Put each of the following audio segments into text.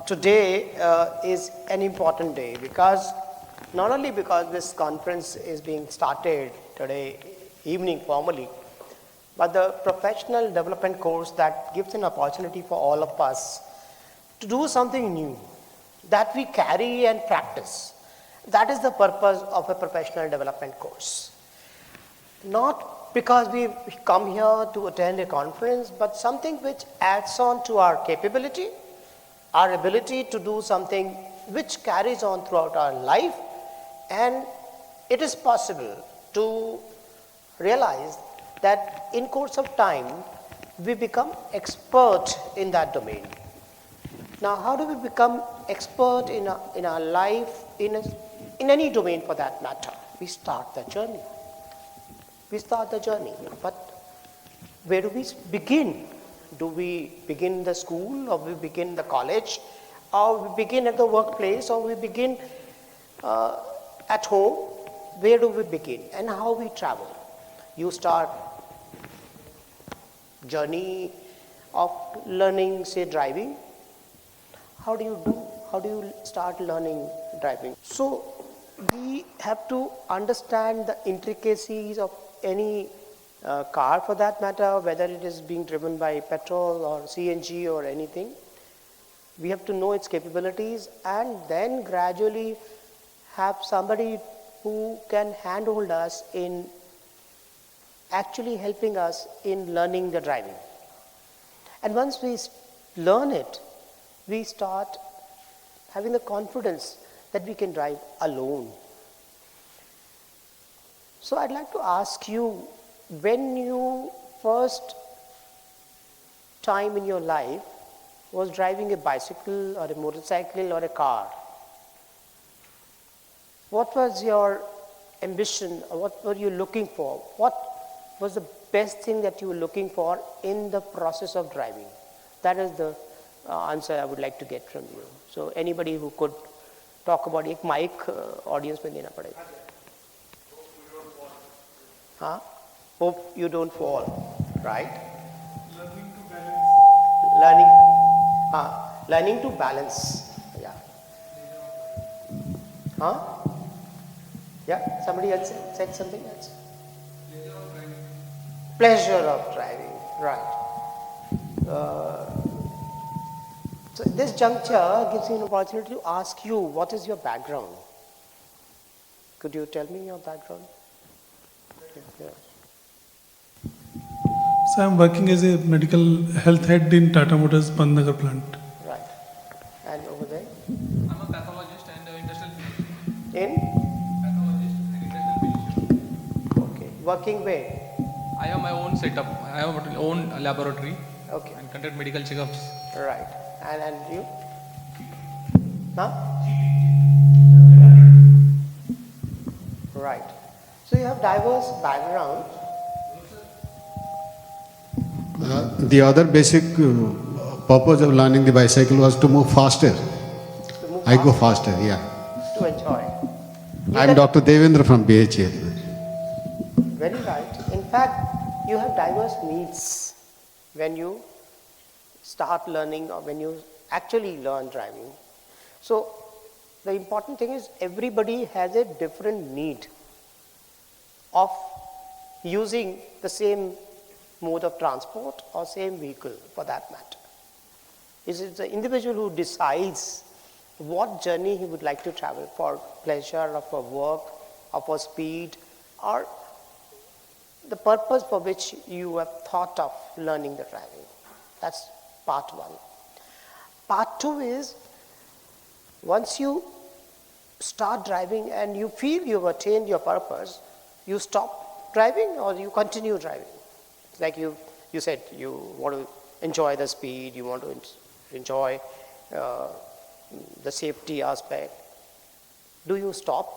Today is an important day because not only because this conference is being started today evening formally, but the professional development course that gives an opportunity for all of us to do something new that we carry and practice. That is the purpose of a professional development course. Not because we come here to attend a conference, but something which adds on to our capability, our ability to do something which carries on throughout our life, and it is possible to realize that in course of time we become expert in that domain. Now, how do we become expert in our life, in any domain for that matter? We start the journey. But where do we begin? Do we begin the school, or we begin the college, or we begin at the workplace, or we begin at home? Where do we begin and how we travel? You start journey of learning, say, driving. How do you start learning driving? So we have to understand the intricacies of any car for that matter, whether it is being driven by petrol or CNG or anything. We have to know its capabilities and then gradually have somebody who can handhold us in actually helping us in learning the driving. And once we learn it, we start having the confidence that we can drive alone. So I'd like to ask you, when you first time in your life was driving a bicycle or a motorcycle or a car, what was your ambition, or what were you looking for? What was the best thing that you were looking for in the process of driving? That is the answer I would like to get from you. So anybody who could talk about it, mic audience में देना पड़ेगा. हाँ? Hope you don't fall, right? Learning to balance. Learning to balance. Yeah. Huh? Yeah. Somebody else said something else. Pleasure of driving. Right. So this juncture gives me an opportunity to ask you, what is your background? Could you tell me your background? Yeah. So I'm working as a medical health head in Tata Motors Pantnagar plant. Right. And over there? I'm a pathologist and industrial physician. In? Pathologist and industrial physician. Okay. Working where? I have my own setup. I have my own laboratory. Okay. And conduct medical checkups. Right. And you? Huh? Right. So you have diverse backgrounds. The other basic purpose of learning the bicycle was to move faster. I go faster, yeah. To enjoy. I'm Dr. Devendra from BHL. Very right. In fact, you have diverse needs when you start learning or when you actually learn driving. So the important thing is everybody has a different need of using the same mode of transport or same vehicle for that matter. It is the individual who decides what journey he would like to travel, for pleasure or for work or for speed, or the purpose for which you have thought of learning the driving. That's part one. Part two is, once you start driving and you feel you've attained your purpose, you stop driving or you continue driving. Like you said, you want to enjoy the speed, you want to enjoy the safety aspect. Do you stop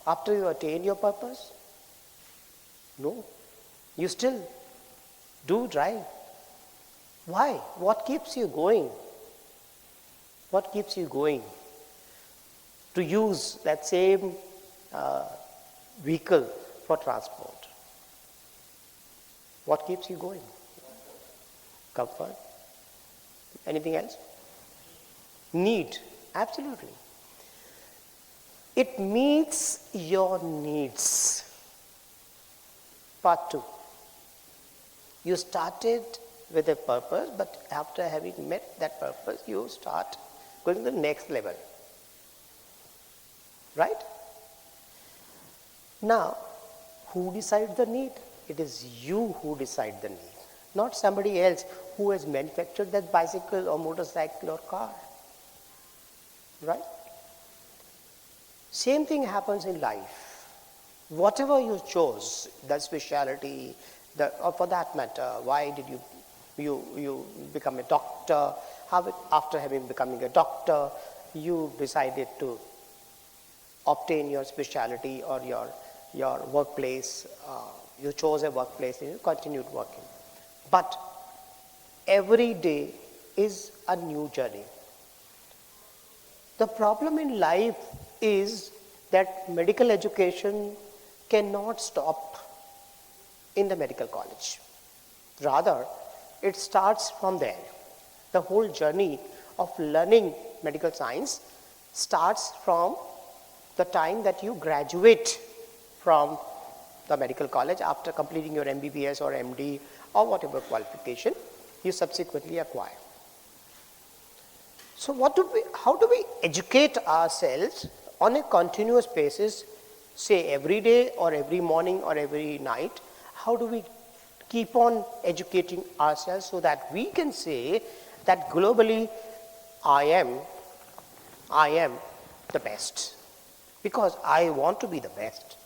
after you attain your purpose? No. You still do drive. Why? What keeps you going? What keeps you going to use that same vehicle for transport? What keeps you going? Comfort. Anything else? Need, absolutely. It meets your needs. Part 2. You started with a purpose, but after having met that purpose, you start going to the next level. Right? Now, who decides the need? It is you who decide the need, not somebody else who has manufactured that bicycle or motorcycle or car. Right? Same thing happens in life. Whatever you chose, the specialty, or for that matter, why did you become a doctor? After becoming a doctor, you decided to obtain your specialty or your workplace. You chose a workplace and you continued working. But every day is a new journey. The problem in life is that medical education cannot stop in the medical college. Rather, it starts from there. The whole journey of learning medical science starts from the time that you graduate from the medical college after completing your MBBS or MD or whatever qualification you subsequently acquire. So how do we educate ourselves on a continuous basis, say every day or every morning or every night? How do we keep on educating ourselves so that we can say that globally I am the best, because I want to be the best,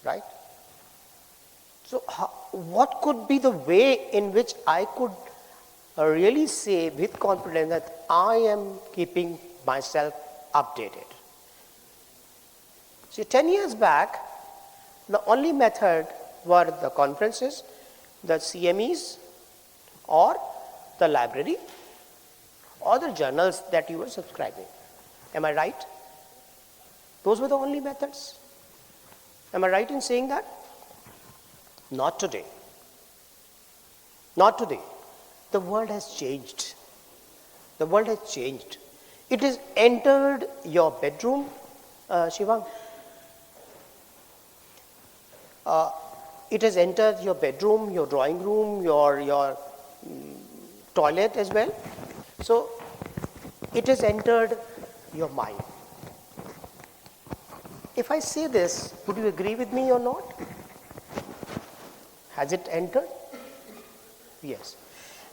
right? So what could be the way in which I could really say with confidence that I am keeping myself updated? See, 10 years back, the only method were the conferences, the CMEs, or the library, or the journals that you were subscribing. Am I right? Those were the only methods. Am I right in saying that? Not today. Not today. The world has changed. The world has changed. It has entered your bedroom, Shivang. It has entered your bedroom, your drawing room, your toilet as well. So it has entered your mind. If I say this, would you agree with me or not? Has it entered? Yes.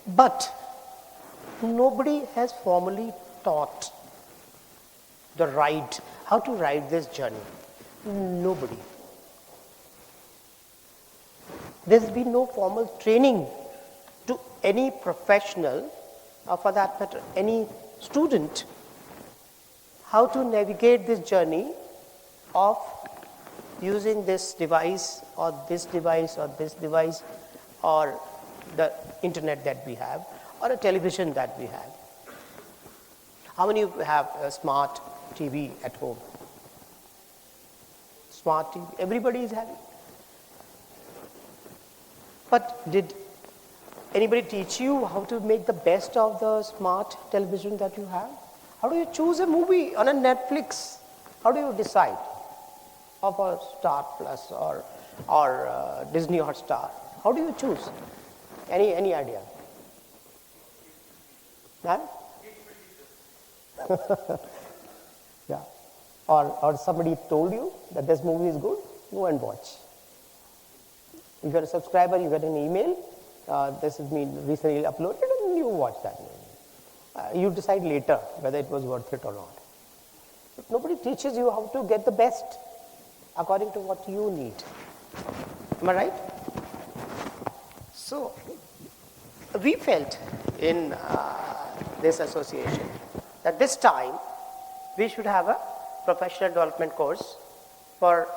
But nobody has formally taught how to ride this journey. Nobody. There's been no formal training to any professional, or for that matter, any student, how to navigate this journey of using this device or this device or this device or the internet that we have or a television that we have. How many of you have a smart TV at home? Smart TV, everybody is having. But did anybody teach you how to make the best of the smart television that you have? How do you choose a movie on a Netflix? How do you decide of a Star Plus or Disney Hotstar? How do you choose? Any idea? Huh? Yeah. Or somebody told you that this movie is good, go and watch. If you're a subscriber, you get an email, this has been recently uploaded, and you watch that movie. You decide later whether it was worth it or not. But nobody teaches you how to get the best according to what you need. Am I right? So, we felt in this association that this time we should have a professional development course for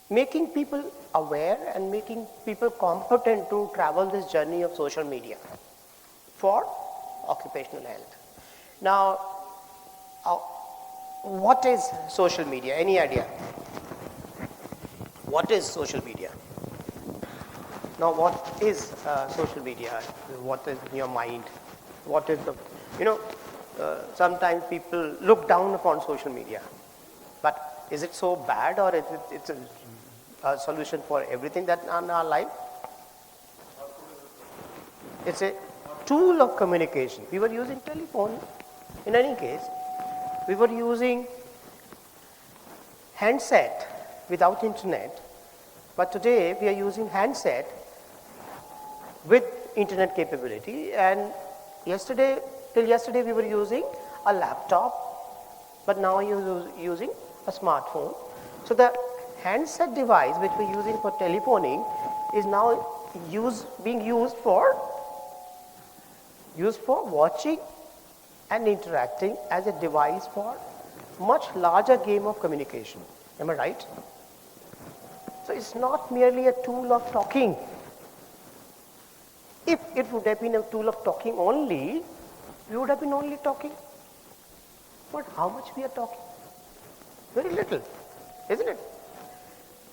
making people aware and making people competent to travel this journey of social media for occupational health. Now, what is social media? Any idea? What is social media? Now, what is social media? What is in your mind? What is the, you know, sometimes people look down upon social media. But is it so bad, or is it's a solution for everything that in our life? It's a tool of communication. We were using telephone in any case. We were using handset without internet, but today we are using handset with internet capability, and till yesterday we were using a laptop, but now you're using a smartphone. So the handset device which we're using for telephoning is now being used for watching and interacting as a device for much larger game of communication. Am I right? So it's not merely a tool of talking. If it would have been a tool of talking only, we would have been only talking. But how much we are talking? Very little, isn't it?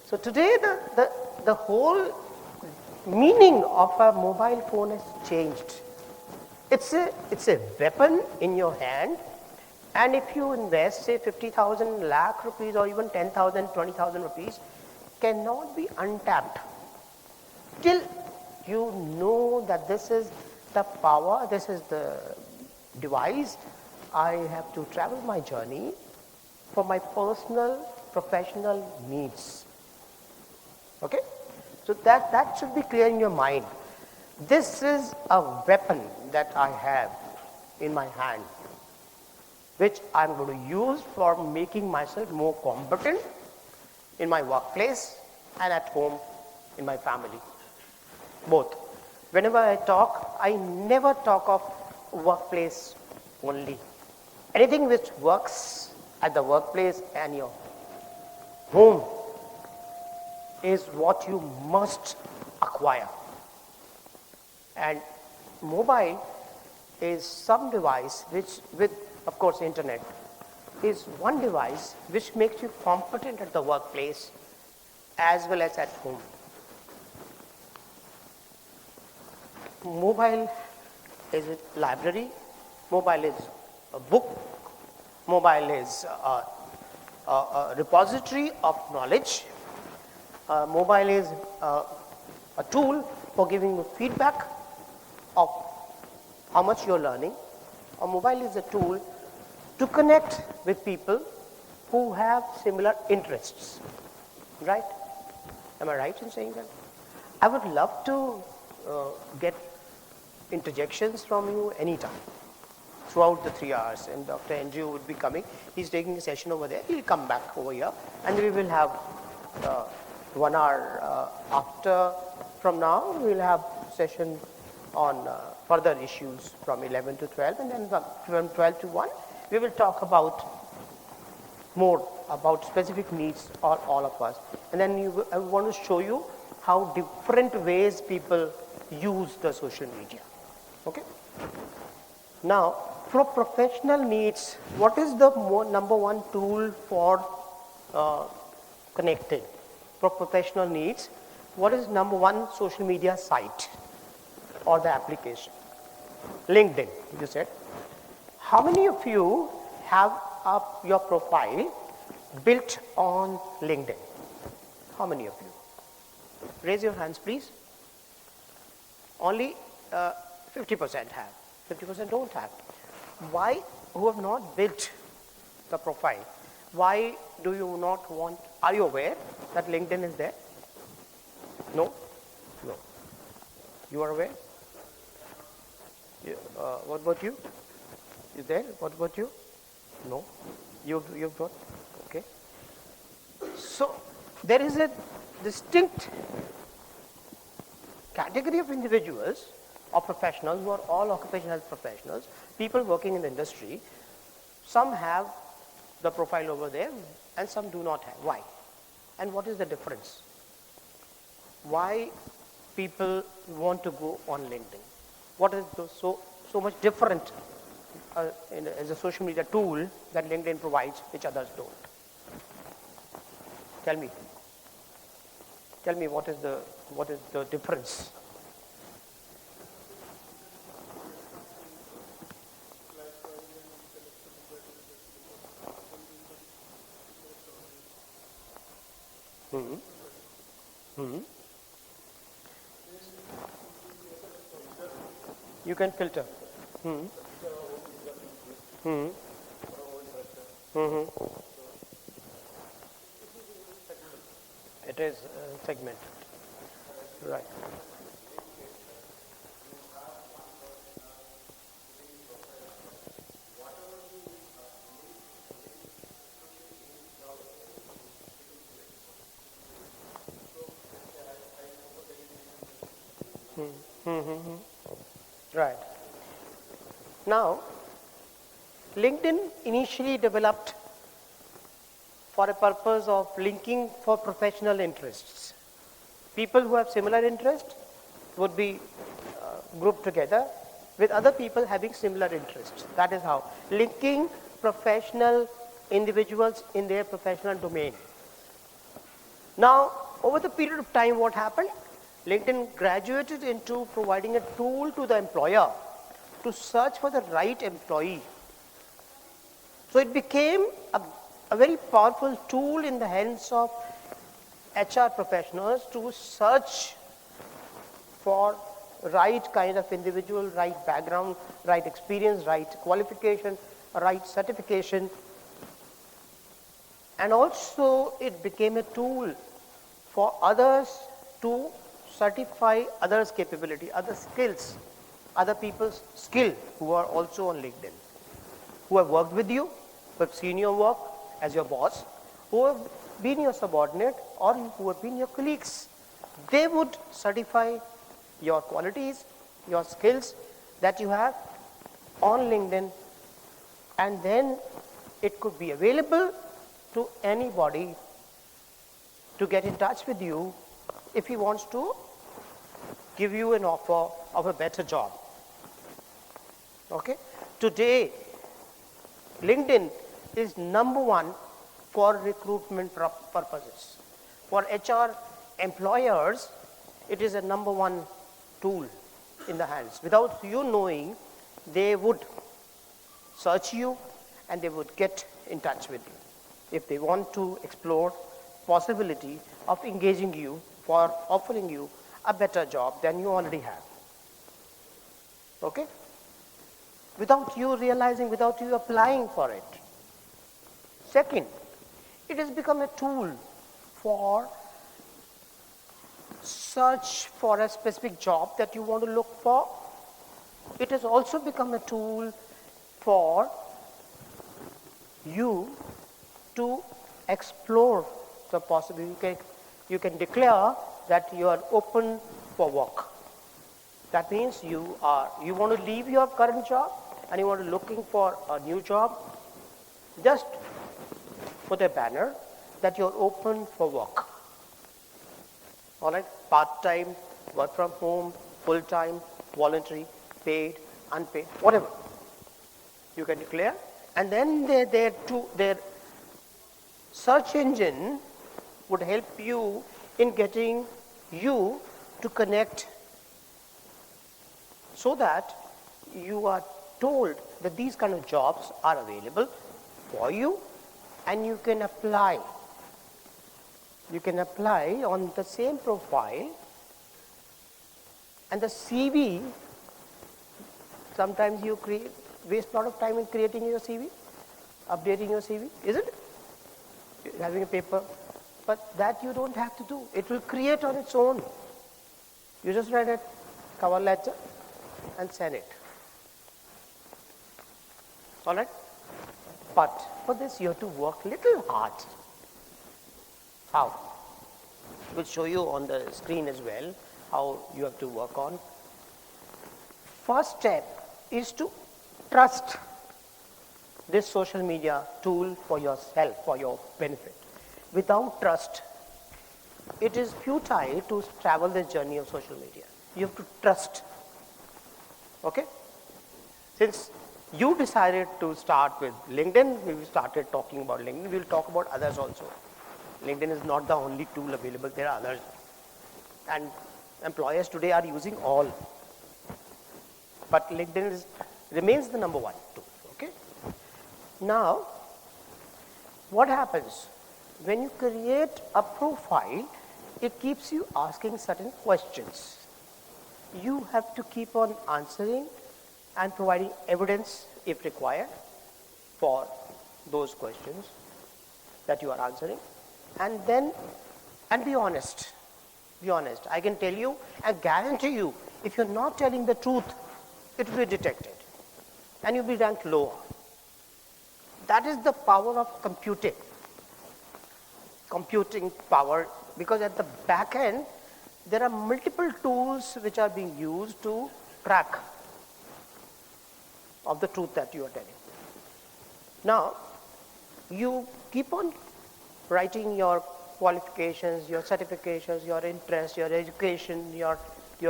So today the whole meaning of a mobile phone has changed. It's a weapon in your hand, and if you invest say 50,000 lakh rupees or even 10,000, 20,000 rupees, cannot be untapped till you know that this is the power, this is the device. I have to travel my journey for my personal, professional needs. Okay? So that should be clear in your mind. This is a weapon that I have in my hand, which I'm going to use for making myself more competent in my workplace and at home in my family. Both. Whenever I talk, I never talk of workplace only. Anything which works at the workplace and your home is what you must acquire. And mobile is some device which, with of course internet, is one device which makes you competent at the workplace as well as at home. Mobile is a library, mobile is a book, mobile is a repository of knowledge, mobile is a tool for giving you feedback of how much you're learning. A mobile is a tool to connect with people who have similar interests, right? Am I right in saying that? I would love to get interjections from you anytime throughout the 3 hours, and Dr. Andrew would be coming. He's taking a session over there. He'll come back over here, and we will have 1 hour after from now. We'll have session on further issues from 11 to 12, and then from 12 to 1 we will talk about more about specific needs of all of us, and then I want to show you how different ways people use the social media. Okay. Now, for professional needs, what is the number one tool for connecting? For professional needs, what is number one social media site or the application? LinkedIn, you said. How many of you have your profile built on LinkedIn? How many of you? Raise your hands, please. Only 50% have. 50% don't have. Why? Who have not built the profile? Why do you not want? Are you aware that LinkedIn is there? No? No. You are aware? What about you? Is there? What about you? No? You've got? Okay. So, there is a distinct category of individuals or professionals who are all occupational health professionals, people working in the industry. Some have the profile over there and some do not have. Why? And what is the difference? Why people want to go on LinkedIn? What is so much different as a social media tool that LinkedIn provides which others don't? Tell me. Tell me what is the difference? You can filter. It is segmented. Right. Right. Now, LinkedIn initially developed for a purpose of linking for professional interests. People who have similar interests would be grouped together with other people having similar interests. That is how. Linking professional individuals in their professional domain. Now, over the period of time, what happened? LinkedIn graduated into providing a tool to the employer to search for the right employee. So it became a very powerful tool in the hands of HR professionals to search for right kind of individual, right background, right experience, right qualification, right certification. And also it became a tool for others to certify others' capability, other skills, other people's skill who are also on LinkedIn, who have worked with you, who have seen your work as your boss, who have been your subordinate, or who have been your colleagues. They would certify your qualities, your skills that you have on LinkedIn, and then it could be available to anybody to get in touch with you if he wants to give you an offer of a better job. Okay? Today, LinkedIn is number one for recruitment purposes. For HR employers, it is a number one tool in the hands. Without you knowing, they would search you and they would get in touch with you if they want to explore possibility of engaging you for offering you a better job than you already have. Okay? Without you realizing, without you applying for it. Second, it has become a tool for search for a specific job that you want to look for. It has also become a tool for you to explore the possibility. You can declare that you are open for work. That means you want to leave your current job and you want to looking for a new job. Just put a banner that you're open for work. All right, part-time, work from home, full-time, voluntary, paid, unpaid, whatever. You can declare, and then their search engine would help you in getting you to connect so that you are told that these kind of jobs are available for you and you can apply. You can apply on the same profile, and the CV, sometimes you waste a lot of time in creating your CV, updating your CV, isn't it? Having a paper, but that you don't have to do. It will create on its own. You just write a cover letter and send it. All right? But for this you have to work little hard. How? We'll show you on the screen as well how you have to work on. First step is to trust this social media tool for yourself, for your benefit. Without trust, it is futile to travel this journey of social media. You have to trust. Okay? Since you decided to start with LinkedIn, we started talking about LinkedIn, we will talk about others also. LinkedIn is not the only tool available, there are others. And employers today are using all. But LinkedIn remains the number one tool. Okay? Now, what happens? When you create a profile, it keeps you asking certain questions. You have to keep on answering and providing evidence if required for those questions that you are answering. And then, and be honest. Be honest. I can tell you and guarantee you, if you're not telling the truth, it will be detected and you'll be ranked lower. That is the power of computing power, because at the back end, there are multiple tools which are being used to track of the truth that you are telling. Now, you keep on writing your qualifications, your certifications, your interests, your education, your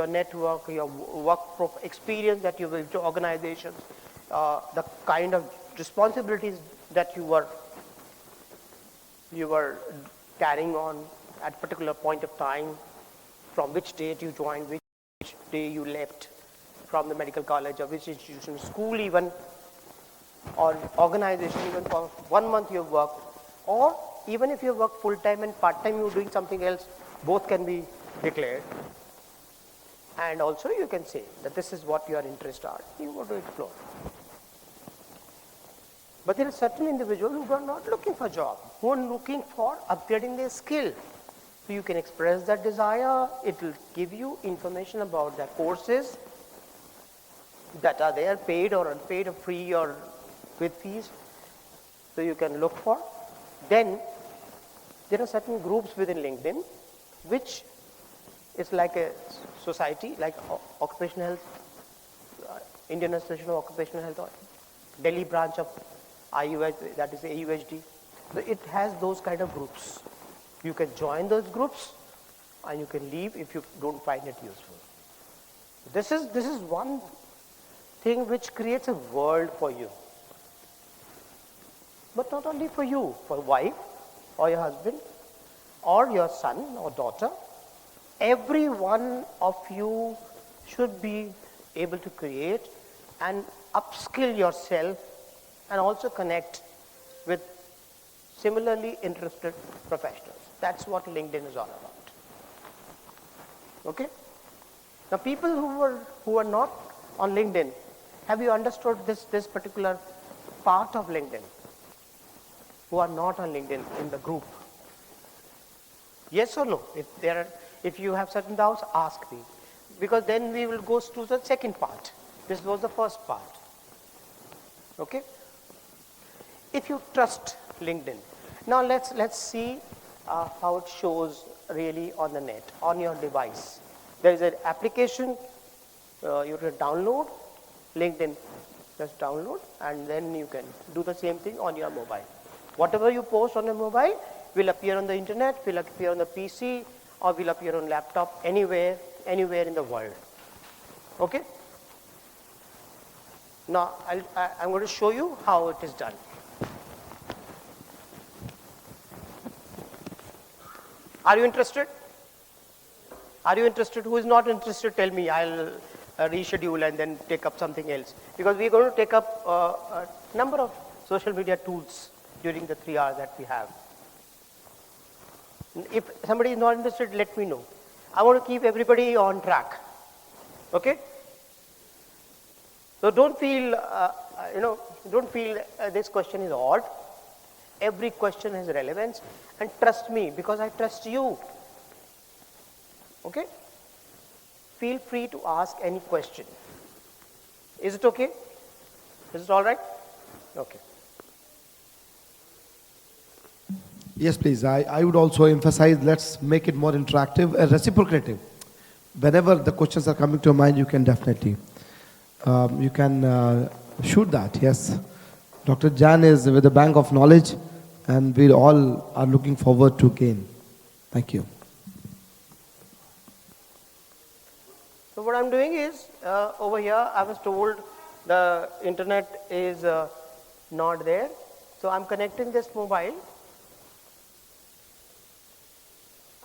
network, your work experience that you give to organizations, the kind of responsibilities that you were carrying on at a particular point of time, from which date you joined, which day you left from the medical college or which institution, school even, or organization, even for 1 month you worked, or even if you work full-time and part-time you're doing something else, both can be declared. And also you can say that this is what your interests are, you want to explore. But there are certain individuals who are not looking for a job, who are looking for upgrading their skill. So you can express that desire, it will give you information about the courses that are there, paid or unpaid or free or with fees. So you can look for. Then there are certain groups within LinkedIn which is like a society, like occupational health, Indian Association of Occupational Health, or Delhi branch of IUH, that is AUHD. So it has those kind of groups. You can join those groups and you can leave if you don't find it useful. This is one thing which creates a world for you. But not only for you, for wife or your husband or your son or daughter. Every one of you should be able to create and upskill yourself and also connect with similarly interested professionals. That's what LinkedIn is all about. Okay? Now people who are not on LinkedIn, have you understood this particular part of LinkedIn? Who are not on LinkedIn in the group? Yes or no? If you have certain doubts, ask me. Because then we will go to the second part. This was the first part. Okay? If you trust LinkedIn. Now let's see how it shows really on the net, on your device. There is an application you can download, LinkedIn, just download, and then you can do the same thing on your mobile. Whatever you post on your mobile will appear on the internet, will appear on the PC, or will appear on laptop, anywhere in the world. Okay? Now I'm going to show you how it is done. Are you interested? Are you interested? Who is not interested, tell me. I'll reschedule and then take up something else. Because we're going to take up a number of social media tools during the 3 hours that we have. If somebody is not interested, let me know. I want to keep everybody on track. Okay? So don't feel, this question is odd. Every question has relevance, and trust me because I trust you. Okay? Feel free to ask any question. Is it okay? Is it all right? Okay. Yes, please. I would also emphasize, let's make it more interactive and reciprocative. Whenever the questions are coming to your mind, you can definitely, shoot that, yes. Dr. Jan is with the bank of knowledge, and we all are looking forward to gain. Thank you. So what I'm doing is, over here, I was told the internet is not there. So I'm connecting this mobile.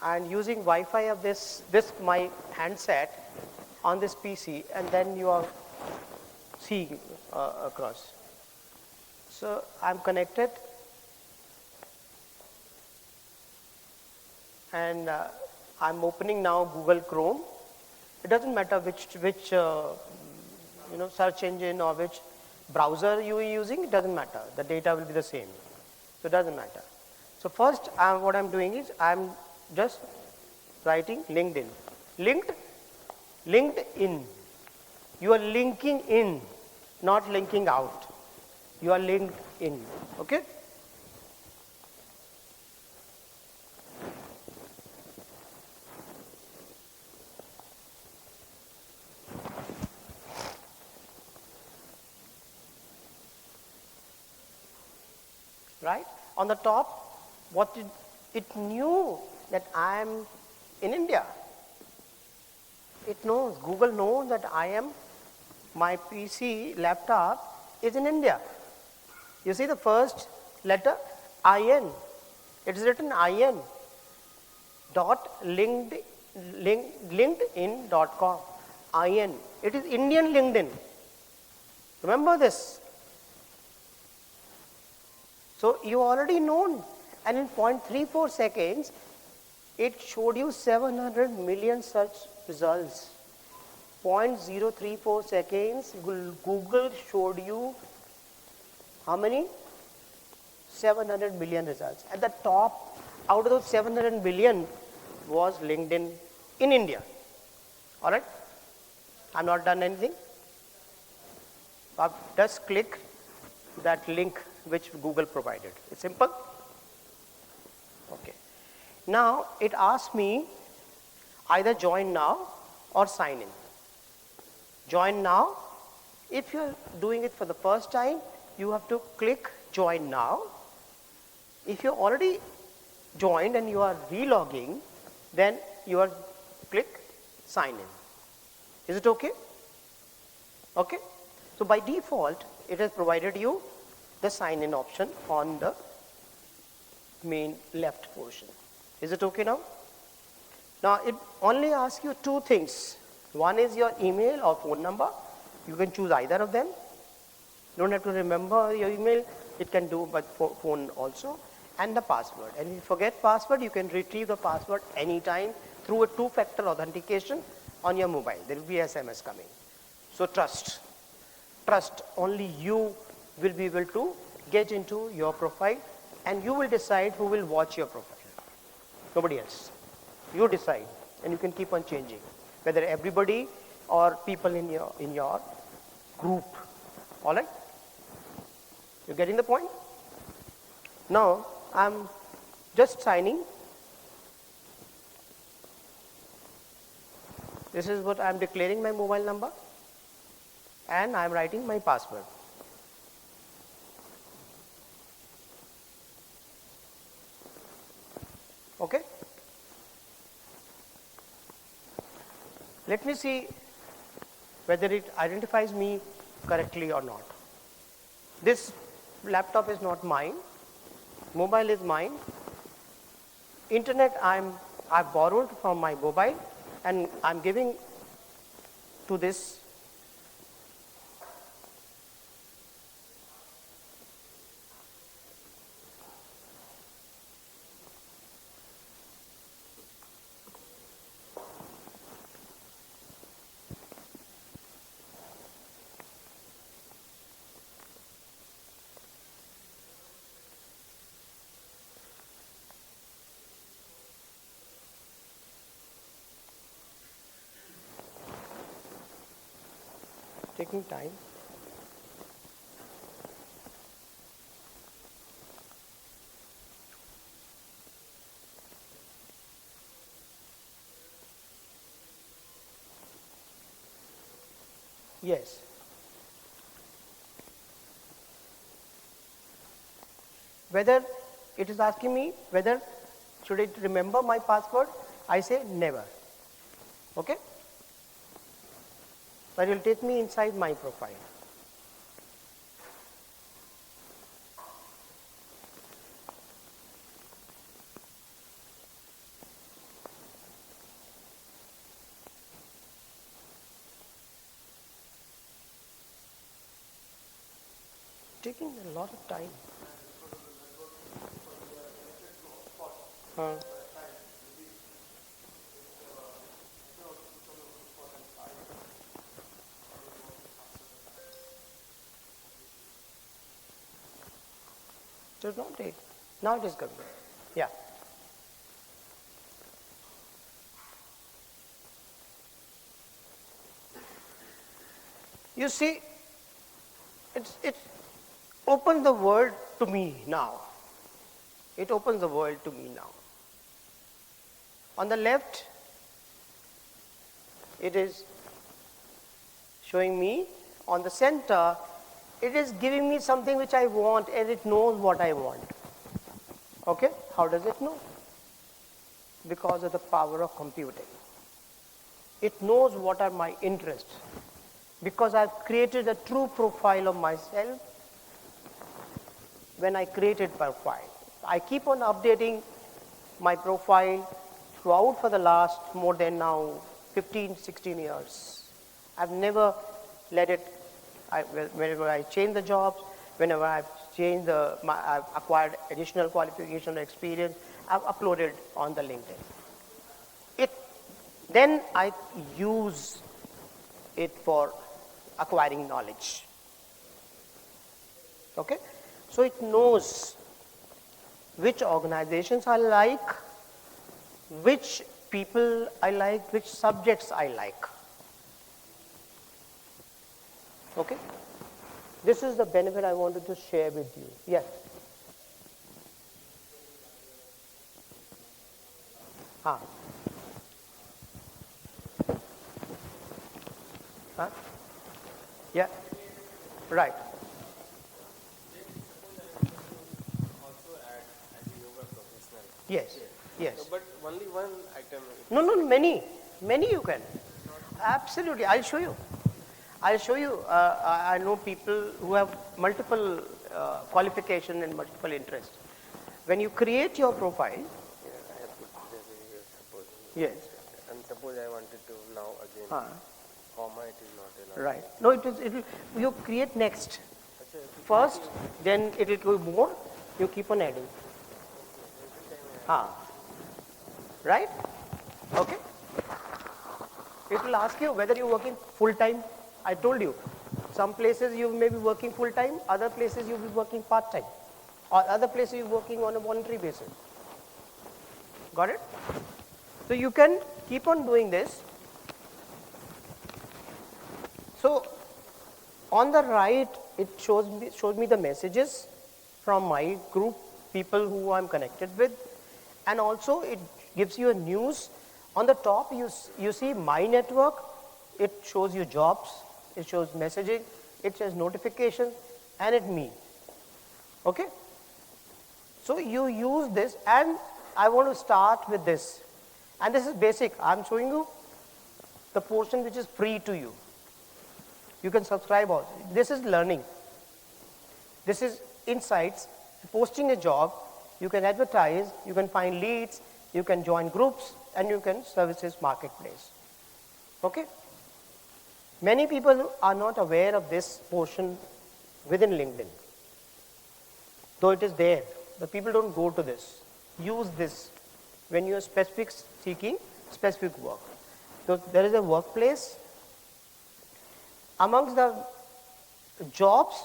and using Wi-Fi of this my handset on this PC, and then you are seeing across. So I'm connected, and I'm opening now Google Chrome. It doesn't matter which search engine or which browser you are using. It doesn't matter. The data will be the same. So it doesn't matter. So first, what I'm doing is I'm just writing LinkedIn. Linked in. You are linking in, not linking out. You are linked in. Okay? Right? On the top, it knew that I am in India. It knows, Google knows that my PC laptop is in India. You see the first letter, IN. It is written IN dot linkedin.com. IN. It is Indian LinkedIn. Remember this. So you already known, and in 0.34 seconds, it showed you 700 million search results. 0.034 seconds, Google showed you how many? 700 million results. At the top, out of those 700 million was LinkedIn in India. All right? I'm not done anything. I've just click that link which Google provided. It's simple. Okay. Now it asks me either join now or sign in. Join now. If you're doing it for the first time, you have to click join now. If you're already joined and you are relogging, then you are click sign in. Is it okay? Okay. So by default, it has provided you the sign in option on the main left portion. Is it okay now? Now it only asks you two things. One is your email or phone number. You can choose either of them. You don't have to remember your email. It can do by phone also. And the password. And if you forget password, you can retrieve the password anytime through a two-factor authentication on your mobile. There will be SMS coming. So trust. Trust. Only you will be able to get into your profile, and you will decide who will watch your profile. Nobody else. You decide, and you can keep on changing, whether everybody or people in your group. All right? You getting the point? Now I'm just signing. This is what I'm declaring my mobile number, and I'm writing my password. Okay? Let me see whether it identifies me correctly or not. This laptop is not mine. Mobile is mine. Internet I've borrowed from my mobile, and I'm giving to this. Taking time. Yes. Whether it is asking me whether should it remember my password, I say never. Okay? But it will take me inside my profile. taking a lot of time. Huh. Does not take. Now it is good. Yeah. You see, it opens the world to me now. It opens the world to me now. On the left, it is showing me. On the center, it is giving me something which I want, and it knows what I want. Okay? How does it know? Because of the power of computing. It knows what are my interests. Because I've created a true profile of myself when I created profile. I keep on updating my profile throughout for the last more than now 15, 16 years. I've never let it, whenever I change the jobs, whenever I've changed I've acquired additional qualification or experience, I've uploaded on the LinkedIn. Then I use it for acquiring knowledge. Okay? So it knows which organizations I like, which people I like, which subjects I like. Okay? This is the benefit I wanted to share with you. Yes? Huh? Huh? Yeah. Right. Yes. Yes. So, but only one item. No, many you can. Absolutely, I'll show you. I'll show you. I know people who have multiple qualification and multiple interests. When you create your profile, I have put suppose. yes, And suppose I wanted to now again, comma it is not allowed. right. No, it will. You create next. First, then it will go more. You keep on adding. Right? Okay. It will ask you whether you're working full time. I told you, some places you may be working full time, other places you'll be working part time, or other places you're working on a voluntary basis. Got it? So you can keep on doing this. So on the right, it shows me the messages from my group, people who I'm connected with, and also it gives you a news. On the top, you see my network. It shows you jobs, it shows messaging, it shows notifications, and it me. Okay? So you use this, and I want to start with this. And this is basic. I'm showing you the portion which is free to you. You can subscribe also. This is learning. This is insights. Posting a job, you can advertise, you can find leads, you can join groups, and you can services marketplace. Okay? Many people are not aware of this portion within LinkedIn. Though it is there, but people don't go to this. Use this when you are seeking specific work. So there is a workplace. Amongst the jobs,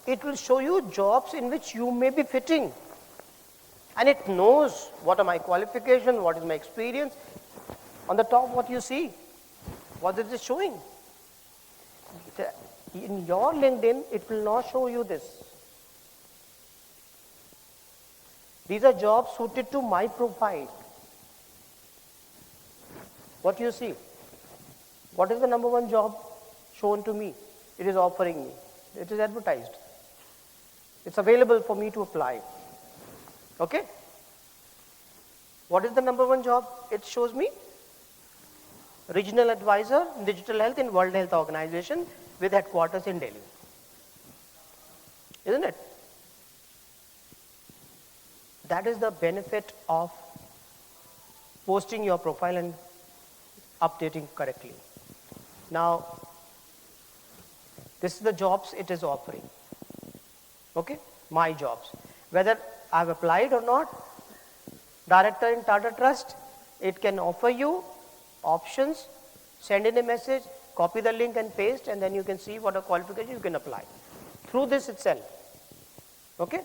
it will show you jobs in which you may be fitting. And it knows what are my qualifications, what is my experience. On the top, what you see, what is it showing? In your LinkedIn, it will not show you this. These are jobs suited to my profile. What you see? What is the number one job shown to me? It is offering me. It is advertised. It's available for me to apply. Okay? What is the number one job? It shows me Regional Advisor, Digital Health in World Health Organization with headquarters in Delhi. Isn't it? That is the benefit of posting your profile and updating correctly. Now, This is the jobs it is offering. Okay, my jobs. Whether I have applied or not, director in Tata Trust, it can offer you options, send in a message, copy the link and paste, and then you can see what a qualification you can apply through this itself. Okay?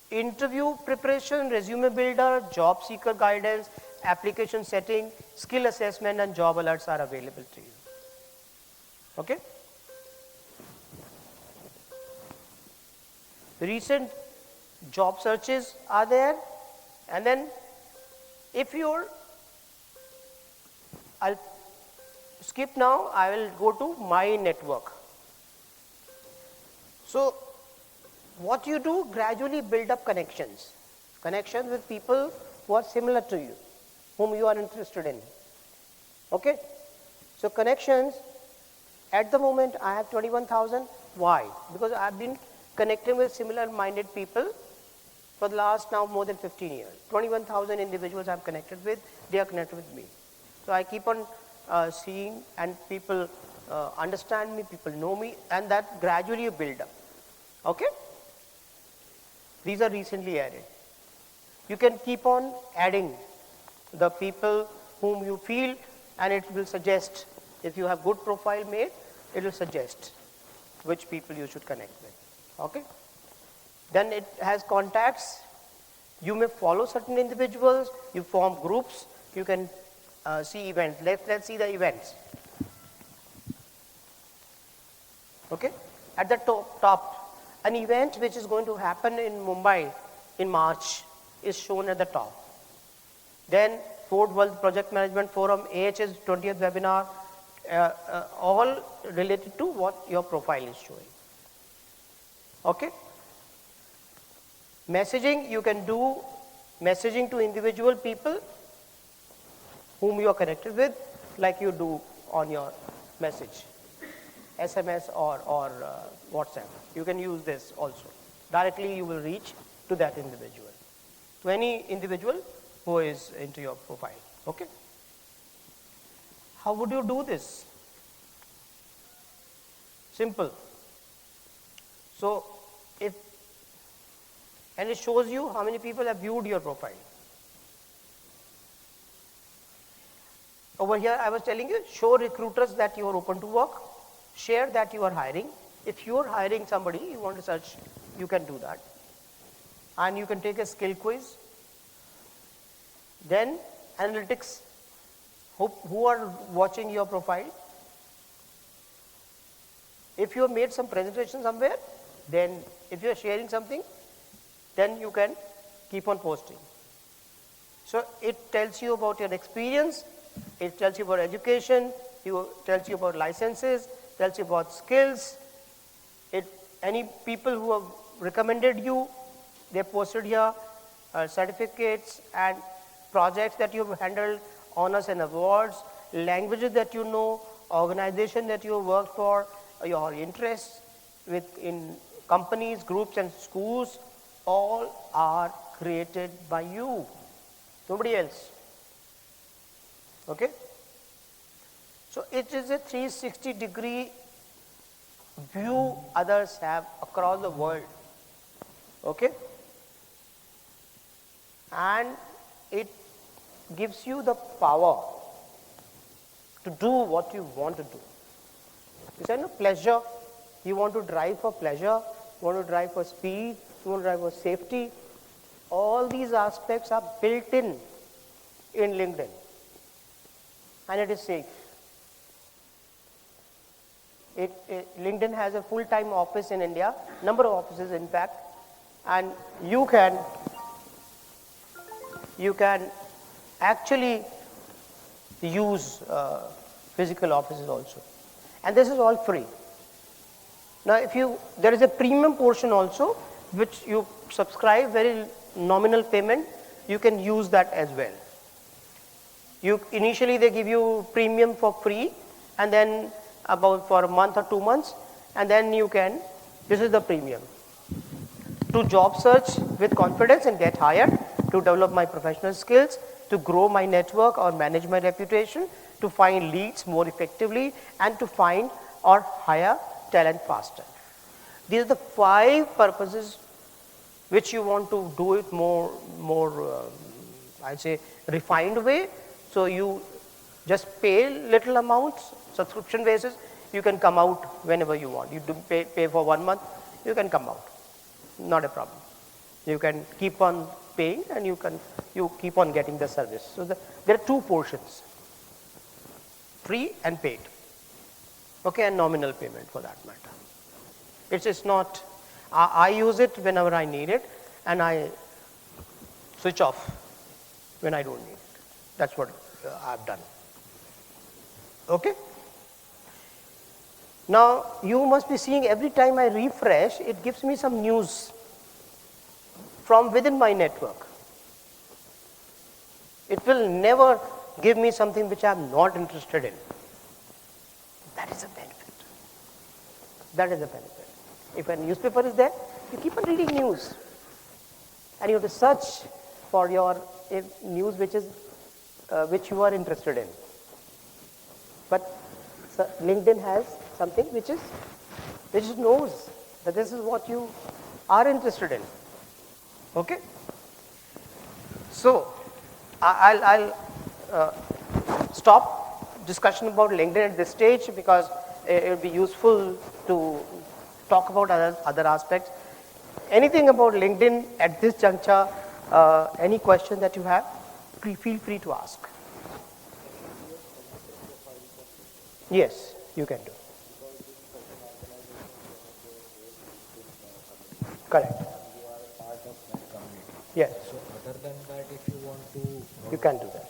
Interview preparation, resume builder, job seeker guidance, application setting, skill assessment, and job alerts are available to you. Okay? Recent job searches are there, and then if you're, I'll skip now, I will go to my network. So, what you do, gradually build up connections with people who are similar to you, whom you are interested in. Okay? So, connections, at the moment I have 21,000. Why? Because I have been connecting with similar minded people for the last now more than 15 years. 21,000 individuals I have connected with, they are connected with me. So, I keep on seeing, and people understand me, people know me, and that gradually you build up. Okay? These are recently added. You can keep on adding the people whom you feel, and it will suggest, if you have good profile made, it will suggest which people you should connect with. Okay? Then it has contacts. You may follow certain individuals, you form groups, you can see events. Let's see the events. Okay? At the top, an event which is going to happen in Mumbai in March is shown at the top. Then Ford World Project Management Forum, AHS 20th webinar, all related to what your profile is showing. Okay? Messaging, you can do messaging to individual people whom you are connected with, like you do on your message, SMS or WhatsApp. You can use this also. Directly you will reach to that individual, to any individual who is into your profile. Okay? How would you do this? Simple. So, and it shows you how many people have viewed your profile. Over here I was telling you, show recruiters that you are open to work, share that you are hiring. If you are hiring somebody, you want to search, you can do that. And you can take a skill quiz. Then analytics, who are watching your profile. If you have made some presentation somewhere, then if you are sharing something, then you can keep on posting. So it tells you about your experience, it tells you about education, it tells you about licenses, tells you about skills. Any people who have recommended you, they posted here certificates and projects that you have handled, honors and awards, languages that you know, organization that you have worked for, your interests in companies, groups and schools, all are created by you, nobody else. Okay? So it is a 360-degree view others have across the world. Okay? And it gives you the power to do what you want to do. You said no, pleasure. You want to drive for pleasure, you want to drive for speed, you want to drive for safety. All these aspects are built in LinkedIn, and it is safe. LinkedIn has a full-time office in India, number of offices in fact, and you can actually use physical offices also, and this is all free. Now there is a premium portion also which you subscribe, very nominal payment, you can use that as well. Initially they give you premium for free, and then about for a month or 2 months, and then this is the premium. To job search with confidence and get hired, to develop my professional skills, to grow my network or manage my reputation, to find leads more effectively, and to find or hire talent faster. These are the 5 purposes which you want to do it more I'd say refined way. So you just pay little amounts, subscription basis, you can come out whenever you want. You do pay for 1 month, you can come out, not a problem. You can keep on paying and you keep on getting the service. So there are 2 portions, free and paid, okay, and nominal payment for that matter. It's not, I use it whenever I need it and I switch off when I don't need it. That's what I've done. Okay? Now you must be seeing every time I refresh, it gives me some news from within my network. It will never give me something which I'm not interested in. That is a benefit. That is a benefit. If a newspaper is there, you keep on reading news. And you have to search for your news which you are interested in. But LinkedIn has something which knows that this is what you are interested in. Okay? So, I'll stop discussion about LinkedIn at this stage because it will be useful to talk about other aspects. Anything about LinkedIn at this juncture, any question that you have, feel free to ask. Yes, you can do. Correct. Yes. So other than that, if you want to... You can do that.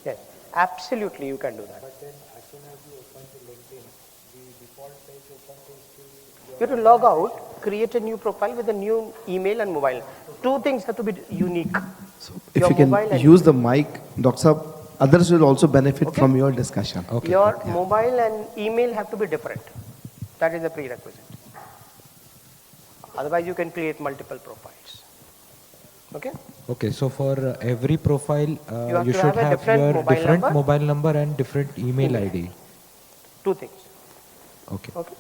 Yes, absolutely you can do that. But then as soon as you open to LinkedIn, the default page opens is You have to log out, create a new profile with a new email and mobile. 2 things have to be unique. So if Your you can mobile and use the mic, Dr. Saab, others will also benefit Okay. from your discussion. Okay. Your mobile and email have to be different. That is a prerequisite. Otherwise, you can create multiple profiles. Okay? Okay, so for every profile, have you to should have a have different your mobile different number. mobile number and different email ID. 2 things. Okay. Okay?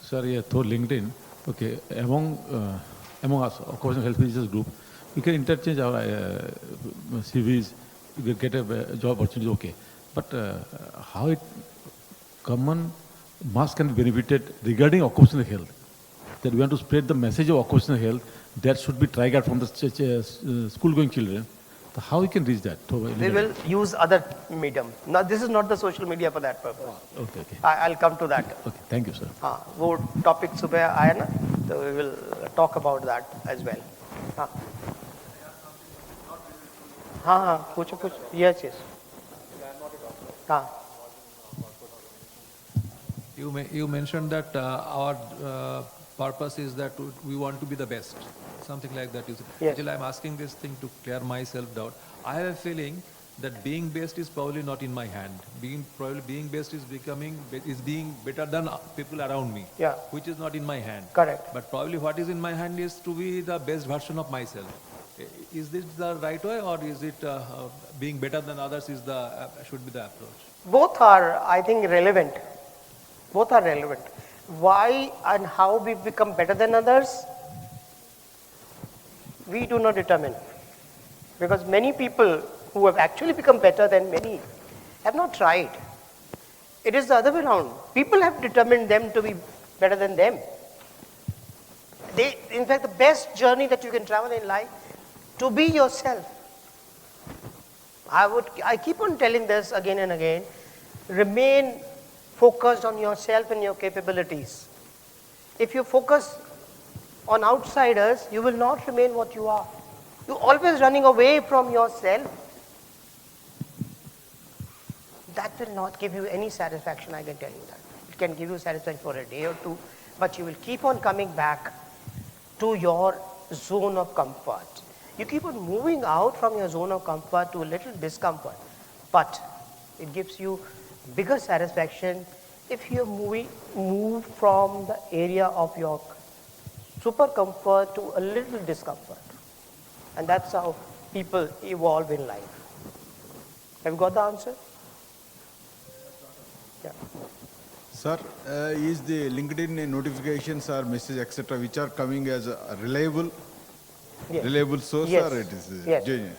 Sir, yeah, through LinkedIn, okay, among us, occupational health business group, we can interchange our CVs, you can get a job opportunity, okay. But how it common mass can be benefited regarding occupational health, that we want to spread the message of occupational health that should be triggered from the school-going children. So how we can reach that? They will use other medium. Now, this is not the social media for that purpose. Okay, okay. I'll come to that. Okay, thank you, sir. वो topic सुबह आया ना, so we will talk about that as well. हाँ, पूछो. Yes. हाँ. You mentioned that our purpose is that we want to be the best, something like that. Yes. Actually, I'm asking this thing to clear my self-doubt. I have a feeling that being best is probably not in my hand. Being best is being better than people around me, Yeah. which is not in my hand. Correct. But probably what is in my hand is to be the best version of myself. Is this the right way, or is it being better than others should be the approach? Both are, I think, relevant. Both are relevant. Why and how we become better than others, we do not determine. Because many people who have actually become better than many have not tried. It is the other way around. People have determined them to be better than them. In fact, the best journey that you can travel in life, to be yourself. I keep on telling this again and again, remain focused on yourself and your capabilities. If you focus on outsiders, you will not remain what you are. You're always running away from yourself. That will not give you any satisfaction, I can tell you that. It can give you satisfaction for a day or 2, but you will keep on coming back to your zone of comfort. You keep on moving out from your zone of comfort to a little discomfort, but it gives you bigger satisfaction if you move from the area of your super comfort to a little discomfort. And that's how people evolve in life. Have you got the answer? Yeah. Sir, is the LinkedIn notifications or message etc. which are coming as a reliable, Yes. reliable source Yes. or it is Yes. genuine?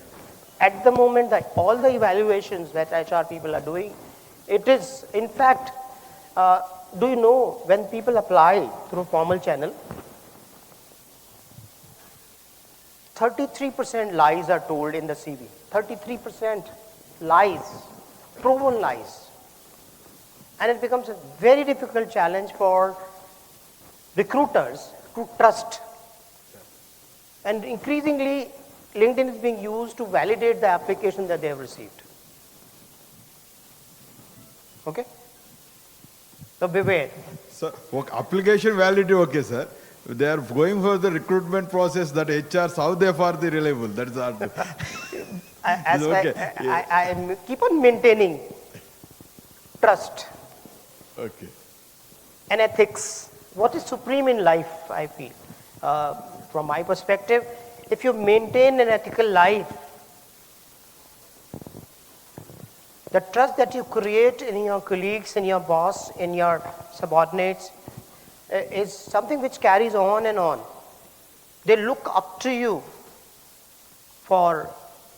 At the moment, all the evaluations that HR people are doing, it is, in fact, do you know when people apply through formal channel, 33% lies are told in the CV. 33% lies, proven lies. And it becomes a very difficult challenge for recruiters to trust. And increasingly, LinkedIn is being used to validate the application that they have received. Okay? So beware. Sir, okay, application validity, okay, sir. They are going for the recruitment process that HRs, how they are the reliable. That is hard. As Okay. I keep on maintaining trust Okay. and ethics. What is supreme in life, I feel. From my perspective, if you maintain an ethical life, the trust that you create in your colleagues, in your boss, in your subordinates, is something which carries on and on. They look up to you for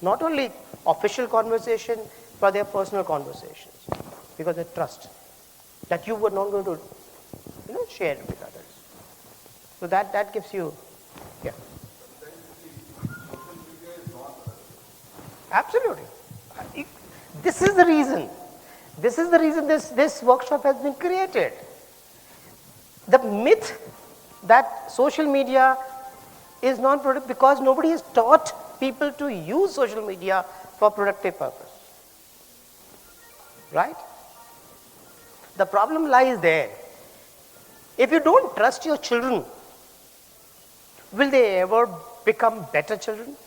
not only official conversation, for their personal conversations, because they trust that you were not going to, share it with others. So that gives you, yeah. Absolutely. This is the reason. This is the reason this workshop has been created. The myth that social media is non-productive because nobody has taught people to use social media for productive purpose. Right? The problem lies there. If you don't trust your children, will they ever become better children?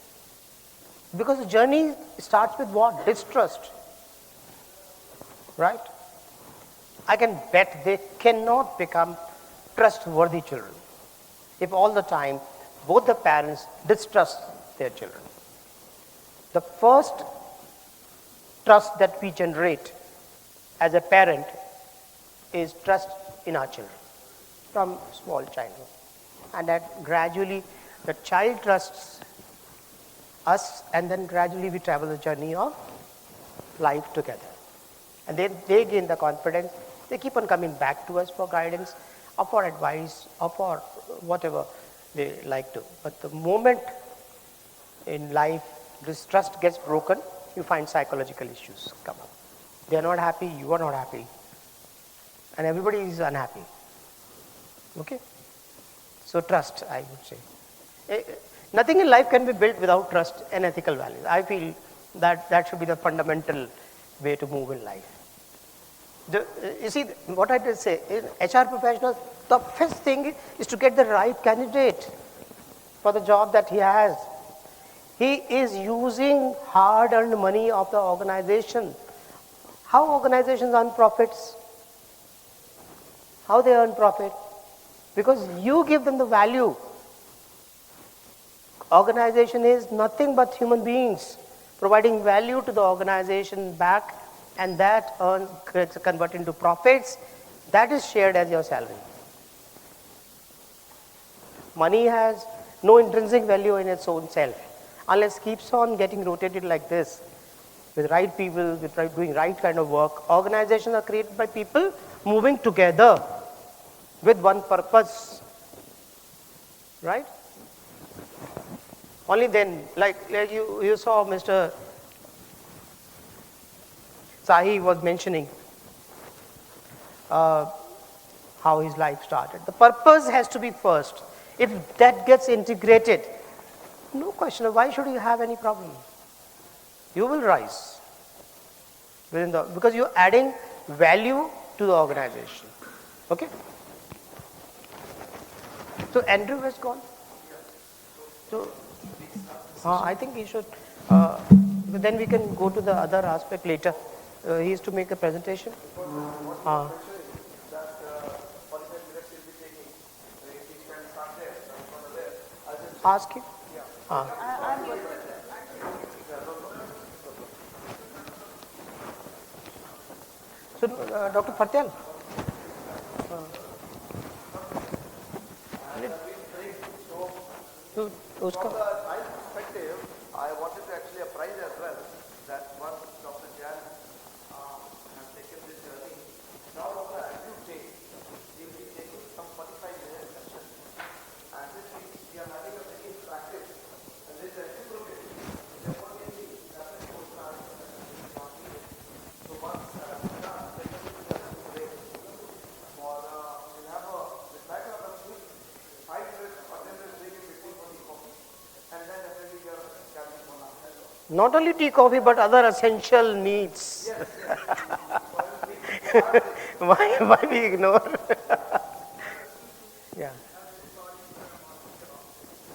Because the journey starts with what? Distrust. Right? I can bet they cannot become trustworthy children if all the time both the parents distrust their children. The first trust that we generate as a parent is trust in our children from small childhood. And that gradually the child trusts us, and then gradually we travel the journey of life together. And they gain the confidence. They keep on coming back to us for guidance or for advice or for whatever they like to. But the moment in life this trust gets broken, you find psychological issues come up. They are not happy, you are not happy, and everybody is unhappy. Okay? So trust, I would say. Nothing in life can be built without trust and ethical values. I feel that should be the fundamental way to move in life. You see, what I did say, in HR professionals, the first thing is to get the right candidate for the job that he has. He is using hard-earned money of the organization. How organizations earn profits? How they earn profit? Because you give them the value. Organization is nothing but human beings providing value to the organization back, and that convert into profits. That is shared as your salary. Money has no intrinsic value in its own self unless it keeps on getting rotated like this with right people, with doing right kind of work. Organizations are created by people moving together with one purpose, right? Only then, like you saw Mr. Sahi was mentioning how his life started. The purpose has to be first. If that gets integrated, no question of why should you have any problem. You will rise within because you're adding value to the organization. Okay? So Andrew has gone. So I think he should. But then we can go to the other aspect later. He is to make a presentation. ask you? So, Dr. Patel. तो उसका My perspective, I wanted to actually apprise as well that once Dr. Jan has taken this journey, now on the active day, he will be taking some 45-minute session. And this week, we are having a very interactive, and this is reciprocated. Therefore, we will be having a postcard so once we are taking this journey today, we'll have a like a 5 minutes or 10 minutes break in between for the coffee. And then definitely we are gathering for now. not only tea, coffee, but other essential needs. Why we ignore? Yeah.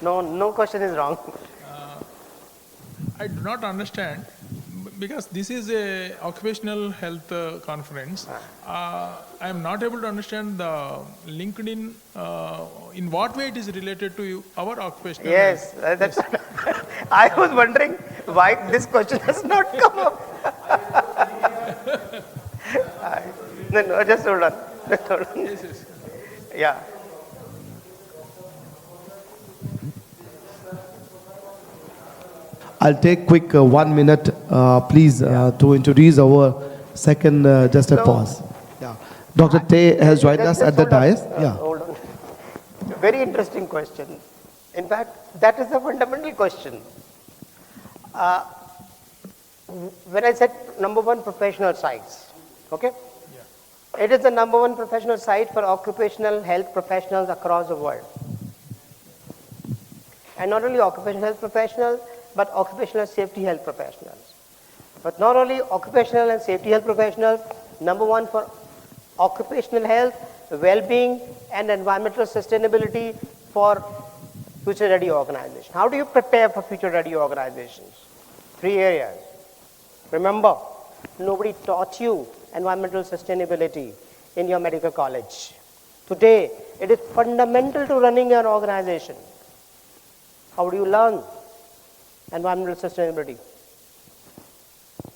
No question is wrong. I do not understand because this is a occupational health conference. I am not able to understand the LinkedIn. In what way it is related to our occupational Yes, health? that's. I was wondering why this question has not come up. No, just hold on. Just hold on. Yes, yes. Yeah. I'll take quick 1 minute, please, to introduce our second, just a pause. Yeah. Dr. Tay has joined us at the dais. Yeah. Hold on. Very interesting question. In fact, that is the fundamental question. When I said number one professional sites, okay? It is the number one professional site for occupational health professionals across the world. And not only occupational health professionals, but occupational safety health professionals. But not only occupational and safety health professionals, number one for occupational health, well-being, and environmental sustainability for future-ready organizations. How do you prepare for future-ready organizations? 3 areas. Remember, nobody taught you environmental sustainability in your medical college. Today, it is fundamental to running your organization. How do you learn environmental sustainability?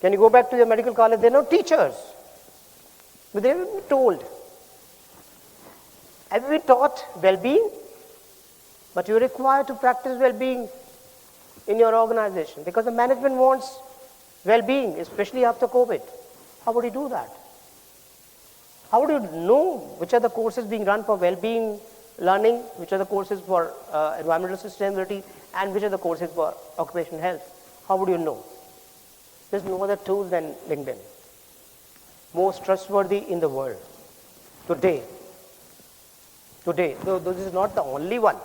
Can you go back to your medical college? There are no teachers, but they have been told. Have you been taught well-being? But you're required to practice well-being in your organization because the management wants well-being, especially after COVID. How would you do that? How would you know which are the courses being run for well-being learning, which are the courses for environmental sustainability, and which are the courses for occupational health? How would you know? There's no other tool than LinkedIn. Most trustworthy in the world today. Though this is not the only one.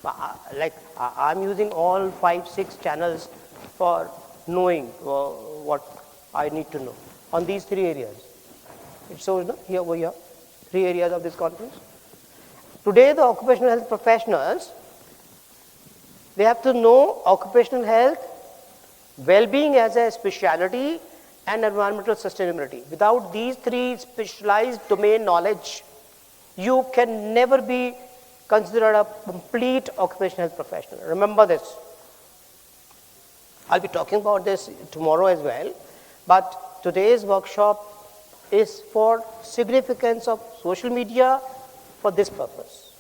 I'm using all 5-6 channels for knowing what I need to know on these 3 areas. It shows here over here, 3 areas of this conference. Today, the occupational health professionals, they have to know occupational health, well-being as a specialty, and environmental sustainability. Without these 3 specialized domain knowledge, you can never be considered a complete occupational health professional. Remember this. I'll be talking about this tomorrow as well, but today's workshop is for significance of social media for this purpose.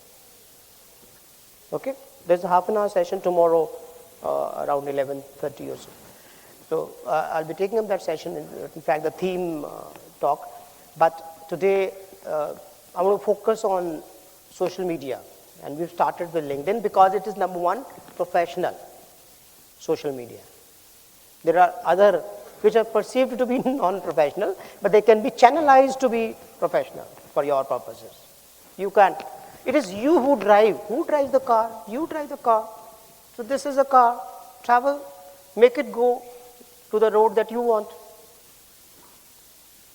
Okay? There's a half an hour session tomorrow around 11:30 or so. So I'll be taking up that session, in fact the theme talk, but today I want to focus on social media, and we've started with LinkedIn because it is number one professional social media. There are other which are perceived to be non-professional, but they can be channelized to be professional for your purposes. You can't. It is you who drive. Who drives the car? You drive the car. So this is a car. Travel, make it go to the road that you want.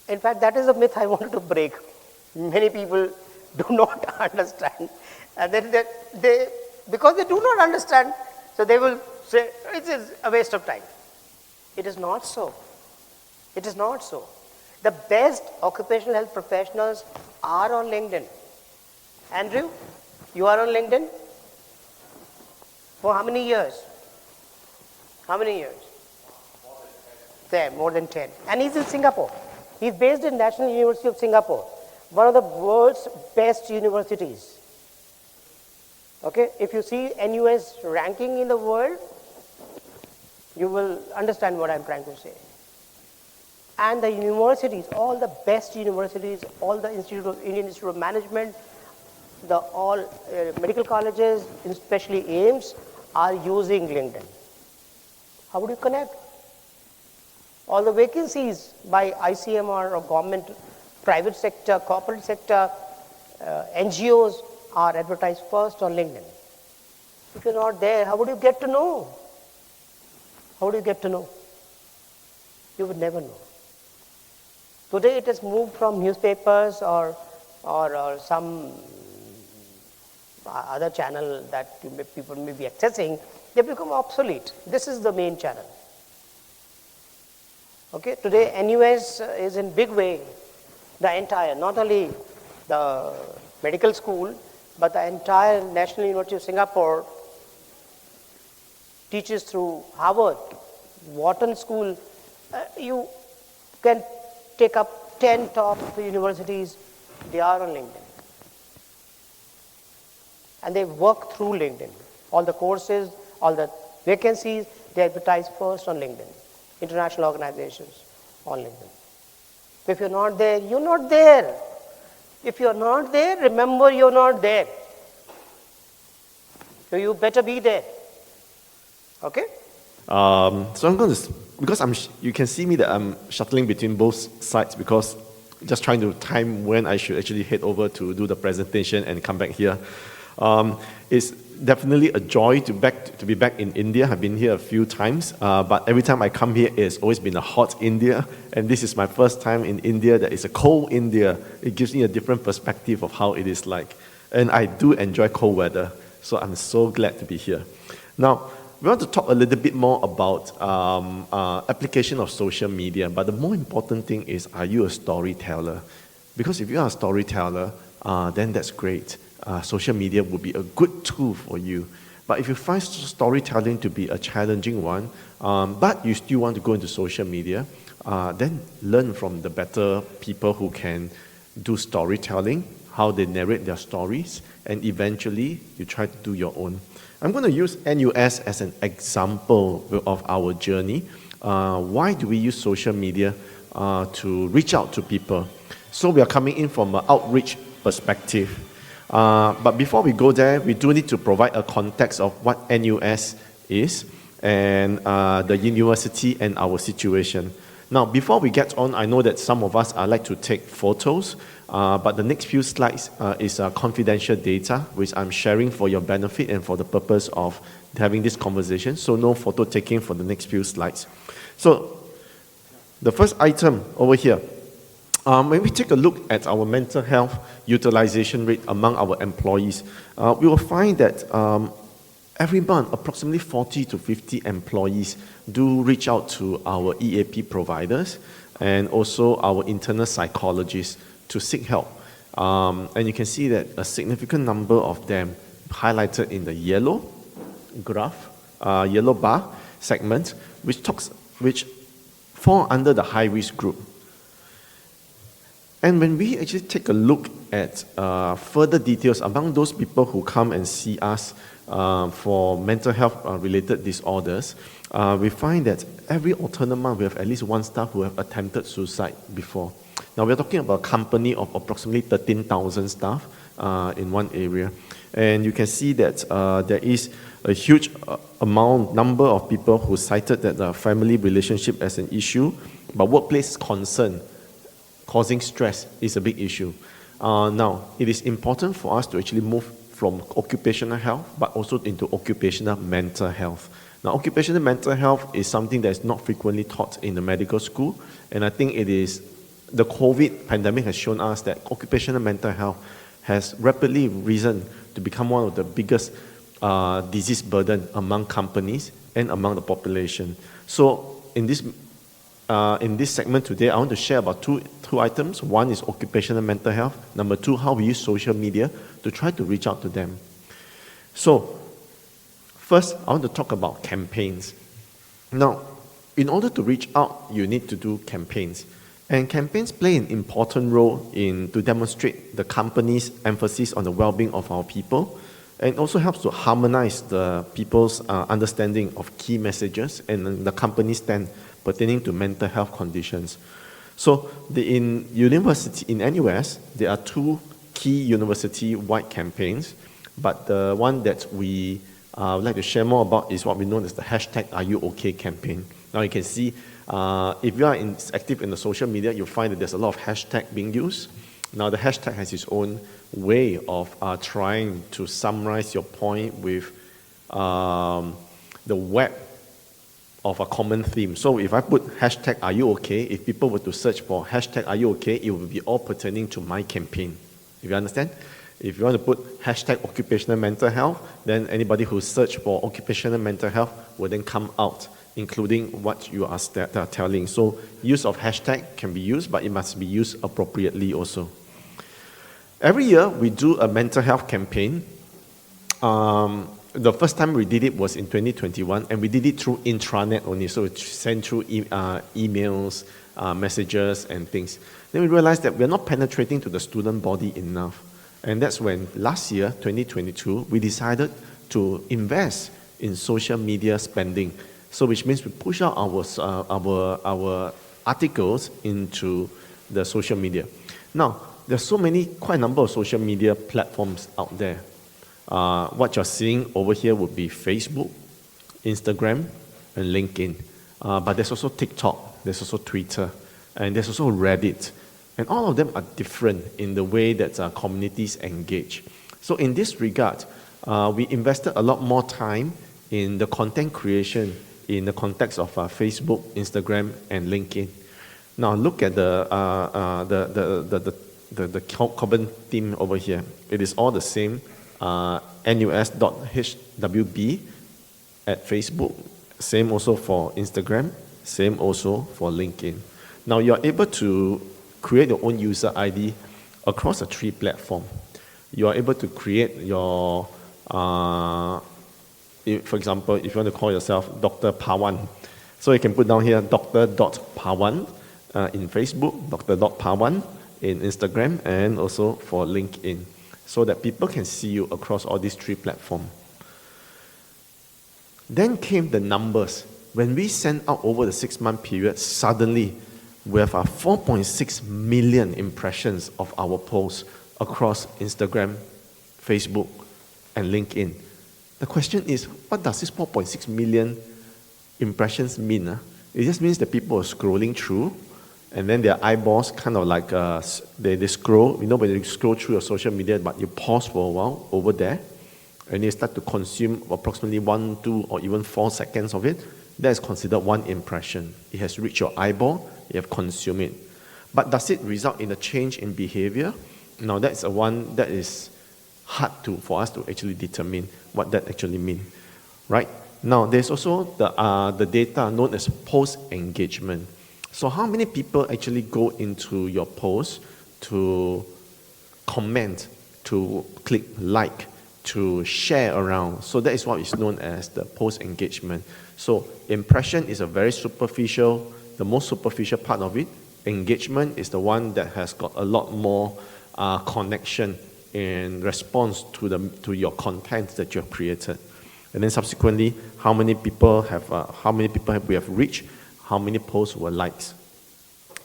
In fact, that is a myth I wanted to break. Many people do not understand. And then because they do not understand, so they will say, it is a waste of time. It is not so. It is not so. The best occupational health professionals are on LinkedIn. Andrew, you are on LinkedIn? For how many years? How many years? There, more than 10. And he's in Singapore. He's based in National University of Singapore, one of the world's best universities. Okay, if you see NUS ranking in the world, you will understand what I'm trying to say. And the universities, all the best universities, all the Indian Institute of Management, all medical colleges, especially AIIMS, are using LinkedIn. How would you connect? All the vacancies by ICMR or government, private sector, corporate sector, NGOs are advertised first on LinkedIn. If you're not there, how would you get to know? How would you get to know? You would never know. Today it has moved from newspapers or some other channel that people may be accessing. They become obsolete. This is the main channel. Okay, today NUS is in big way, the entire, not only the medical school, but the entire National University of Singapore teaches through Harvard, Wharton School. You can take up 10 top universities, they are on LinkedIn. And they work through LinkedIn. All the courses, all the vacancies, they advertise first on LinkedIn. International organizations on LinkedIn. If you're not there, you're not there. If you're not there, remember you're not there. So you better be there. Okay? So I'm going to, because you can see me that I'm shuttling between both sides because just trying to time when I should actually head over to do the presentation and come back here. It's definitely a joy to be back in India. I've been here a few times, but every time I come here, it's always been a hot India, and this is my first time in India that is a cold India. It gives me a different perspective of how it is like, and I do enjoy cold weather, so I'm so glad to be here. Now, we want to talk a little bit more about application of social media, but the more important thing is, are you a storyteller? Because if you are a storyteller, then that's great. Social media will be a good tool for you. But if you find storytelling to be a challenging one, but you still want to go into social media, then learn from the better people who can do storytelling, how they narrate their stories, and eventually you try to do your own. I'm going to use NUS as an example of our journey. Why do we use social media to reach out to people? So we are coming in from an outreach perspective. But before we go there, we do need to provide a context of what NUS is and the university and our situation. Now, before we get on, I know that some of us like to take photos, but the next few slides is confidential data, which I'm sharing for your benefit and for the purpose of having this conversation. So no photo taking for the next few slides. So the first item over here, when we take a look at our mental health utilization rate among our employees, we will find that every month, approximately 40 to 50 employees do reach out to our EAP providers and also our internal psychologists to seek help. And you can see that a significant number of them highlighted in the yellow graph, yellow bar segment, which fall under the high-risk group. And when we actually take a look at further details among those people who come and see us for mental health related disorders, we find that every alternate month we have at least one staff who have attempted suicide before. Now we're talking about a company of approximately 13,000 staff in one area. And you can see that there is a huge number of people who cited that the family relationship as an issue, but workplace concern causing stress is a big issue. Now, it is important for us to actually move from occupational health, but also into occupational mental health. Now, occupational mental health is something that is not frequently taught in the medical school, and I think it is, the COVID pandemic has shown us that occupational mental health has rapidly risen to become one of the biggest disease burden among companies and among the population. So, in this segment today, I want to share about two items. One is occupational mental health. Number two, how we use social media to try to reach out to them. So, First, I want to talk about campaigns. Now, in order to reach out, you need to do campaigns. And campaigns play an important role to demonstrate the company's emphasis on the well-being of our people, and also helps to harmonize the people's understanding of key messages and the company's stand pertaining to mental health conditions. So in NUS, there are two key university-wide campaigns, but the one that we would like to share more about is what we know as the #AreYouOK campaign. Now you can see, if you are active in the social media, you'll find that there's a lot of hashtags being used. Now the hashtag has its own way of trying to summarize your point with the web of a common theme. So if I put #AreYouOK, if people were to search for #AreYouOK, it will be all pertaining to my campaign. If you understand? If you want to put #occupational mental health, then anybody who search for occupational mental health will then come out, including what you are telling. So use of hashtag can be used, but it must be used appropriately also. Every year we do a mental health campaign. The first time we did it was in 2021, and we did it through intranet only, so it's sent through emails, messages and things. Then we realized that we're not penetrating to the student body enough. And that's when last year, 2022, we decided to invest in social media spending. So which means we push out our articles into the social media. Now, there's quite a number of social media platforms out there. What you're seeing over here would be Facebook, Instagram, and LinkedIn. But there's also TikTok, there's also Twitter, and there's also Reddit. And all of them are different in the way that communities engage. So in this regard, we invested a lot more time in the content creation in the context of Facebook, Instagram, and LinkedIn. Now look at the common theme over here. It is all the same. NUS.HWB at Facebook, same also for Instagram, same also for LinkedIn. Now you're able to create your own user ID across the three platforms. You are able to create your, for example, if you want to call yourself Dr. Pawan, so you can put down here Dr.Pawan in Facebook, Dr.Pawan in Instagram, and also for LinkedIn, so that people can see you across all these three platforms. Then came the numbers. When we sent out over the 6-month period, suddenly we have 4.6 million impressions of our posts across Instagram, Facebook, and LinkedIn. The question is, what does this 4.6 million impressions mean? It just means that people are scrolling through, and then their eyeballs kind of like, they scroll. You know, when you scroll through your social media, but you pause for a while over there, and you start to consume approximately 1, 2, or even 4 seconds of it, that is considered one impression. It has reached your eyeball, you have consumed it. But does it result in a change in behavior? Now that's a one that is hard for us to actually determine what that actually means, right? Now there's also the data known as post-engagement. So how many people actually go into your post to comment, to click like, to share around? So that is what is known as the post-engagement. So impression is a very superficial, the most superficial part of it. Engagement is the one that has got a lot more connection in response to your content that you have created. And then subsequently, how many people have we have reached, how many posts were likes.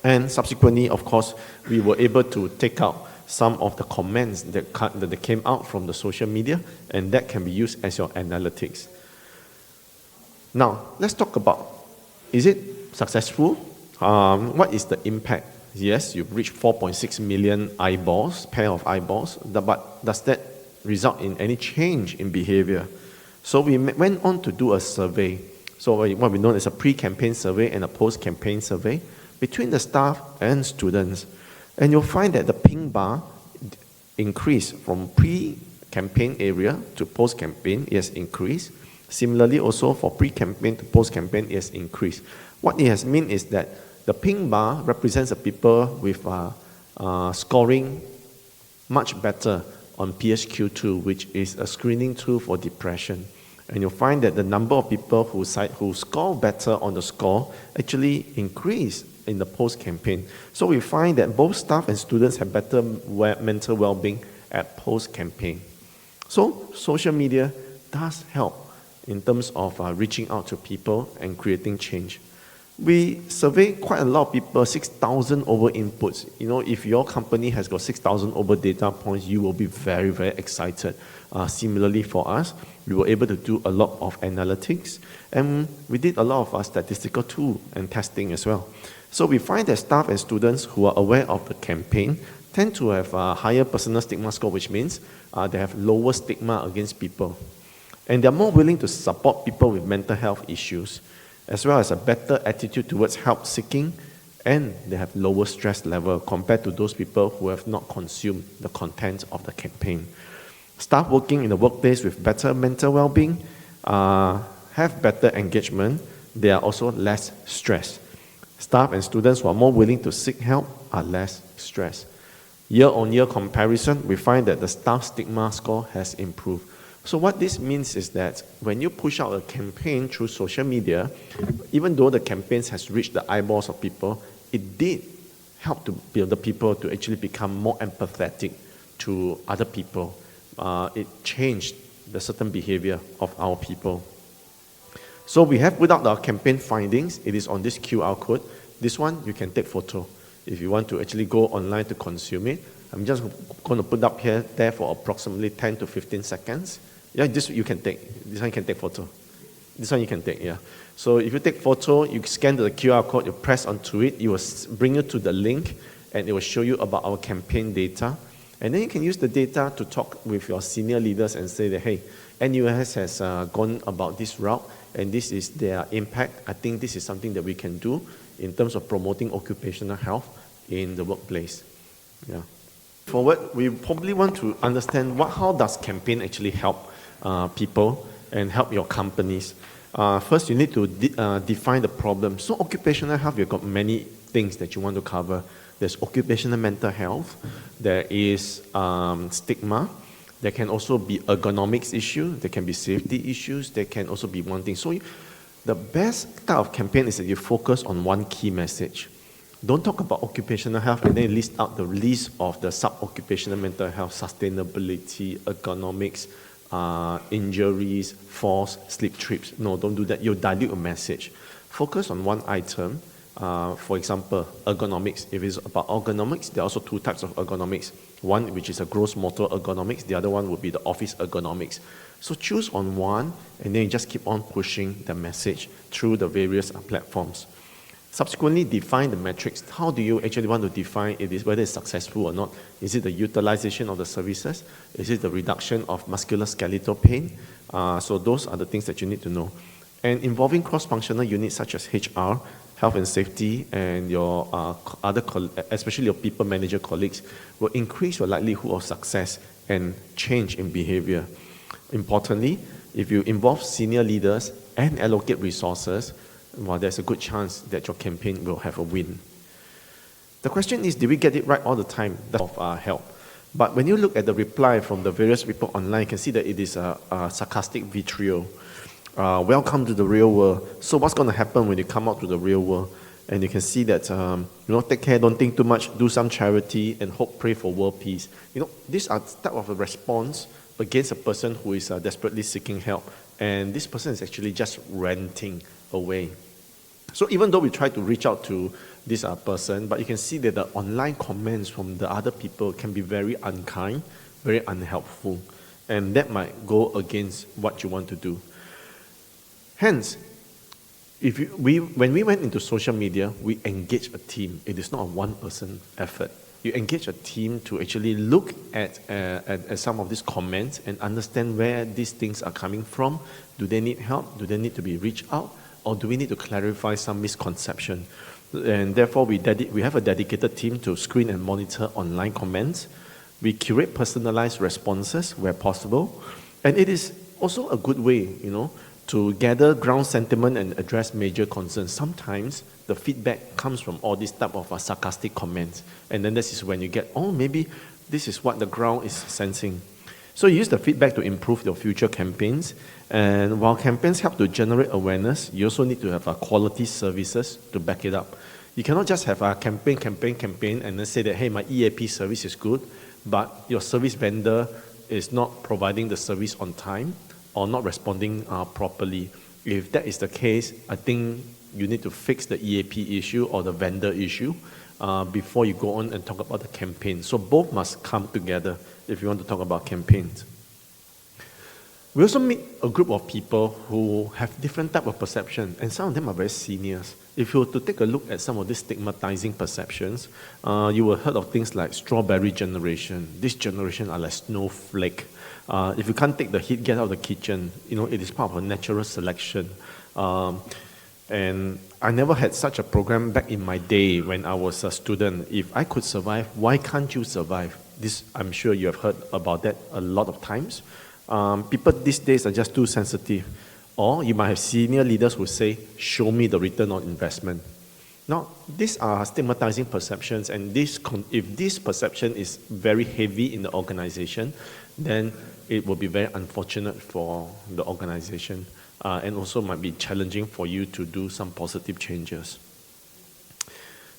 And subsequently, of course, we were able to take out some of the comments that came out from the social media, and that can be used as your analytics. Now, let's talk about, is it successful? What is the impact? Yes, you've reached 4.6 million eyeballs, pair of eyeballs, but does that result in any change in behavior? So we went on to do a survey. So what we know is a pre-campaign survey and a post-campaign survey between the staff and students. And you'll find that the pink bar increased from pre-campaign area to post-campaign, it has increased. Similarly, also for pre-campaign to post-campaign, it has increased. What it has meant is that the pink bar represents the people with scoring much better on PSQ2, which is a screening tool for depression. And you'll find that the number of people who score better on the score actually increase in the post-campaign. So we find that both staff and students have better mental well-being at post-campaign. So social media does help in terms of reaching out to people and creating change. We surveyed quite a lot of people, 6,000 over inputs. You know, if your company has got 6,000 over data points, you will be very, very excited. Similarly for us, we were able to do a lot of analytics, and we did a lot of statistical tool and testing as well. So we find that staff and students who are aware of the campaign tend to have a higher personal stigma score, which means they have lower stigma against people. And they're more willing to support people with mental health issues, as well as a better attitude towards help seeking, and they have lower stress level compared to those people who have not consumed the content of the campaign. Staff working in the workplace with better mental well-being have better engagement. They are also less stressed. Staff and students who are more willing to seek help are less stressed. Year-on-year comparison, we find that the staff stigma score has improved. So what this means is that when you push out a campaign through social media, even though the campaigns has reached the eyeballs of people, it did help to build the people to actually become more empathetic to other people. It changed the certain behavior of our people. So we have put out our campaign findings. It is on this QR code. This one, you can take photo if you want to actually go online to consume it. I'm just going to put up there for approximately 10 to 15 seconds. Yeah, this you can take. This one you can take photo. This one you can take, yeah. So if you take photo, you scan the QR code, you press onto it, it will bring you to the link, and it will show you about our campaign data. And then you can use the data to talk with your senior leaders and say that, hey, NUS has gone about this route, and this is their impact. I think this is something that we can do in terms of promoting occupational health in the workplace. Yeah. Forward, we probably want to understand how does campaign actually help people and help your companies. First, you need to define the problem. So occupational health, you've got many things that you want to cover. There's occupational mental health. There is stigma. There can also be ergonomics issues. There can be safety issues. There can also be one thing. So the best type of campaign is that you focus on one key message. Don't talk about occupational health and then list out the list of the sub-occupational mental health, sustainability, ergonomics, injuries, falls, sleep trips. No, don't do that. You'll dilute a message. Focus on one item. For example, ergonomics. If it's about ergonomics, there are also two types of ergonomics. One which is a gross motor ergonomics. The other one would be the office ergonomics. So choose on one, and then you just keep on pushing the message through the various platforms. Subsequently, define the metrics. How do you actually want to define whether it's successful or not? Is it the utilization of the services? Is it the reduction of musculoskeletal pain? So those are the things that you need to know. And involving cross-functional units such as HR, health and safety, and your especially your people manager colleagues, will increase your likelihood of success and change in behavior. Importantly, if you involve senior leaders and allocate resources, well, there's a good chance that your campaign will have a win. The question is, did we get it right all the time? That's of help. But when you look at the reply from the various people online, you can see that it is a sarcastic vitriol. Welcome to the real world. So what's going to happen when you come out to the real world? And you can see that, take care, don't think too much, do some charity, and hope, pray for world peace. These are type of a response against a person who is desperately seeking help. And this person is actually just ranting away. So even though we try to reach out to this person, but you can see that the online comments from the other people can be very unkind, very unhelpful, and that might go against what you want to do. Hence, when we went into social media, we engage a team. It is not a one-person effort. You engage a team to actually look at some of these comments and understand where these things are coming from. Do they need help? Do they need to be reached out? Or do we need to clarify some misconception? And therefore, we have a dedicated team to screen and monitor online comments. We curate personalized responses where possible. And it is also a good way, to gather ground sentiment and address major concerns. Sometimes the feedback comes from all these type of sarcastic comments. And then this is when you get, maybe this is what the ground is sensing. So use the feedback to improve your future campaigns. And while campaigns help to generate awareness, you also need to have quality services to back it up. You cannot just have a campaign, and then say that, hey, my EAP service is good, but your service vendor is not providing the service on time or not responding properly. If that is the case, I think you need to fix the EAP issue or the vendor issue before you go on and talk about the campaign. So both must come together if you want to talk about campaigns. We also meet a group of people who have different type of perception, and some of them are very seniors. If you were to take a look at some of these stigmatizing perceptions, you will heard of things like strawberry generation. This generation are like snowflake. If you can't take the heat, get out of the kitchen. You know, it is part of a natural selection. And I never had such a program back in my day when I was a student. If I could survive, why can't you survive? This, I'm sure you have heard about that a lot of times. People these days are just too sensitive. Or you might have senior leaders who say, show me the return on investment. Now, these are stigmatizing perceptions, and if this perception is very heavy in the organization, then it will be very unfortunate for the organization, and also might be challenging for you to do some positive changes.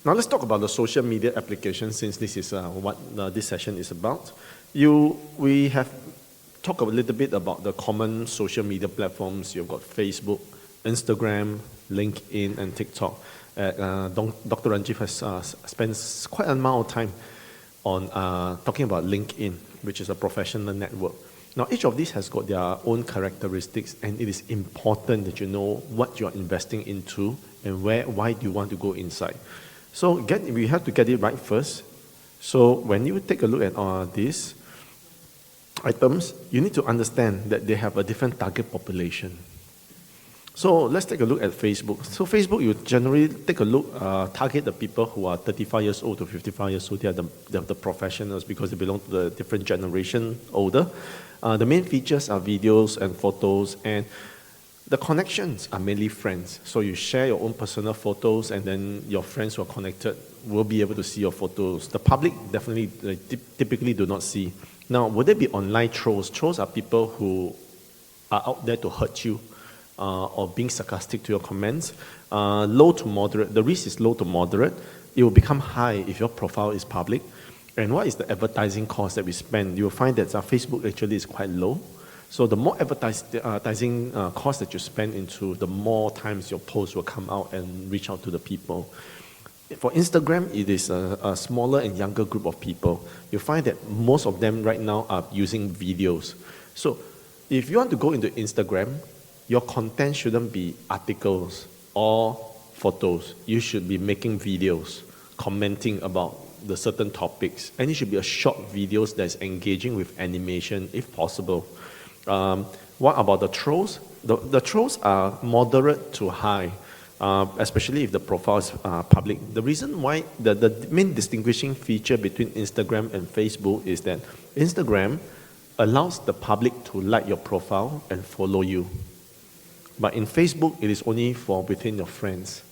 Now let's talk about the social media application, since this is what this session is about. We have talked a little bit about the common social media platforms. You've got Facebook, Instagram, LinkedIn, and TikTok. Dr. Ranjiv has spent quite an amount of time on talking about LinkedIn, which is a professional network. Now, each of these has got their own characteristics, and it is important that you know what you're investing into and why do you want to go inside. So we have to get it right first. So when you take a look at these items, you need to understand that they have a different target population. So let's take a look at Facebook. So Facebook, you generally take a look, target the people who are 35 years old to 55 years old. They are the professionals because they belong to the different generation older. The main features are videos and photos, and the connections are mainly friends. So you share your own personal photos, and then your friends who are connected will be able to see your photos. The public definitely, typically do not see. Now, would there be online trolls? Trolls are people who are out there to hurt you or being sarcastic to your comments. Low to moderate. The risk is low to moderate. It will become high if your profile is public. And what is the advertising cost that we spend? You will find that Facebook actually is quite low. So the more advertising cost that you spend into, the more times your post will come out and reach out to the people. For Instagram, it is a smaller and younger group of people. You find that most of them right now are using videos. So if you want to go into Instagram, your content shouldn't be articles or photos. You should be making videos, commenting about the certain topics. And it should be a short videos that's engaging with animation if possible. What about the trolls? The trolls are moderate to high. Especially if the profile is public. The reason why, the main distinguishing feature between Instagram and Facebook is that Instagram allows the public to like your profile and follow you. But in Facebook, it is only for within your friends.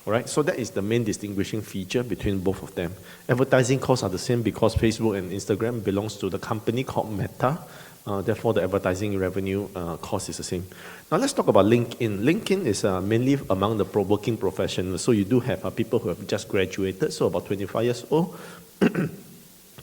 All right? So that is the main distinguishing feature between both of them. Advertising costs are the same because Facebook and Instagram belongs to the company called Meta. Therefore, the advertising revenue cost is the same. Now, let's talk about LinkedIn. LinkedIn is mainly among the working professionals. So you do have people who have just graduated, so about 25 years old.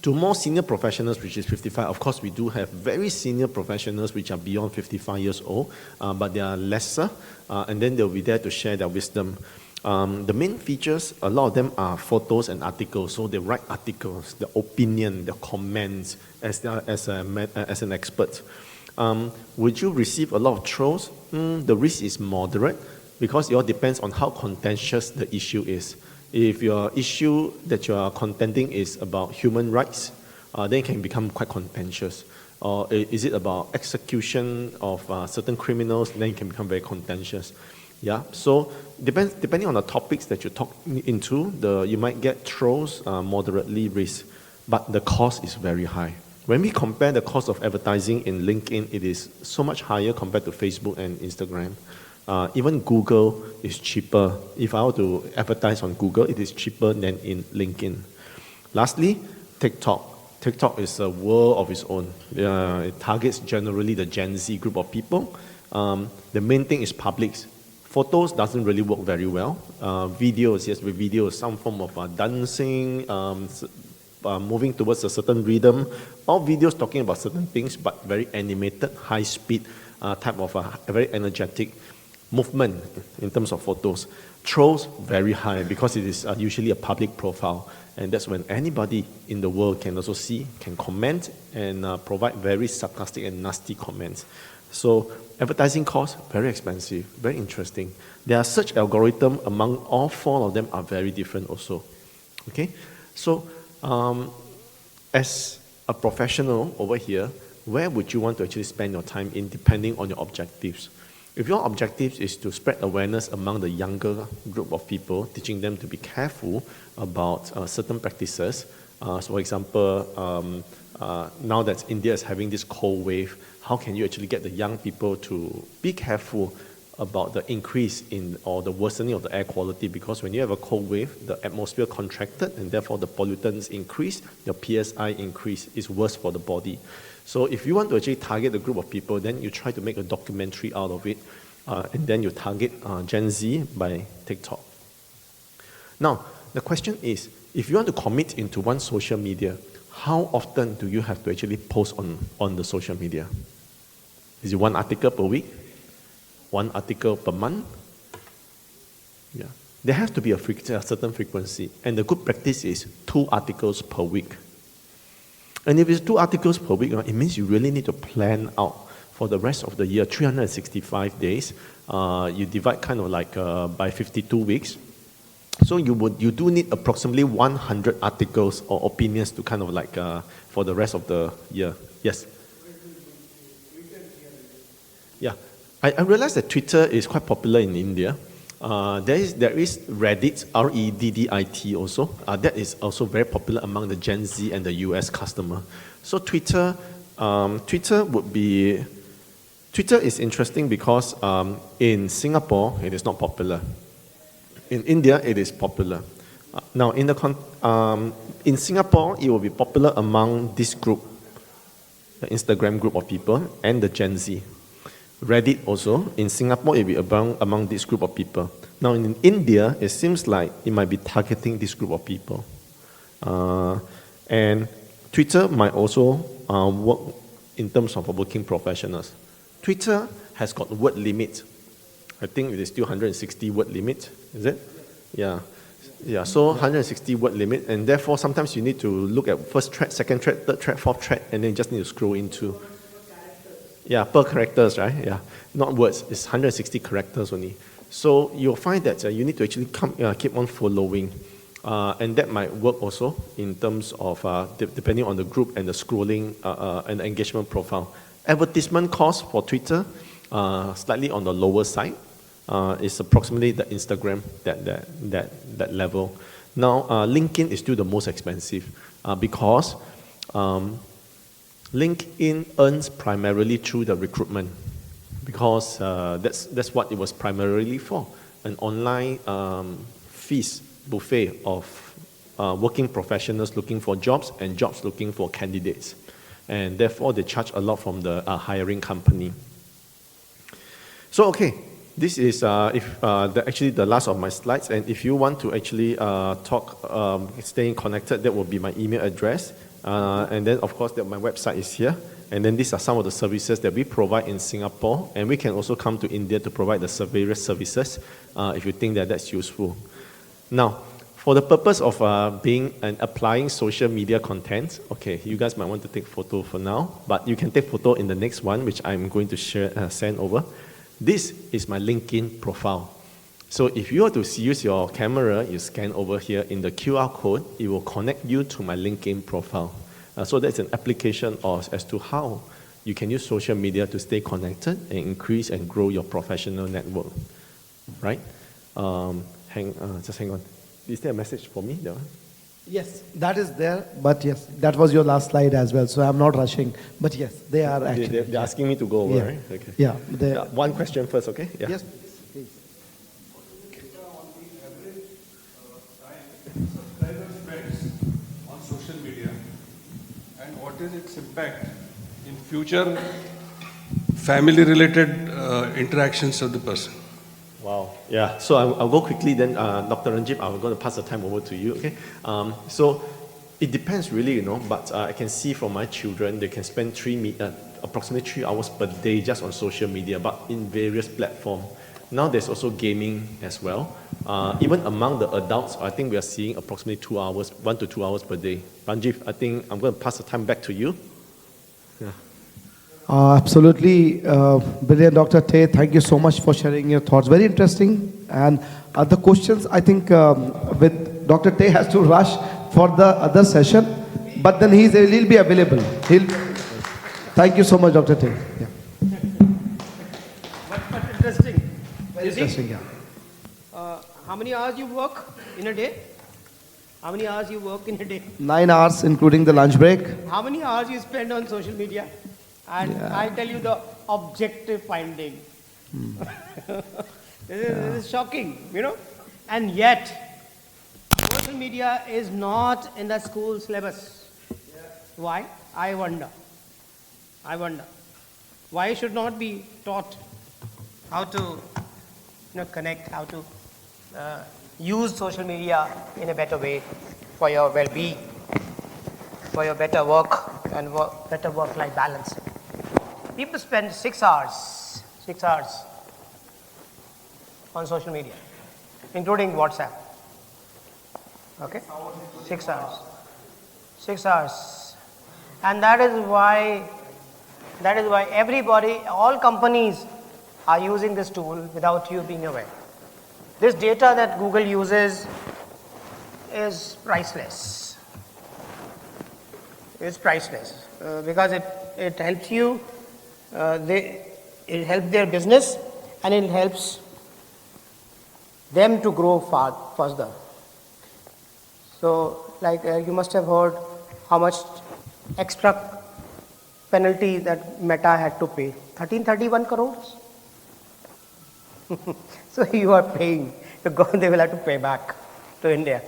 To more senior professionals, which is 55, of course, we do have very senior professionals which are beyond 55 years old, but they are lesser, and then they'll be there to share their wisdom. The main features, a lot of them are photos and articles. So they write articles, the opinion, the comments as an expert. Would you receive a lot of trolls? The risk is moderate because it all depends on how contentious the issue is. If your issue that you are contending is about human rights, then it can become quite contentious. Or is it about execution of certain criminals, then it can become very contentious. Yeah, so depending on the topics that you talk into, you might get trolls moderately risk, but the cost is very high. When we compare the cost of advertising in LinkedIn, it is so much higher compared to Facebook and Instagram. Even Google is cheaper. If I were to advertise on Google, it is cheaper than in LinkedIn. Lastly, TikTok. TikTok is a world of its own. It targets generally the Gen Z group of people. The main thing is publics. Photos doesn't really work very well. Videos, yes, with videos, some form of dancing, moving towards a certain rhythm, or videos talking about certain things, but very animated, high speed type of a very energetic movement in terms of photos. Trolls, very high because it is usually a public profile. And that's when anybody in the world can also see, can comment, and provide very sarcastic and nasty comments. So advertising costs, very expensive, very interesting. Their search algorithm among all four of them are very different also. Okay, so as a professional over here, where would you want to actually spend your time in depending on your objectives? If your objective is to spread awareness among the younger group of people, teaching them to be careful about certain practices, so for example, now that India is having this cold wave, how can you actually get the young people to be careful about the increase in or the worsening of the air quality? Because when you have a cold wave, the atmosphere contracted and therefore the pollutants increase, your PSI increase is worse for the body. So if you want to actually target the group of people, then you try to make a documentary out of it, and then you target Gen Z by TikTok. Now, the question is, if you want to commit into one social media, how often do you have to actually post on the social media? Is it one article per week? One article per month? Yeah. There has to be a certain frequency, and the good practice is 2 articles per week. And if it's 2 articles per week, it means you really need to plan out for the rest of the year, 365 days. You divide kind of like by 52 weeks. So you do need approximately 100 articles or opinions to kind of like for the rest of the year. Yes? Yeah. I realize that Twitter is quite popular in India. There is Reddit, Reddit also. That is also very popular among the Gen Z and the US customer. So Twitter is interesting because in Singapore it is not popular. In India it is popular. Now in Singapore it will be popular among this group, the Instagram group of people and the Gen Z. Reddit also, in Singapore, it will be among this group of people. Now in India, it seems like it might be targeting this group of people. And Twitter might also work in terms of working professionals. Twitter has got word limit. I think it is still 160 word limit, is it? Yeah. Yeah, so 160 word limit, and therefore sometimes you need to look at first thread, second thread, third thread, fourth thread, and then you just need to scroll into. Yeah, per characters, right? Yeah, not words. It's 160 characters only. So you'll find that you need to actually keep on following, and that might work also in terms of depending on the group and the scrolling and the engagement profile. Advertisement cost for Twitter slightly on the lower side. It's approximately the Instagram that level. Now LinkedIn is still the most expensive because. LinkedIn earns primarily through the recruitment because that's what it was primarily for, an online feast buffet of working professionals looking for jobs and jobs looking for candidates, and therefore they charge a lot from the hiring company. So okay, this is actually the last of my slides, and if you want to actually staying connected, that will be my email address. And then, of course, my website is here. And then these are some of the services that we provide in Singapore. And we can also come to India to provide the various services if you think that that's useful. Now, for the purpose of being and applying social media content, okay, you guys might want to take photo for now, but you can take photo in the next one, which I'm going to send over. This is my LinkedIn profile. So if you were to use your camera, you scan over here in the QR code, it will connect you to my LinkedIn profile. So that's an application as to how you can use social media to stay connected and increase and grow your professional network, right? Just hang on. Is there a message for me? Yes, that is there, but yes, that was your last slide as well, so I'm not rushing. But yes, they are actually. They're asking me to go over, right? Okay. Yeah. One question first, okay? Yeah. Yes. And what is its impact in future family-related interactions of the person? Wow. Yeah. So I'll go quickly. Then, Dr. Ranjit, I'm going to pass the time over to you. Okay. So it depends really, But I can see from my children, they can spend approximately 3 hours per day just on social media, but in various platforms. Now there's also gaming as well. Even among the adults, I think we are seeing approximately 2 hours, 1 to 2 hours per day. Ranjit, I think I'm going to pass the time back to you. Yeah. Absolutely brilliant, Dr. Tay. Thank you so much for sharing your thoughts. Very interesting. And the questions, I think, with Dr. Tay has to rush for the other session, but then he'll be available. Thank you so much, Dr. Tay. Yeah. But interesting. Very interesting, yeah. How many hours you work in a day? How many hours you work in a day? 9 hours, including the lunch break. How many hours you spend on social media? And I'll tell you the objective finding. This is shocking, And yet, social media is not in the school syllabus. Why? I wonder. Why should not be taught how to connect, how to use social media in a better way for your well-being, for your better work and better work-life balance. People spend 6 hours on social media, including WhatsApp. Okay? 6 hours. 6 hours. And that is why everybody, all companies are using this tool without you being aware. This data that Google uses is priceless. It's priceless because it helps you. It helps their business and it helps them to grow faster. So, like you must have heard how much extra penalty that Meta had to pay. 1331 crores. So you are paying. They will have to pay back to India.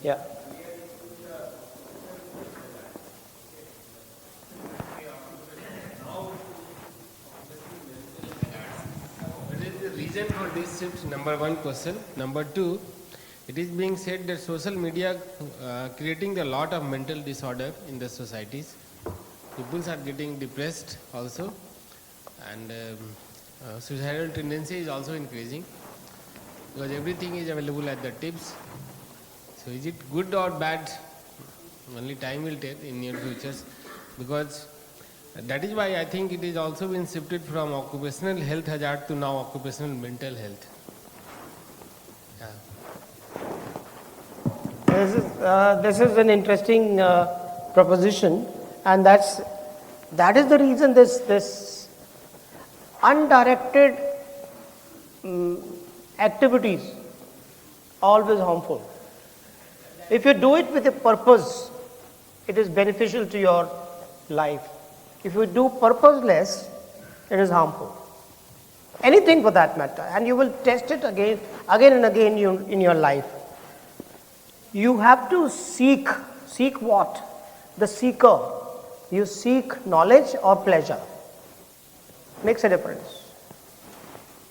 Yeah. What is the reason for this shift? Number one question. Number two, it is being said that social media creating a lot of mental disorder in the societies. People are getting depressed also, and suicidal tendency is also increasing because everything is available at the tips. So is it good or bad? Only time will tell in near futures, because that is why I think it is also been shifted from occupational health hazard to now occupational mental health. This is an interesting proposition, and that is the reason this undirected activities always harmful. If you do it with a purpose, it is beneficial to your life. If you do purposeless, it is harmful. Anything for that matter, and you will test it again and again in your life. You have to seek what? The seeker. You seek knowledge or pleasure. Makes a difference.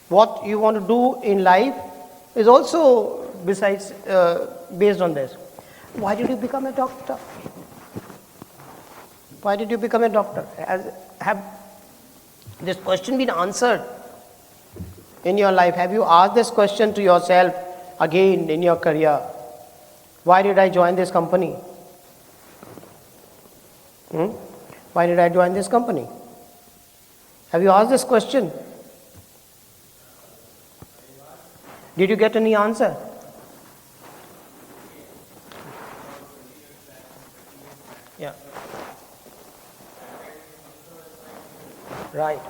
What you want to do in life is also based on this. Why did you become a doctor? Why did you become a doctor? Have this question been answered in your life? Have you asked this question to yourself again in your career? Why did I join this company? Why did I join this company? Have you asked this question? Did you get any answer? Yeah. Right.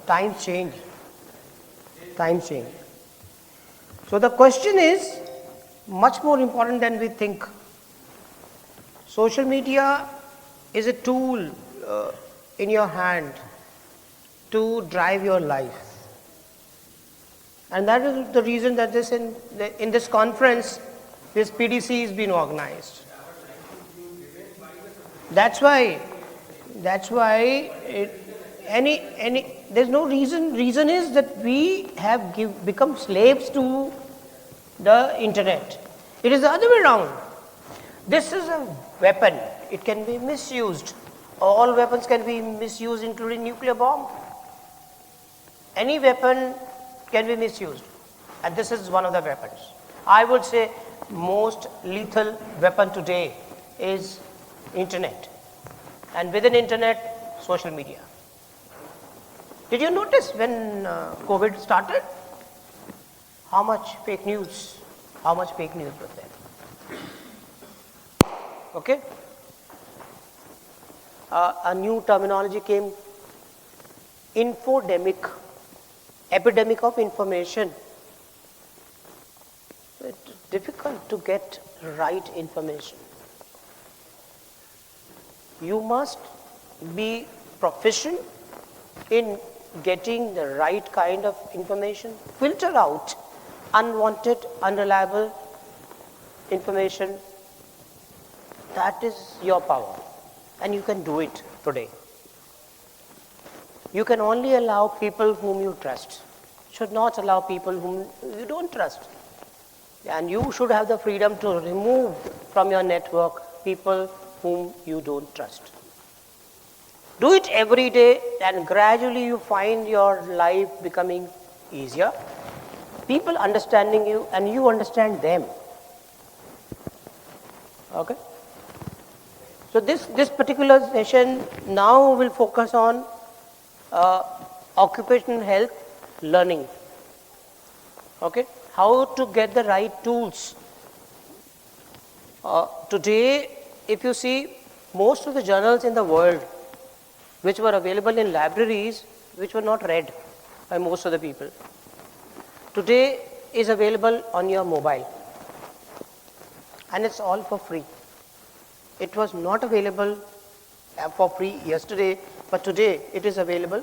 Times change. So the question is much more important than we think. Social media is a tool in your hand to drive your life. And that is the reason that in this conference, This PDC is being organized. That's why there's no reason. Reason is that we have become slaves to the internet. It is the other way around. This is a weapon. It can be misused. All weapons can be misused, including nuclear bomb. Any weapon can be misused, and this is one of the weapons. I would say most lethal weapon today is internet, and within internet, social media. Did you notice when COVID started, how much fake news was there? Okay? A new terminology came, infodemic, epidemic of information. It's difficult to get right information. You must be proficient in getting the right kind of information, filter out unwanted, unreliable information. That is your power, and you can do it today. You can only allow people whom you trust. Should not allow people whom you don't trust. And you should have the freedom to remove from your network people whom you don't trust. Do it every day, and gradually you find your life becoming easier. People understanding you and you understand them. Okay? So this particular session now will focus on occupational health learning. Okay? How to get the right tools. Today, if you see, most of the journals in the world which were available in libraries, which were not read by most of the people, today is available on your mobile, and it's all for free. It was not available for free yesterday, but today it is available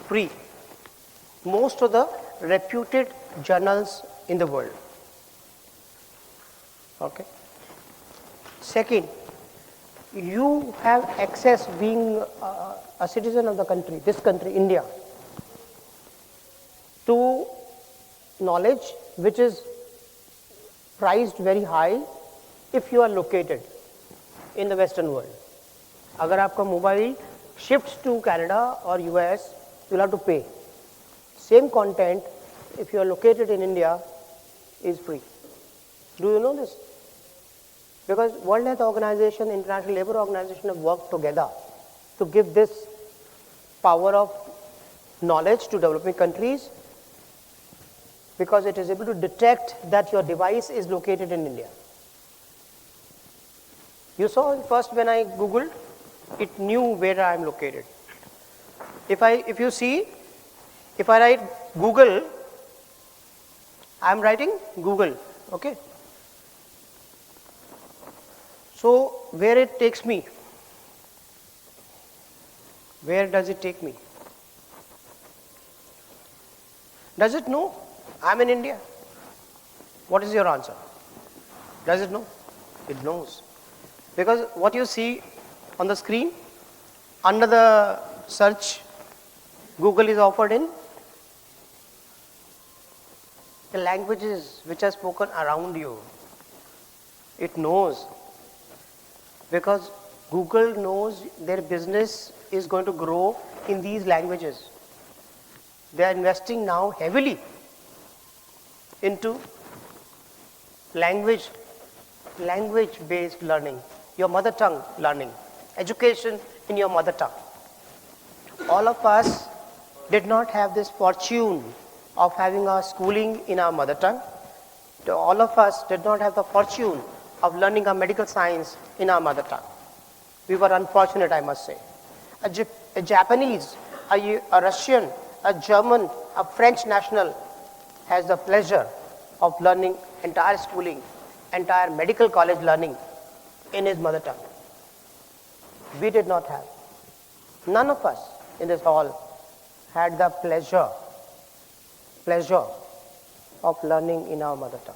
free. Most of the reputed journals in the world. Okay. Second, you have access, being a citizen of the country, this country, India, to knowledge which is priced very high if you are located in the Western world. अगर आपका mobile shifts to Canada or US, you will have to pay. Same content, if you are located in India, is free. Do you know this? Because World Health Organization, International Labour Organization have worked together to give this power of knowledge to developing countries, because it is able to detect that your device is located in India. You saw first when I Googled, it knew where I am located. If you see, if I write Google, I am writing Google, okay? So where it takes me? Where does it take me? Does it know I am in India? What is your answer? Does it know? It knows. Because what you see on the screen, under the search, Google is offered in the languages which are spoken around you. It knows. Because Google knows their business is going to grow in these languages. They are investing now heavily into language-based learning, your mother tongue learning, education in your mother tongue. All of us did not have this fortune of having our schooling in our mother tongue. All of us did not have the fortune of learning our medical science in our mother tongue. We were unfortunate, I must say. A Japanese, a Russian, a German, a French national has the pleasure of learning entire schooling, entire medical college learning in his mother tongue. We did not have. None of us in this hall had the pleasure of learning in our mother tongue.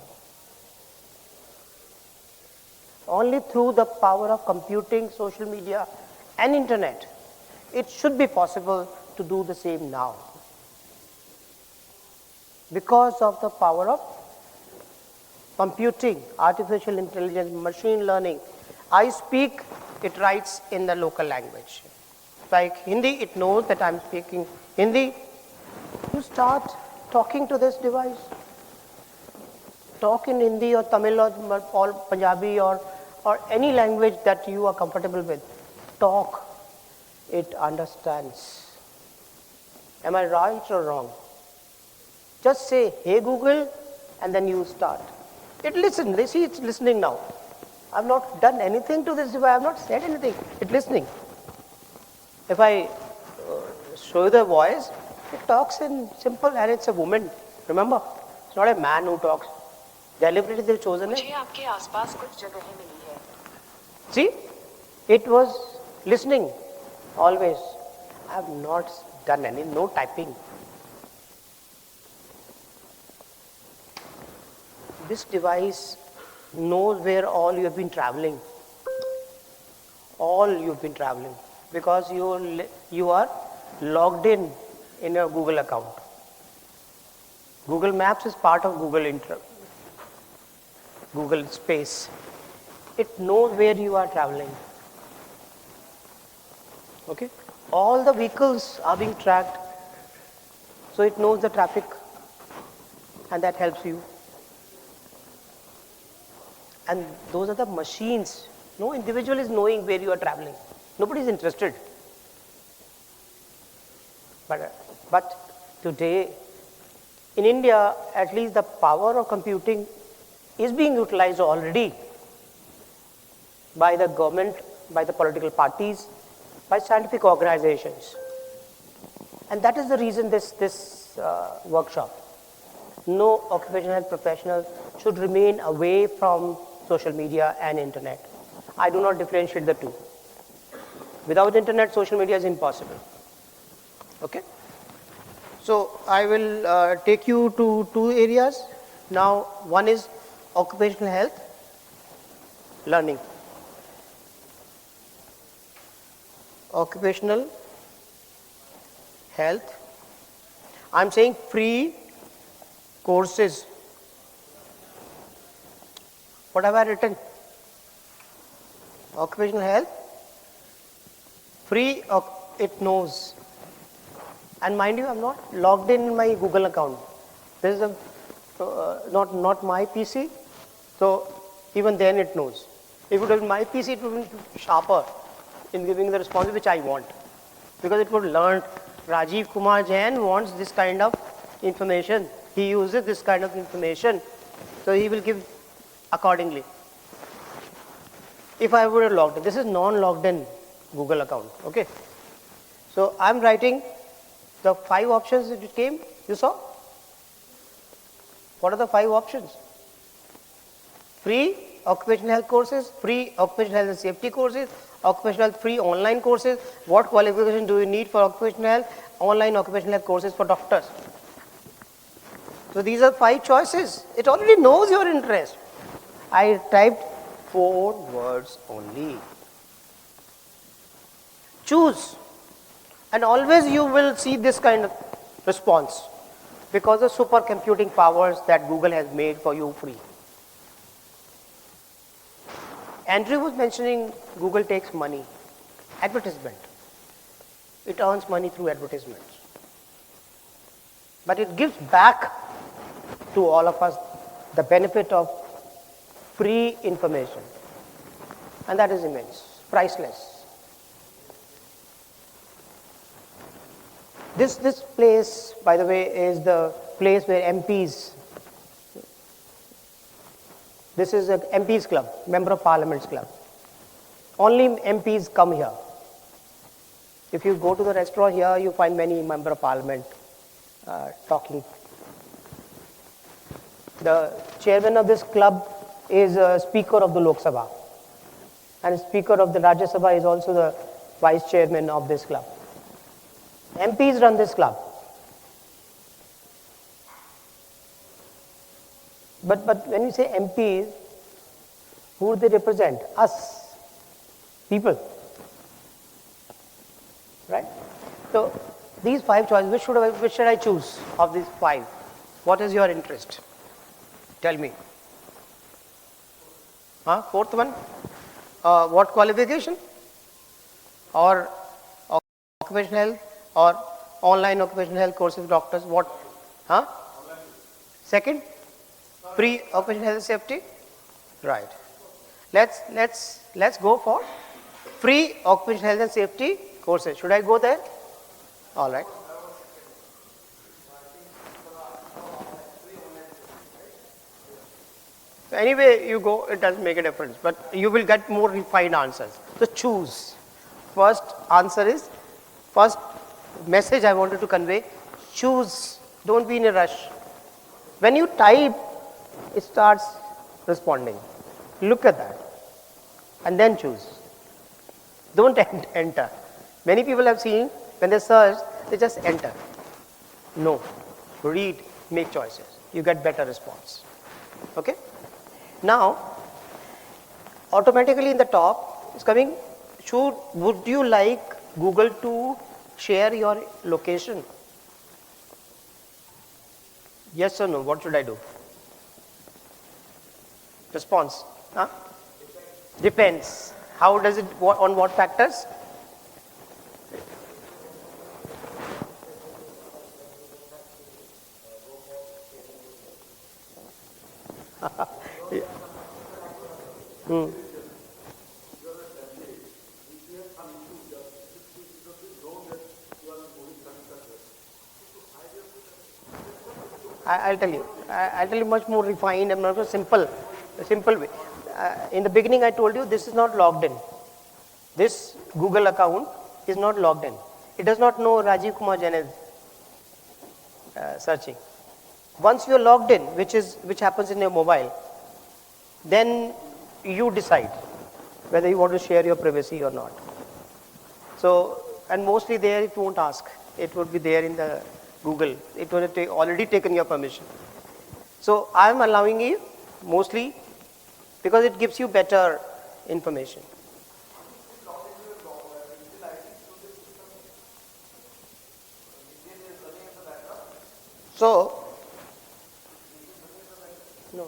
only through the power of computing, social media and internet, it should be possible to do the same now. Because of the power of computing, artificial intelligence, machine learning, I speak, it writes in the local language. Like Hindi, it knows that I'm speaking Hindi. You start talking to this device. Talk in Hindi or Tamil or Punjabi or any language that you are comfortable with. Talk. It understands. Am I right or wrong? Just say, hey Google, and then you start. It listens. They see it's listening now. I've not done anything to this device. I've not said anything. It's listening. If I show you the voice, it talks in simple, and it's a woman. Remember, it's not a man who talks. Deliberately they've chosen it. See, it was listening always. I have not done any, no typing. This device knows where all you have been traveling. All you've been traveling. Because you are logged in your Google account. Google Maps is part of Google Space. It knows where you are traveling. Okay? All the vehicles are being tracked. So it knows the traffic, and that helps you. And those are the machines. No individual is knowing where you are traveling. Nobody is interested. But today, in India, at least the power of computing is being utilized already by the government, by the political parties, by scientific organizations. And that is the reason this workshop. No occupational health professional should remain away from social media and internet. I do not differentiate the two. Without internet, social media is impossible. Okay? So I will take you to two areas. Now, one is occupational health, learning. Occupational health. I'm saying free courses. What have I written? Occupational health, free, it knows. And mind you, I'm not logged in my Google account. This is not my PC, so even then it knows. If it was my PC, it would be sharper in giving the response which I want, because it would learn. Rajiv Kumar Jain wants this kind of information. He uses this kind of information, so he will give accordingly. If I were logged in, this is non-logged in Google account. Okay. So I'm writing the 5 options that came. You saw? What are the 5 options? Free occupational health courses, free occupational health and safety courses, occupational health free online courses. What qualification do you need for occupational health? Online occupational health courses for doctors. So these are 5 choices. It already knows your interest. I typed 4 words only. Choose. And always you will see this kind of response because of supercomputing powers that Google has made for you free. Andrew was mentioning Google takes money. Advertisement. It earns money through advertisements. But it gives back to all of us the benefit of free information. And that is immense, priceless. This place, by the way, is the place where MPs, this is an MPs club, Member of Parliament's club. Only MPs come here. If you go to the restaurant here, you find many Member of Parliament talking. The chairman of this club is a Speaker of the Lok Sabha, and Speaker of the Rajya Sabha is also the Vice Chairman of this club. MPs run this club. But when you say MPs, Who they represent? Us, people. Right? So these 5 choices, which should I choose of these 5? What is your interest? Tell me. Fourth one? What qualification? Or occupational health? Or online occupational health courses, doctors? What? Second? Pre-occupational health and safety? Right. Let's go for pre-occupational health and safety courses. Should I go there? All right. So anyway you go, it doesn't make a difference, but you will get more refined answers. So choose. First answer is, first message I wanted to convey, choose. Don't be in a rush. When you type, it starts responding. Look at that and then choose. Don't enter. Many people have seen when they search, they just enter. No. Read, make choices. You get better response. Okay? Now, automatically in the top is coming, would you like Google to share your location? Yes or no? What should I do? Response. Depends. How does it, on what factors? I'll tell you. I'll tell you much more refined and much more simple way. In the beginning I told you this is not logged in. This Google account is not logged in. It does not know Rajiv Kumar Jain is searching. Once you are logged in, which happens in your mobile, then you decide whether you want to share your privacy or not. So, and mostly there it won't ask. It would be there in the Google. It would have already taken your permission. So I am allowing you mostly because it gives you better information. So, no.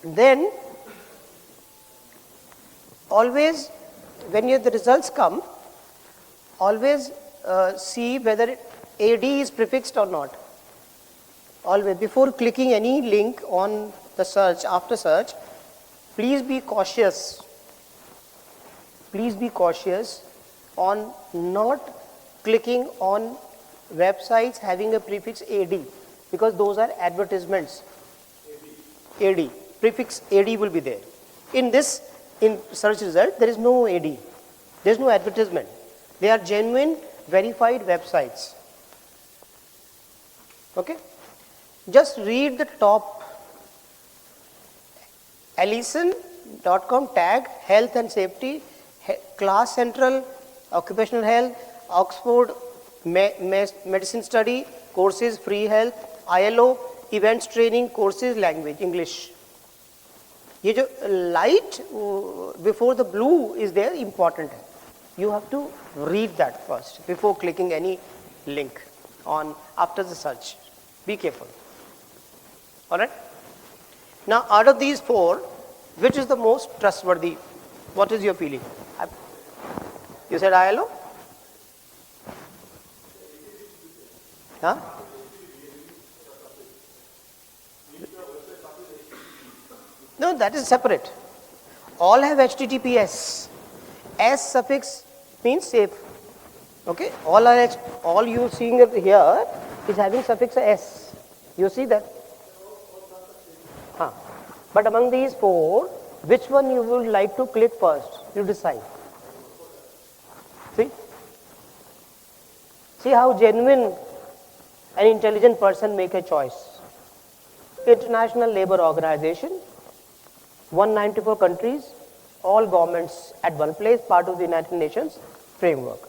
Then, always when the results come, always see whether AD is prefixed or not. Always, before clicking any link on the search, after search, please be cautious. Please be cautious on not clicking on websites having a prefix AD, because those are advertisements. AD, prefix AD will be there. In search result, there is no AD. There is no advertisement. They are genuine, verified websites. Okay? Just read the top. Allison.com tag, health and safety, class central, occupational health, Oxford medicine study, courses, free health, ILO, events training, courses, language, English. ये जो light before the blue is there, important है. You have to read that first before clicking any link on after the search. Be careful. All right. Now, out of these 4, which is the most trustworthy? What is your feeling? You said ILO? Huh? No, that is separate. All have HTTPS. S suffix means safe. Okay? All you seeing here is having suffix S. You see that? But among these 4, which one you would like to click first? You decide. See how genuine an intelligent person make a choice. International Labour Organization, 194 countries, all governments at one place, part of the United Nations framework.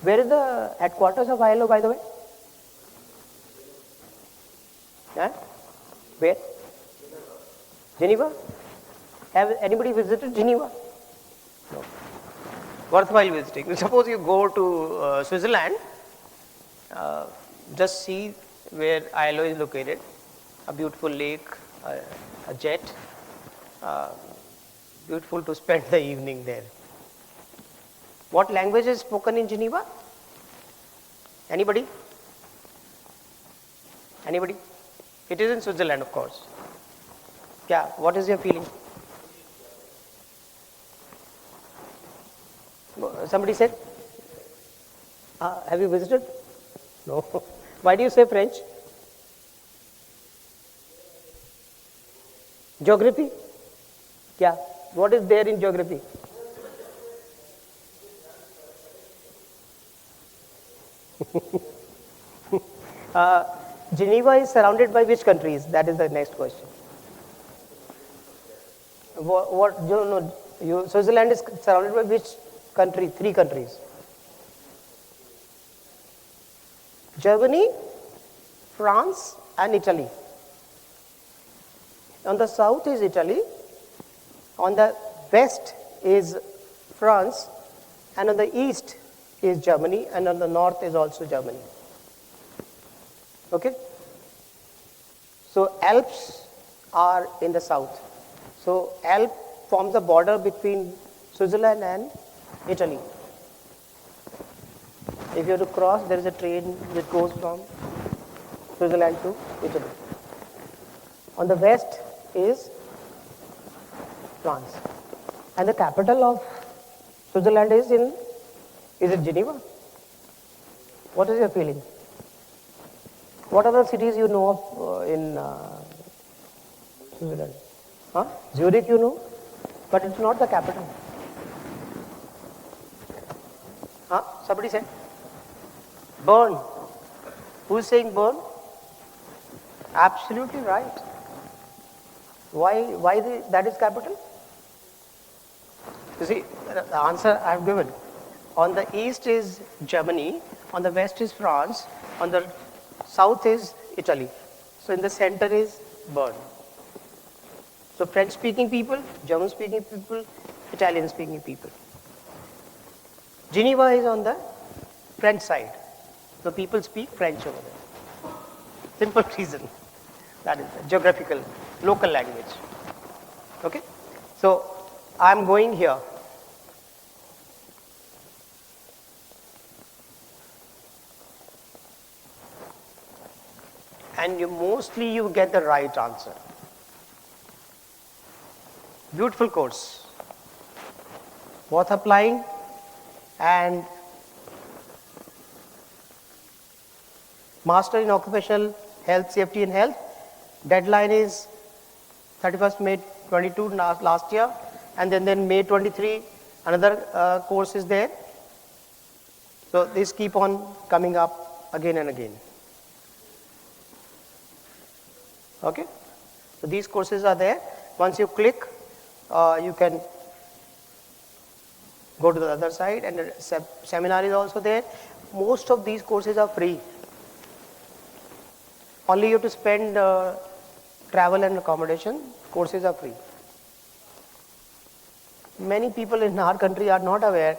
Where is the headquarters of ILO, by the way? Yeah? Where? Geneva? Have anybody visited Geneva? No. Worthwhile visiting. Suppose you go to Switzerland, just see where ILO is located, a beautiful lake, a jet, beautiful to spend the evening there. What language is spoken in Geneva? Anybody? Anybody? It is in Switzerland, of course. Yeah, what is your feeling? Somebody said? Have you visited? No. Why do you say French? Geography? Yeah. What is there in geography? Geneva is surrounded by which countries? That is the next question. What Switzerland is surrounded by which country? 3 countries. Germany, France and Italy. On the south is Italy, on the west is France, and on the east is Germany, and on the north is also Germany. Okay? So Alps are in the south. So Alps forms the border between Switzerland and Italy. If you have to cross, there is a train which goes from Switzerland to Italy. On the west is France. And the capital of Switzerland is it Geneva? What is your feeling? What other cities you know of in Switzerland? Huh? Zurich you know, but it's not the capital. Huh? Somebody said? Bern. Who is saying Bern? Absolutely right. Why that is capital? You see, the answer I have given. On the east is Germany, on the west is France, on the south is Italy. So in the center is Bern. So French speaking people, German speaking people, Italian speaking people. Geneva is on the French side. So people speak French over there. Simple reason. That is the geographical, local language. Okay? So I am going here. And mostly you get the right answer. Beautiful course. Worth applying, and Master in Occupational Health, Safety and Health. Deadline is 31st May 22 last year, and then May 23 another course is there. So this keep on coming up again and again. Okay? So these courses are there. Once you click, you can go to the other side, and the seminar is also there. Most of these courses are free. Only you have to spend travel and accommodation. Courses are free. Many people in our country are not aware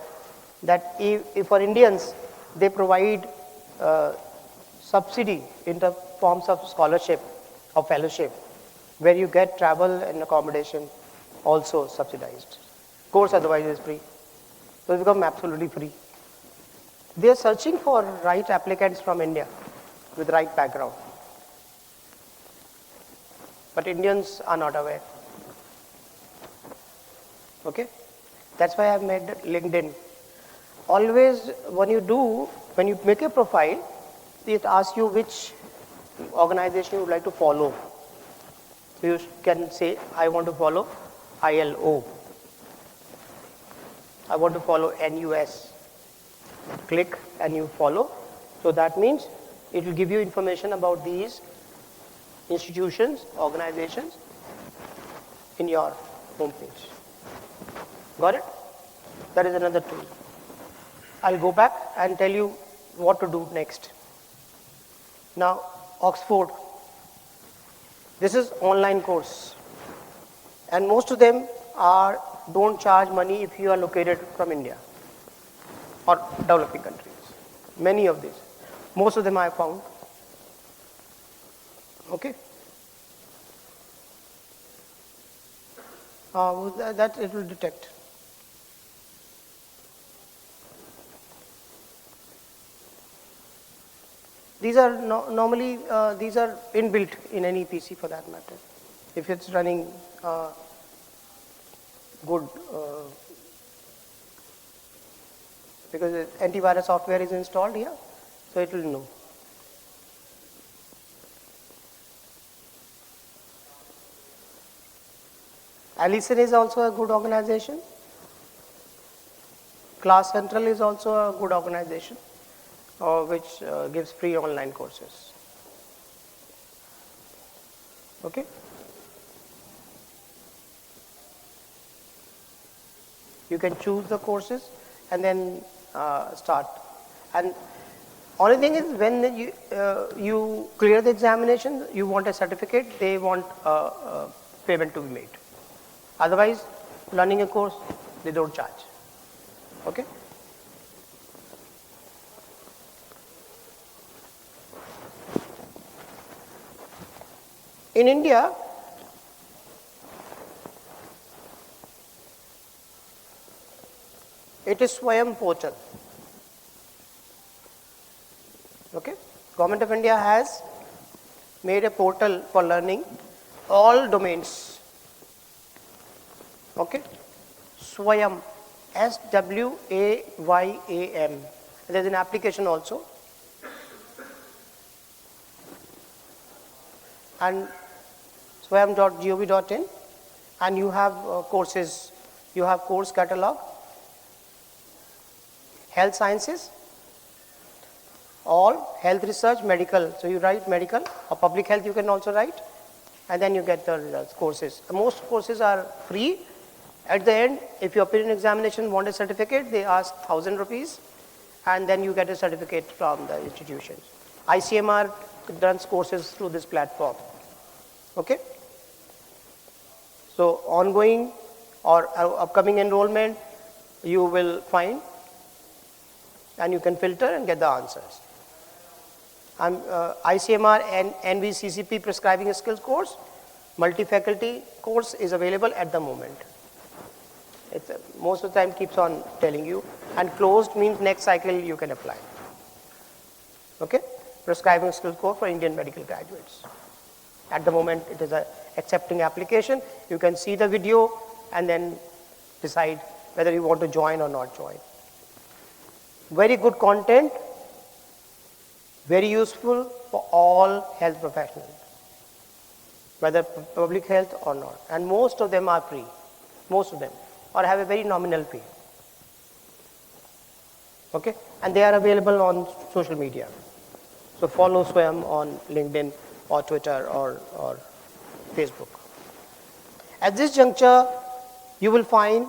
that if for Indians, they provide subsidy in the forms of scholarship or fellowship, where you get travel and accommodation also subsidized. Course otherwise is free. So it's become absolutely free. They are searching for right applicants from India with right background. But Indians are not aware. Okay? That's why I've made LinkedIn. Always when you make a profile, it asks you which organization you would like to follow. So you can say, I want to follow ILO. I want to follow NUS. Click and you follow. So that means it will give you information about these institutions, organizations in your homepage. Got it? That is another tool. I'll go back and tell you what to do next. Now, Oxford. This is online course. And most of them don't charge money if you are located from India or developing countries. Many of these. Most of them I found. Okay. That it will detect. These are normally these are inbuilt in any PC for that matter. If it's running good, because antivirus software is installed here, so it will know. Alison is also a good organization. Class Central is also a good organization which gives free online courses. Okay. You can choose the courses and then start. And only thing is, when you clear the examination, you want a certificate, they want payment to be made. Otherwise, learning a course, they don't charge. Okay. In India, it is Swayam portal. Okay. Government of India has made a portal for learning all domains. Okay. Swayam, SWAYAM. There is an application also. And swayam.gov.in, and you have courses, you have course catalog, health sciences, all health research, medical. So you write medical or public health, you can also write, and then you get the results, courses. Most courses are free. At the end, if you appear in examination, want a certificate, they ask 1,000 rupees, and then you get a certificate from the institutions. ICMR runs courses through this platform. Okay. So ongoing or upcoming enrollment, you will find, and you can filter and get the answers. ICMR and NVCCP prescribing skills course, multi-faculty course is available at the moment. It's, most of the time keeps on telling you, and closed means next cycle you can apply. Okay, prescribing skills course for Indian medical graduates. At the moment it is a accepting application. You can see the video and then decide whether you want to join or not join. Very good content, very useful for all health professionals, whether public health or not. And most of them are free, most of them, or have a very nominal fee. Okay, and they are available on social media. So follow Swayam on LinkedIn or Twitter or Facebook. At this juncture, you will find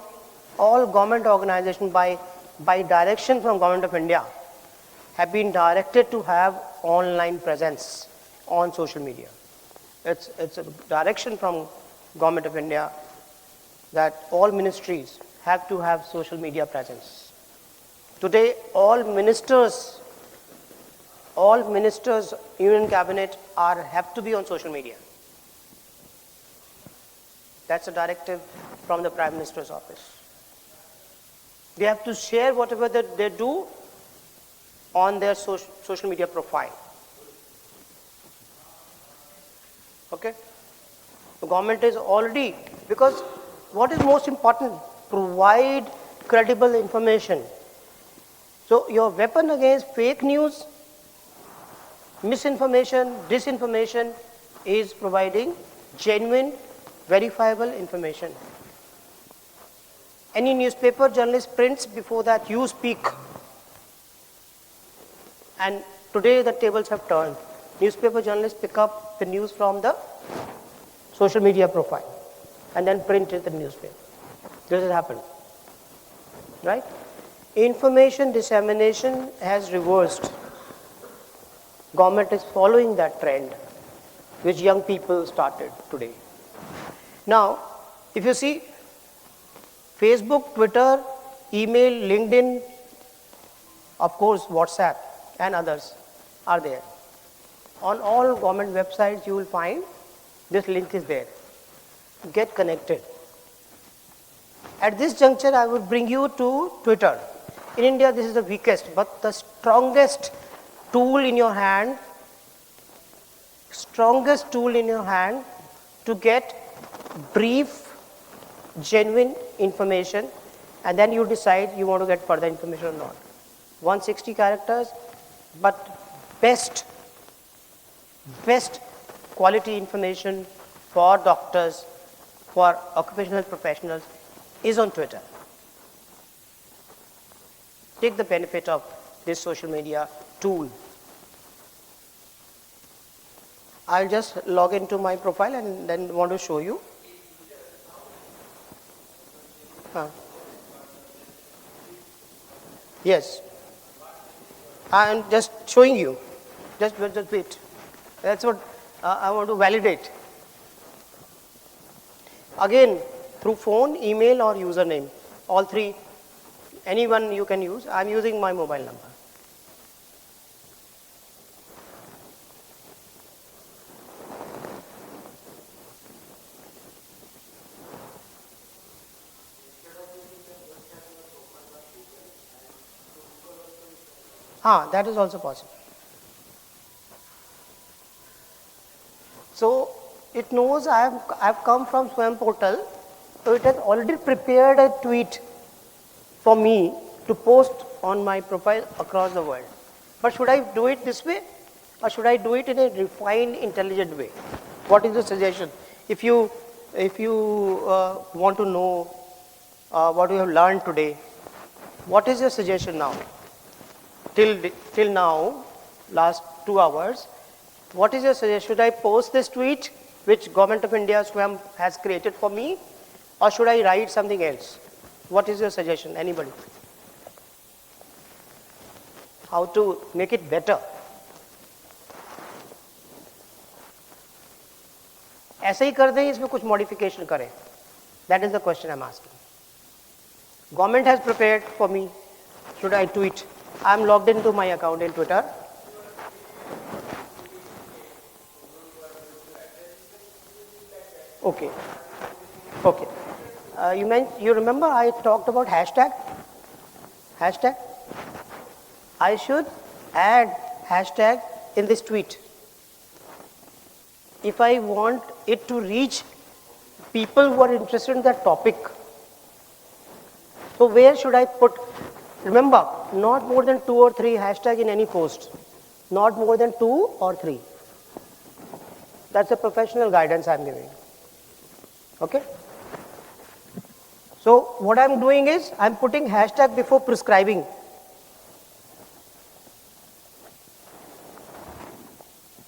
all government organizations by direction from Government of India have been directed to have online presence on social media. It's a direction from Government of India that all ministries have to have social media presence. Today, all ministers, Union Cabinet have to be on social media. That's a directive from the Prime Minister's office. They have to share whatever they do on their social media profile. Okay? The government is already, because what is most important? Provide credible information. So your weapon against fake news, misinformation, disinformation is providing genuine, verifiable information. Any newspaper journalist prints, before that you speak. And today the tables have turned. Newspaper journalists pick up the news from the social media profile and then print it in the newspaper. This has happened, right? Information dissemination has reversed. Government is following that trend. which young people started today. Now, if you see Facebook, Twitter, email, LinkedIn, of course WhatsApp and others are there. On all government websites you will find this link is there. Get connected. At this juncture I will bring you to Twitter. In India this is the weakest but the strongest tool in your hand, to get brief, genuine information, and then you decide you want to get further information or not. 160 characters, but best quality information for doctors, for occupational professionals is on Twitter. Take the benefit of this social media tool. I'll just log into my profile and then want to show you. Yes, I'm just showing you. Just wait. That's what I want to validate. Again, through phone, email or username. All three, anyone you can use. I'm using my mobile number. That is also possible. So it knows I have come from Swayam portal, so it has already prepared a tweet for me to post on my profile across the world. But should I do it this way or should I do it in a refined, intelligent way? What is the suggestion? If you want to know what you have learned today, what is your suggestion now? Till now, last 2 hours, what is your suggestion? Should I post this tweet which Government of India Swayam has created for me, or should I write something else? What is your suggestion? Anybody? How to make it better? ऐसे ही कर दें, इसमें कुछ modification करें? That is the question I'm asking. Government has prepared for me. Should I tweet? I'm logged into my account in Twitter. Okay. You remember I talked about hashtag? I should add hashtag in this tweet. If I want it to reach people who are interested in that topic. So where should I put? Remember, not more than 2 or 3 hashtag in any post. Not more than 2 or 3. That's a professional guidance I'm giving. Okay? So what I'm doing is, I'm putting hashtag before prescribing.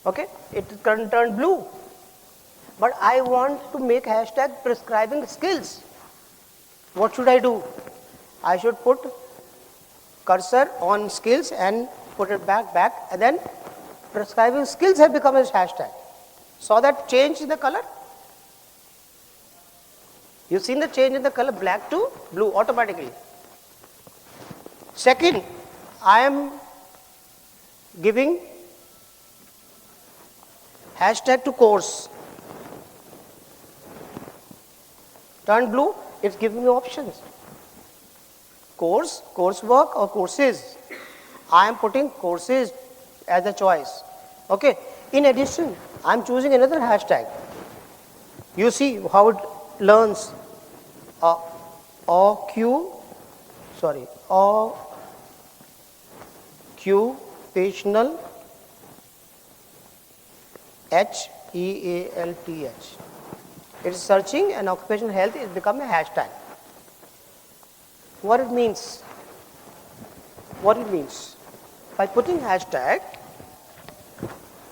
Okay? It turned blue. But I want to make hashtag prescribing skills. What should I do? I should put cursor on skills and put it back, and then prescribing skills have become a hashtag. Saw that change in the color? You've seen the change in the color, black to blue automatically. Second, I am giving hashtag to course. Turn blue, it's giving me options. Course, coursework or courses. I am putting courses as a choice. Okay. In addition, I am choosing another hashtag. You see how it learns occupational HEALTH. It is searching and occupational health is become a hashtag. What it means? By putting hashtag,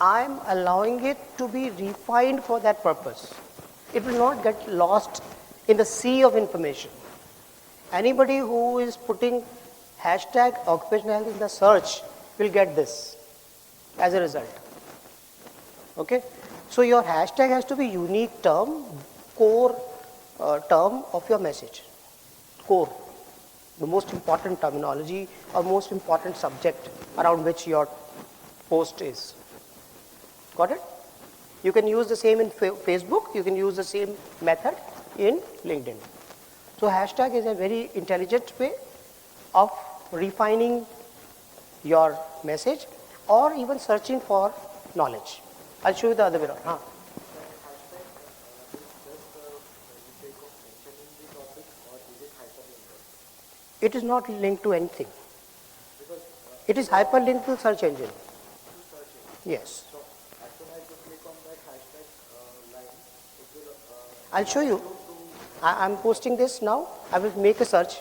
I am allowing it to be refined for that purpose. It will not get lost in the sea of information. Anybody who is putting hashtag occupational health in the search will get this as a result. Okay? So your hashtag has to be unique term, core term of your message. Core, the most important terminology or most important subject around which your post is. Got it? You can use the same in Facebook, you can use the same method in LinkedIn. So hashtag is a very intelligent way of refining your message or even searching for knowledge. I'll show you the other way around. It is not linked to anything. It is hyperlinked to search engine. Yes. I'll show you. I'm posting this now. I will make a search.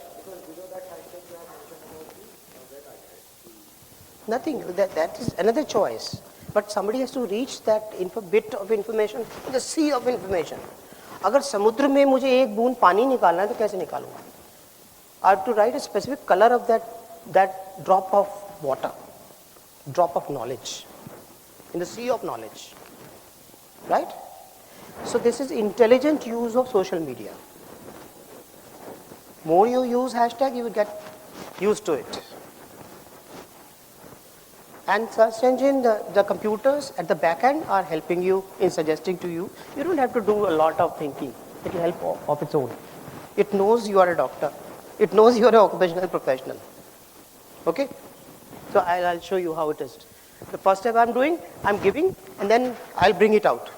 Nothing. That is another choice. But somebody has to reach that bit of information, the sea of information. अगर समुद्र में मुझे एक बूंद पानी निकालना है तो कैसे निकालूंगा? I have to write a specific color of that drop of water, drop of knowledge, in the sea of knowledge, right? So this is intelligent use of social media. More you use hashtag, you will get used to it. And search engine, the computers at the back end are helping you in suggesting to you. You don't have to do a lot of thinking. It will help of its own. It knows you are a doctor. It knows you are an occupational professional. Okay? So I'll show you how it is. The first step I'm doing, I'm giving, and then I'll bring it out.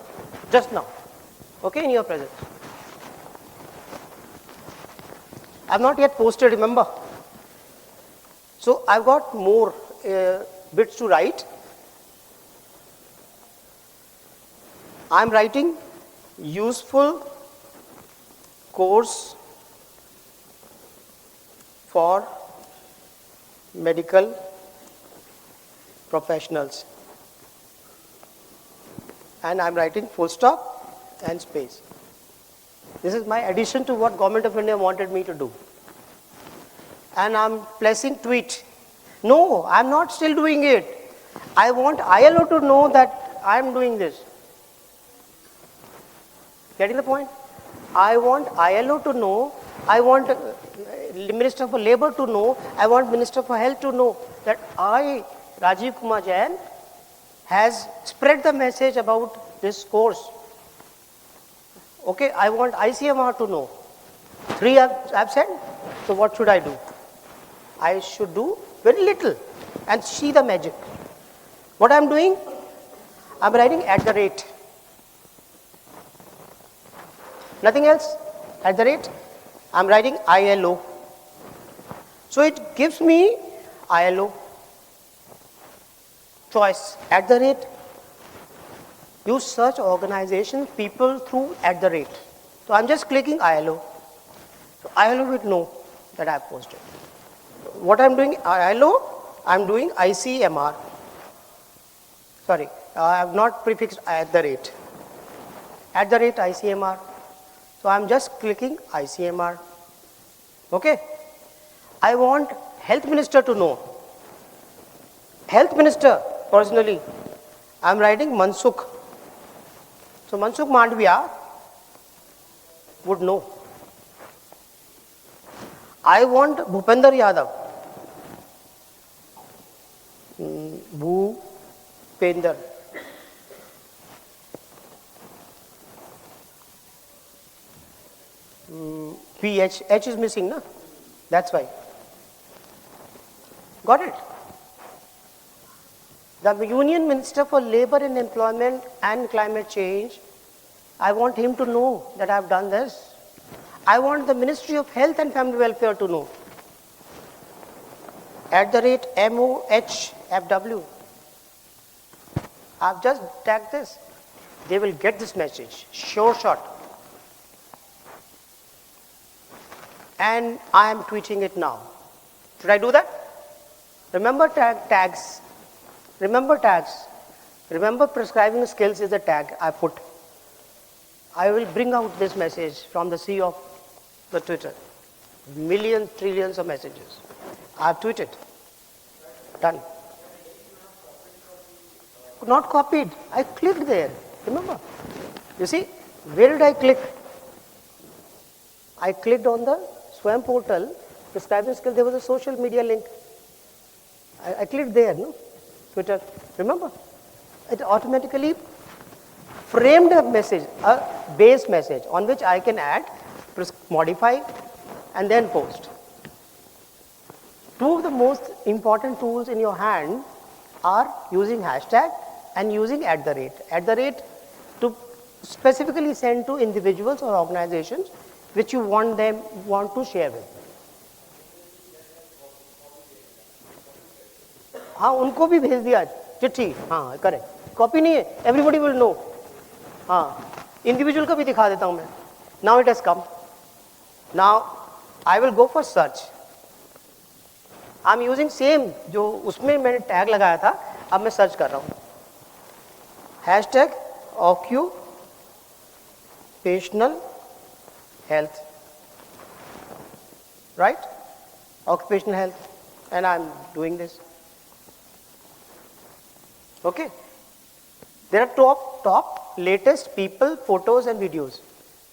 Just now. Okay, in your presence. I've not yet posted, remember. So I've got more bits to write. I'm writing useful course for medical professionals. And I'm writing full stop and space. This is my addition to what Government of India wanted me to do. And I'm pressing tweet. No, I'm not still doing it. I want ILO to know that I'm doing this. Getting the point? I want ILO to know, I want Minister for Labour to know, I want Minister for Health to know that I, Rajiv Kumar Jain, has spread the message about this course. Okay, I want ICMR to know. 3 I've said, so what should I do? I should do very little and see the magic. What I'm doing? I'm writing at the rate. Nothing else? At the rate? I'm writing ILO. So it gives me ILO choice. At the rate. You search organization, people through at the rate. So I'm just clicking ILO. So ILO would know that I've posted. What I'm doing ILO, I'm doing ICMR. Sorry, I have not prefixed at the rate. At the rate ICMR. So I'm just clicking ICMR. Okay. I want Health Minister to know. Health Minister, personally, I'm writing Mansukh. So Mansukh Mandavia would know. I want Bhupender Yadav. Bhupender. PH, H is missing, no? That's why. Got it? The Union Minister for Labour and Employment and Climate Change, I want him to know that I've done this. I want the Ministry of Health and Family Welfare to know. At the rate MOHFW. I've just tagged this. They will get this message. Sure shot. And I am tweeting it now. Should I do that? Remember tags. Remember tags. Remember prescribing skills is a tag I put. I will bring out this message from the sea of the Twitter. Millions, trillions of messages. I have tweeted. Done. Not copied. I clicked there. Remember? You see, where did I click? I clicked on the Swayam portal, prescribing skill, there was a social media link. I clicked there, no? Twitter, remember? It automatically framed a message, a base message on which I can add, modify, and then post. Two of the most important tools in your hand are using hashtag and using @ to specifically send to individuals or organizations which you want to share with. हाँ उनको भी भेज दिया चिट्ठी हाँ correct copy नहीं है everybody will know हाँ इंडिविजुअल का भी दिखा देता हूँ मैं now it has come now I will go for search I am using same जो उसमें मैंने टैग लगाया था अब मैं सर्च कर रहा हूँ hashtag occupational health right occupational health and I'm doing this okay there are top latest people photos and videos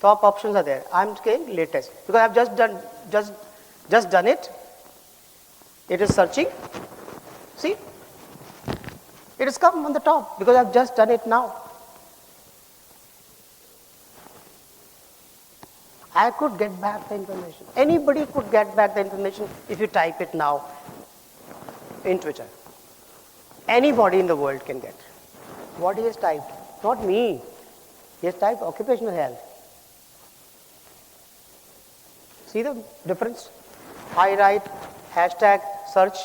top options are there I'm saying latest because I've just done it it is searching see it has come on the top because I've just done it now I could get back the information. Anybody could get back the information if you type it now in Twitter. Anybody in the world can get. What he has typed, not me. He has typed occupational health. See the difference? I write hashtag search.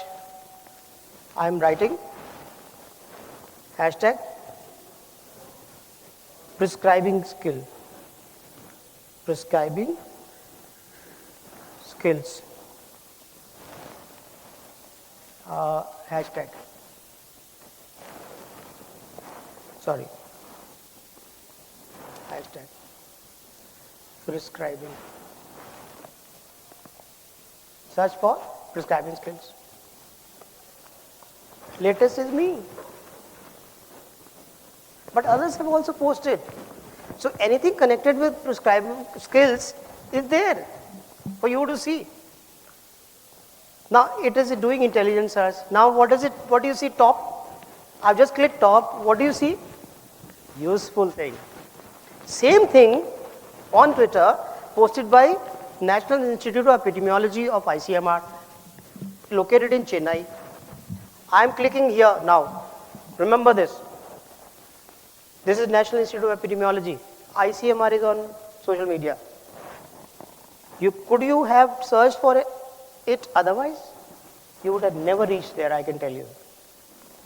I am writing hashtag prescribing skill. Prescribing skills hashtag sorry hashtag prescribing search for prescribing skills latest is me but others have also posted. So anything connected with prescribing skills is there for you to see. Now it is doing intelligent search. Now what do you see top? I've just clicked top. What do you see? Useful thing. Same thing on Twitter posted by National Institute of Epidemiology of ICMR located in Chennai. I'm clicking here now. Remember this. This is National Institute of Epidemiology. ICMR is on social media. Could you have searched for it otherwise? You would have never reached there, I can tell you.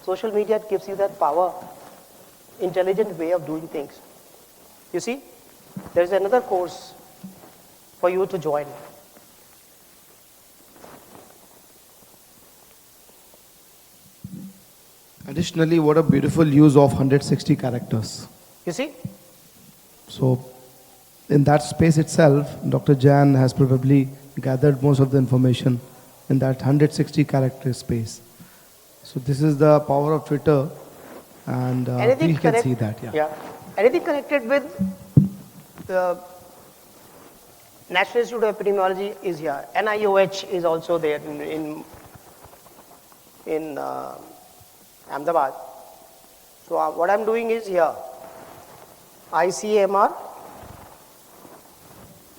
Social media gives you that power, intelligent way of doing things. You see, there is another course for you to join. Additionally, what a beautiful use of 160 characters. You see? So, in that space itself, Dr. Jan has probably gathered most of the information in that 160 character space. So, this is the power of Twitter, and we can see that. Yeah. Anything connected with the National Institute of Epidemiology is here. NIOH is also there in Ahmedabad. So what I'm doing is here, ICMR,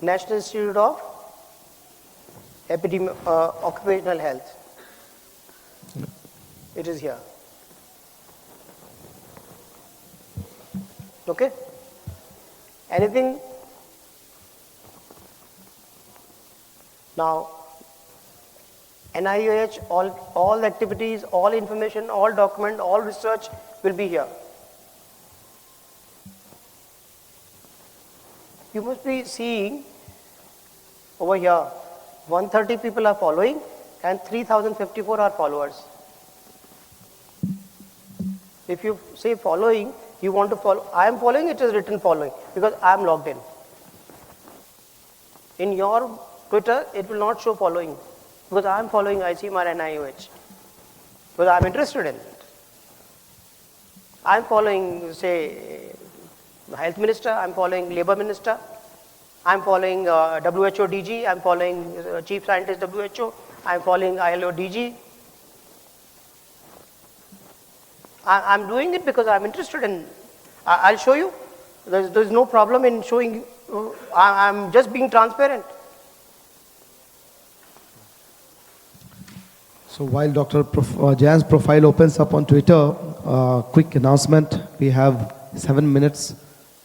National Institute of Occupational Health. It is here. Okay? Anything? Now, NIOH, all activities, all information, all document, all research will be here. You must be seeing over here, 130 people are following and 3054 are followers. If you say following, you want to follow, I am following, it is written following because I am logged in. In your Twitter, it will not show following because I am following ICMR and NIOH because I am interested in it. I am following, say, health minister, I'm following labor minister, I'm following WHO DG, I'm following chief scientist WHO, I'm following ILO DG. I'm doing it because I'm interested in, I'll show you. There's no problem in showing you. I'm just being transparent. So while Dr. Jain's profile opens up on Twitter, quick announcement, we have 7 minutes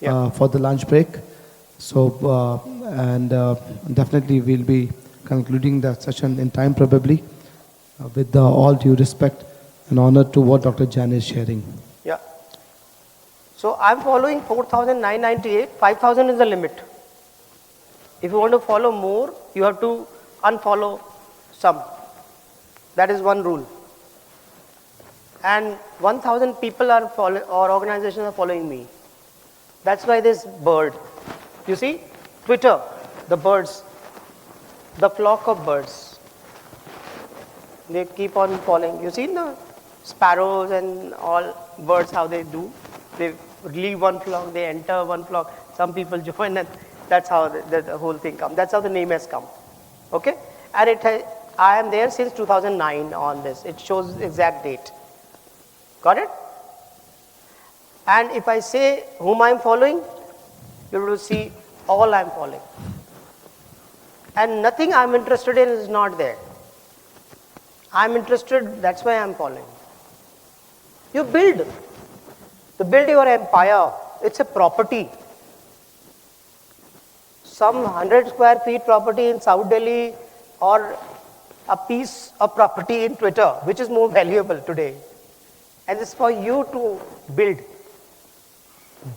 for the lunch break. So, definitely we'll be concluding the session in time probably, with all due respect and honor to what Dr. Jain is sharing. Yeah. So I'm following 4,998, 5,000 is the limit. If you want to follow more, you have to unfollow some. That is one rule. And 1,000 people are or organizations are following me. That's why this bird. You see, Twitter, the birds, the flock of birds. They keep on following. You see the sparrows and all birds, how they do. They leave one flock, they enter one flock. Some people join, and that's how the whole thing comes. That's how the name has come. Okay? And I am there since 2009 on this. It shows exact date. Got it? And if I say whom I am following, you will see all I am following. And nothing I am interested in is not there. I am interested, that's why I am following. You build. To build your empire, it's a property. Some 100 square feet property in South Delhi or a piece of property in Twitter, which is more valuable today. And it's for you to build.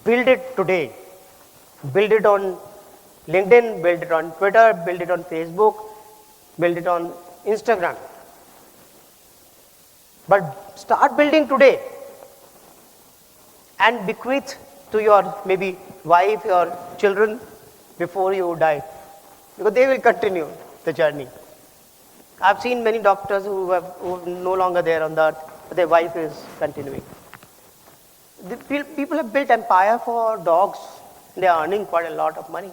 Build it today. Build it on LinkedIn, build it on Twitter, build it on Facebook, build it on Instagram. But start building today and bequeath to your maybe wife, your children before you die, because they will continue the journey. I've seen many doctors who are no longer there on the earth, but their wife is continuing. The people have built empire for dogs. They are earning quite a lot of money.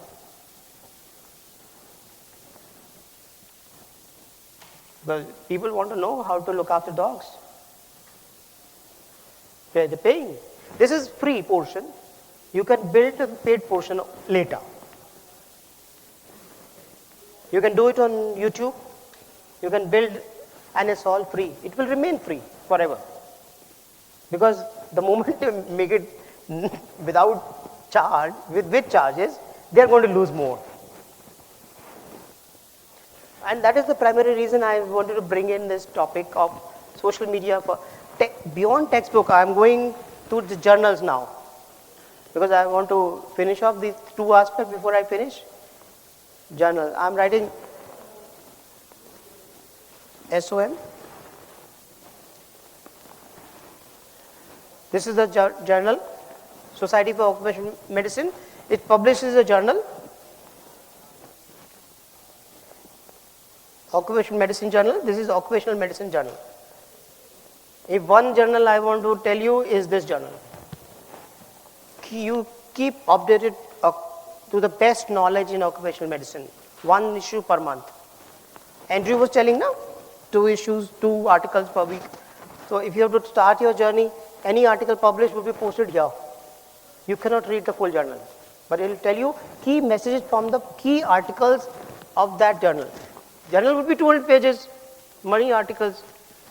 But people want to know how to look after dogs. They're paying. This is free portion. You can build a paid portion later. You can do it on YouTube. You can build, and it's all free. It will remain free forever. Because the moment you make it without charge, with charges, they are going to lose more. And that is the primary reason I wanted to bring in this topic of social media for beyond textbook. I am going to the journals now, because I want to finish off these two aspects before I finish. Journal. I am writing SOM. This is the journal, Society for Occupational Medicine. It publishes a journal, Occupational Medicine Journal. This is Occupational Medicine Journal. If one journal I want to tell you is this journal. You keep updated to the best knowledge in occupational medicine. One issue per month. Andrew was telling now, 2 issues, 2 articles per week. So if you have to start your journey, any article published will be posted here. You cannot read the full journal, but it will tell you key messages from the key articles of that journal. Journal will be 200 pages, many articles,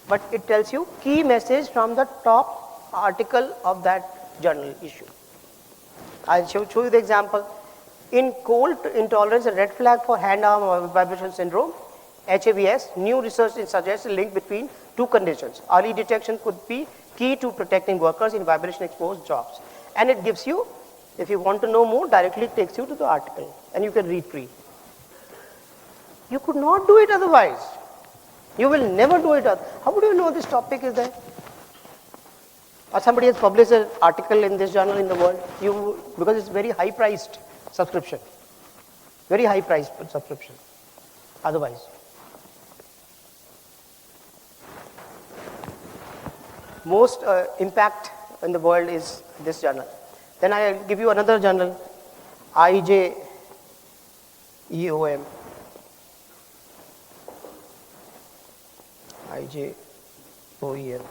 but it tells you key message from the top article of that journal issue. I'll show you the example. In cold intolerance, a red flag for hand, arm, or vibration syndrome, HAVS, new research suggests a link between 2 conditions. Early detection could be key to protecting workers in vibration exposed jobs. And it gives you, if you want to know more, directly takes you to the article and you can read free. You could not do it otherwise. You will never do it. How would you know this topic is there? Or somebody has published an article in this journal in the world, because it's very high priced subscription. Very high priced subscription. Otherwise. Most impact in the world is this journal. Then I'll give you another journal, IJEOM. IJOEM.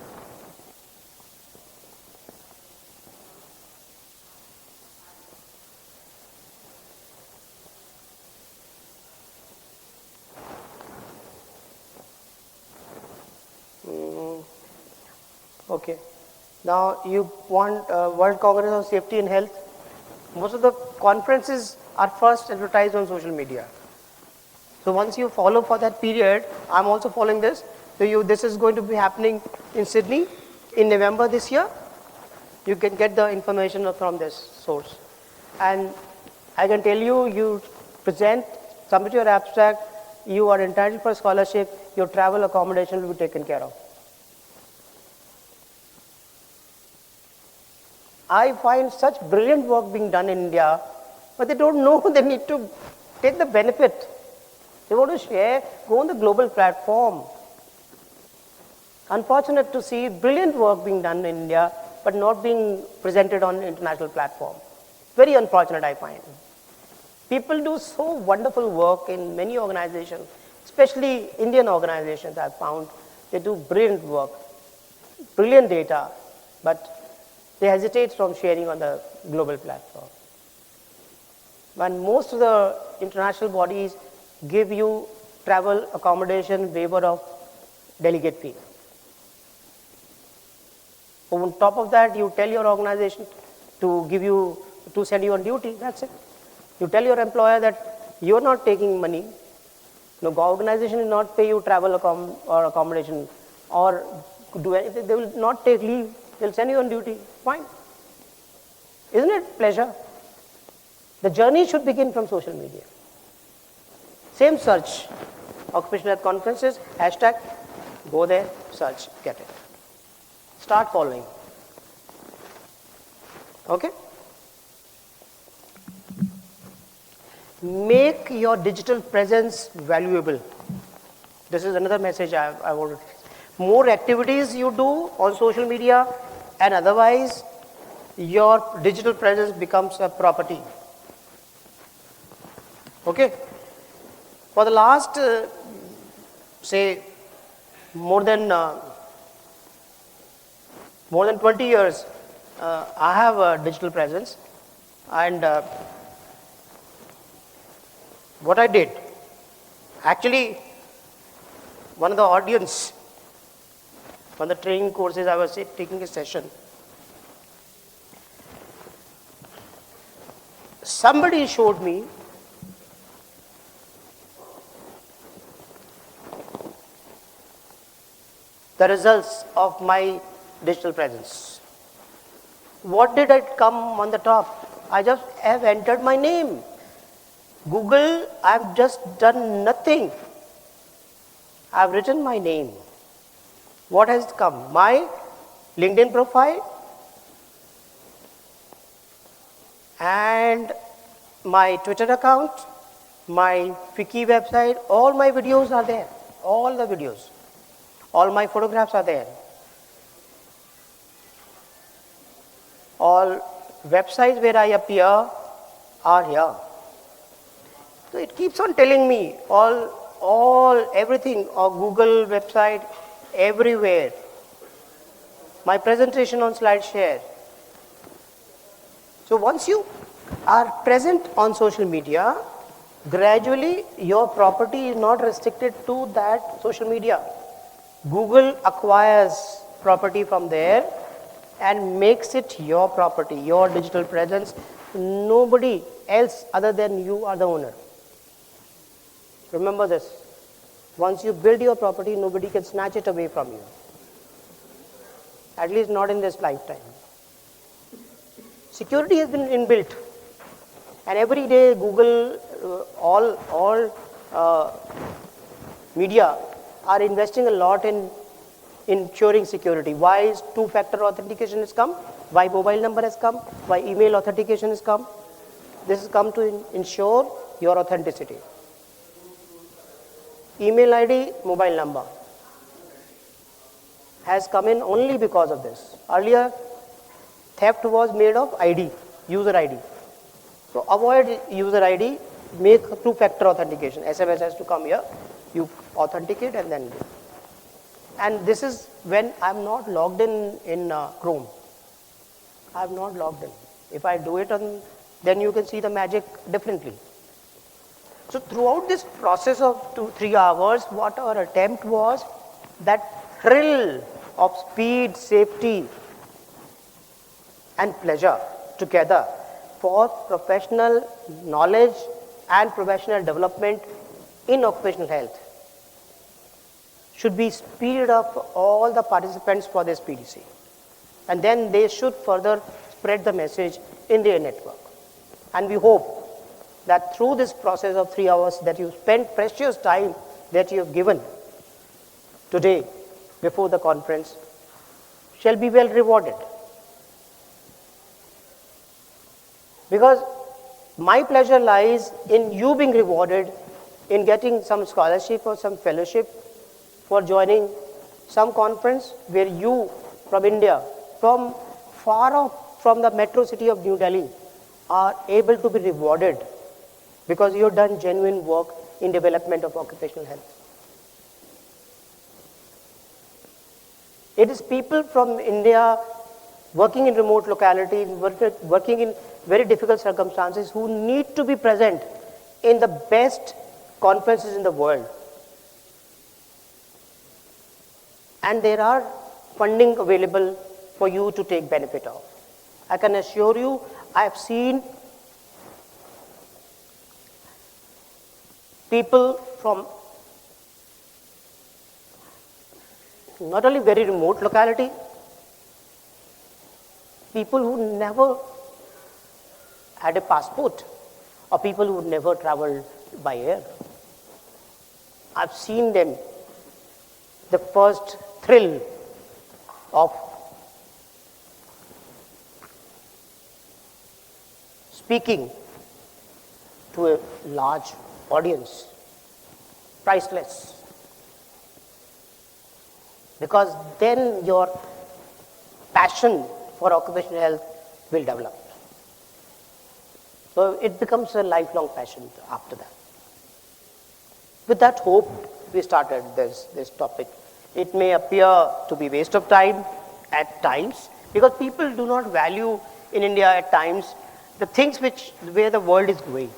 Okay. Now you want World Congress on Safety and Health. Most of the conferences are first advertised on social media. So once you follow for that period, I'm also following this. So this is going to be happening in Sydney in November this year. You can get the information from this source. And I can tell you, you present, submit your abstract, you are entitled for scholarship, your travel accommodation will be taken care of. I find such brilliant work being done in India, but they don't know they need to take the benefit. They want to share, go on the global platform. Unfortunate to see brilliant work being done in India, but not being presented on international platform. Very unfortunate, I find. People do so wonderful work in many organizations, especially Indian organizations I've found. They do brilliant work, brilliant data, but they hesitate from sharing on the global platform. When most of the international bodies give you travel accommodation waiver of delegate fee. On top of that, you tell your organization to send you on duty, that's it. You tell your employer that you're not taking money, no organization will not pay you travel or accommodation or do anything, they will not take leave, they'll send you on duty, fine. Isn't it pleasure? The journey should begin from social media. Same search, occupational health conferences, hashtag, go there, search, get it. Start following. Okay? Make your digital presence valuable. This is another message I wanted. More activities you do on social media and otherwise your digital presence becomes a property. Okay? For the last, say, more than 20 years, I have a digital presence, and what I did, actually, one of the audience, one of the training courses I was taking a session, somebody showed me the results of my digital presence. What did it come on the top? I just have entered my name. Google, I've just done nothing. I've written my name. What has come? My LinkedIn profile and my Twitter account, my Wiki website, all my videos are there. All the videos. All my photographs are there. All websites where I appear are here. So it keeps on telling me everything, or Google website, everywhere. My presentation on SlideShare. So once you are present on social media, gradually your property is not restricted to that social media. Google acquires property from there and makes it your property, your digital presence. Nobody else other than you are the owner. Remember this. Once you build your property, nobody can snatch it away from you. At least not in this lifetime. Security has been inbuilt. And every day Google, all media are investing a lot in ensuring security. Why is two-factor authentication has come? Why mobile number has come? Why email authentication has come? This has come to ensure your authenticity. Email ID, mobile number has come in only because of this. Earlier, theft was made of ID, user ID. So avoid user ID, make two-factor authentication. SMS has to come here, you authenticate and then do. And this is when I'm not logged in Chrome. I'm not logged in. If I do it on, then you can see the magic differently. So throughout this process of 2-3 hours, what our attempt was, that thrill of speed, safety, and pleasure together for professional knowledge and professional development in occupational health should be speeded up for all the participants for this PDC. And then they should further spread the message in their network. And we hope that through this process of 3 hours that you spent precious time that you have given today before the conference shall be well rewarded. Because my pleasure lies in you being rewarded in getting some scholarship or some fellowship for joining some conference where you from India, from far off from the metro city of New Delhi, are able to be rewarded because you have done genuine work in development of occupational health. It is people from India working in remote localities, working in very difficult circumstances who need to be present in the best conferences in the world. And there are funding available for you to take benefit of. I can assure you, I have seen people from not only very remote locality, people who never had a passport, or people who never traveled by air. I've seen them, the first thrill of speaking to a large audience, priceless. Because then your passion for occupational health will develop. So it becomes a lifelong passion after that. With that hope, we started this topic. It may appear to be waste of time at times, because people do not value in India at times the things where the world is going.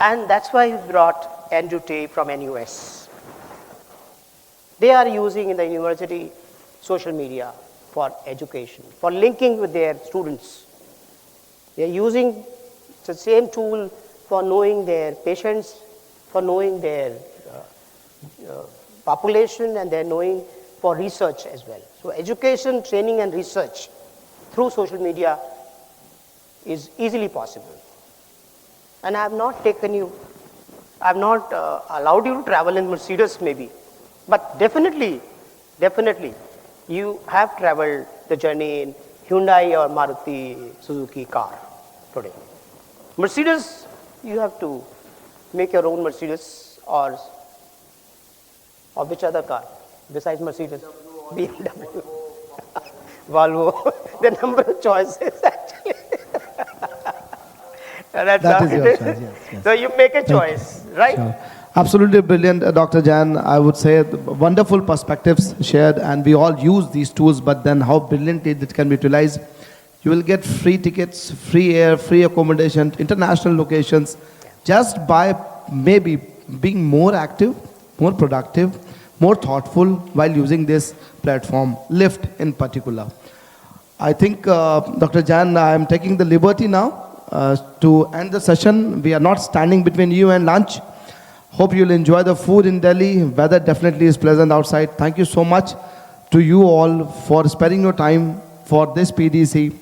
And that's why we brought Andrew Tay from NUS. They are using in the university social media for education, for linking with their students. They are using the same tool for knowing their patients, for knowing their population, and they're knowing for research as well. So education, training, and research through social media is easily possible. And I have not taken you, I have not allowed you to travel in Mercedes maybe, but definitely, you have traveled the journey in Hyundai or Maruti Suzuki car today. Mercedes, you have to make your own Mercedes, or which other car besides Mercedes? BMW, Volvo, the number of choices actually. That is your choice, yes. So you make a choice, right? Sure. Absolutely brilliant, Dr. Jain. I would say wonderful perspectives shared, and we all use these tools, but then how brilliantly it can be utilized. You will get free tickets, free air, free accommodation, international locations, just by maybe being more active, more productive, more thoughtful while using this platform, Lift in particular. I think, Dr. Jain, I am taking the liberty now to end the session. We are not standing between you and lunch. Hope you'll enjoy the food in Delhi. Weather definitely is pleasant outside. Thank you so much to you all for sparing your time for this PDC.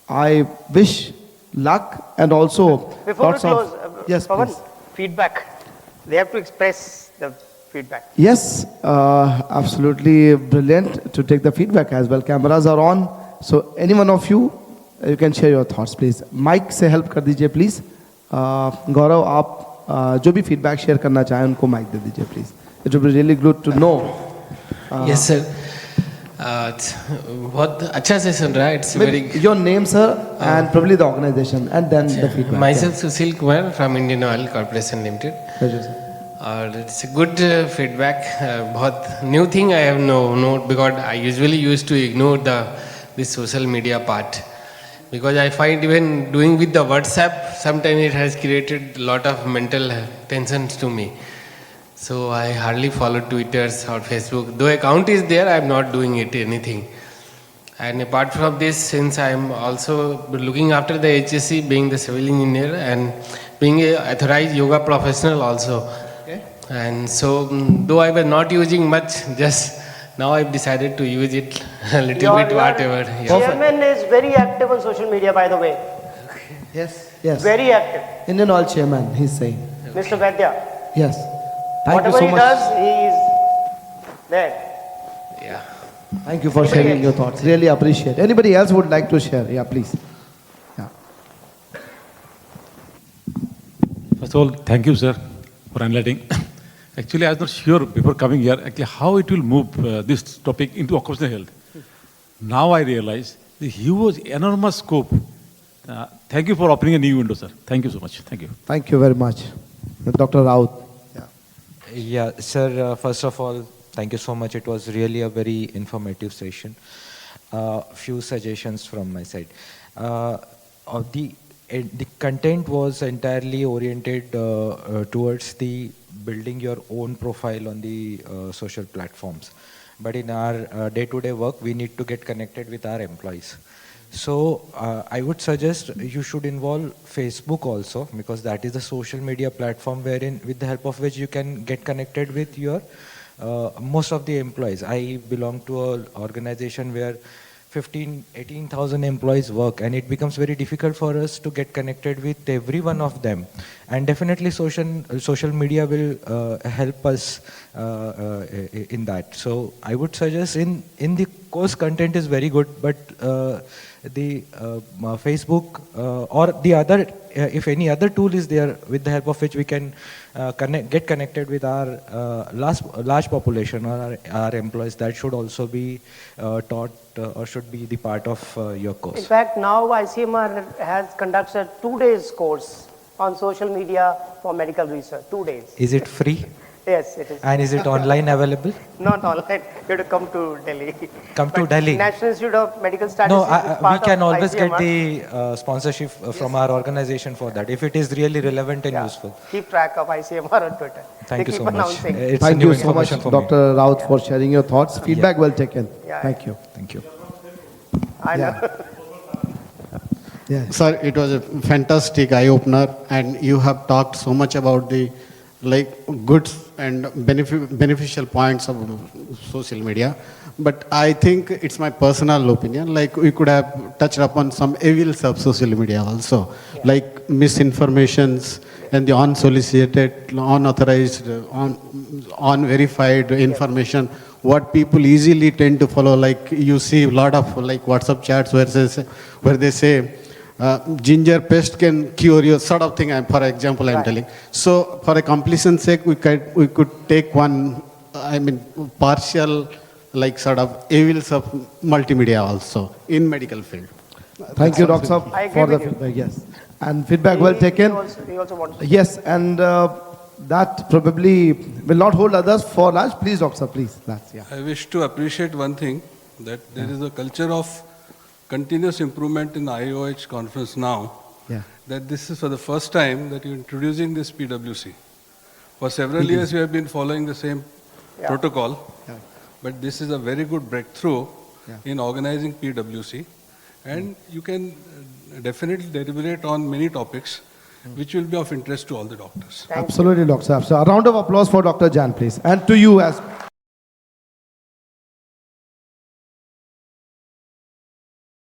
I wish luck and also Before we lots close, of... Yes, Pawan, please. feedback. They have to express the feedback. Yes, absolutely brilliant to take the feedback as well. Cameras are on. So any one of you, you can share your thoughts, please. Mic से help कर दीजिए, please. गौरव, आप जो भी feedback share करना चाहें, उनको mic दे दीजिए, please. It would be really good to know. Yes, sir. बहुत अच्छा सेशन रहा. It's very. Your name, sir, and probably the organization, and then the feedback. Myself Sushil Kumar from Indian Oil Corporation Limited. Pleasure, sir. It's a good feedback. बहुत new thing I have known because I usually used to ignore this social media part. Because I find even doing with the WhatsApp, sometimes it has created a lot of mental tensions to me. So I hardly follow Twitters or Facebook. Though account is there, I am not doing anything. And apart from this, since I am also looking after the HSC, being the civil engineer and being a authorized yoga professional also. Okay. And so, though I was not using much, just now I've decided to use it a little bit, whatever. Yeah. Chairman is very active on social media, by the way. Yes. Yes. Very active. Indian Oil Chairman, he's saying. Mr. Vaidya. Yes. Thank Whatever you so he much. does, he is there. Yeah. Thank you for sharing your thoughts. Really appreciate. Anybody else would like to share? Yeah, please. Yeah. First of all, thank you, sir, for enlightening. Actually, I was not sure before coming here actually how it will move this topic into occupational health. Now I realize the huge, enormous scope. Thank you for opening a new window, sir. Thank you so much. Thank you. Thank you very much. Dr. Raut. Yeah, sir, first of all, thank you so much. It was really a very informative session. Few suggestions from my side. The content was entirely oriented towards the building your own profile on the social platforms. But in our day-to-day work, we need to get connected with our employees. So I would suggest you should involve Facebook also, because that is a social media platform wherein, with the help of which you can get connected with your most of the employees. I belong to an organization where 18,000 employees work, and it becomes very difficult for us to get connected with every one of them. And definitely social media will help us in that. So I would suggest in the course content is very good, but the Facebook or the other, if any other tool is there with the help of which we can get connected with our large population or our employees, that should also be taught or should be the part of your course. In fact, now ICMR has conducted a 2 days course on social media for medical research. 2 days. Is it free? Yes, it is. And is it online available? Not online. You have to come to Delhi. Come to Delhi. National Institute of Medical Statistics. No, we can always get the sponsorship from our organization for that, if it is really relevant and useful. Keep track of ICMR on Twitter. Thank you keep so much. announcing. It's Thank new you so much, information for me. Dr. Raut, for sharing your thoughts. Feedback well taken. Yeah. Thank you. Thank you. I know. Yeah. Sir, it was a fantastic eye-opener, and you have talked so much about the good and beneficial points of social media. But I think it's my personal opinion, we could have touched upon some evils of social media also, like misinformations and the unsolicited, unauthorized, unverified information, what people easily tend to follow. Like you see a lot of WhatsApp chats where they say, ginger paste can cure you, sort of thing. For example, I'm telling. So, for a completion's sake, we could take one, partial, sort of evils of multimedia also in medical field. Thank you, Dr. Saab, I agree for the with you. feedback. Yes, and feedback well taken. He also wants to. Yes, and that probably will not hold others for lunch. Please, Doctor, please. I wish to appreciate one thing, that there is a culture of continuous improvement in the IOH conference now, that this is for the first time that you're introducing this PWC. For several years we have been following the same protocol, but this is a very good breakthrough in organizing PWC, and you can definitely deliberate on many topics which will be of interest to all the doctors. Absolutely, Doctor. So a round of applause for Dr. Jan, please, and to you as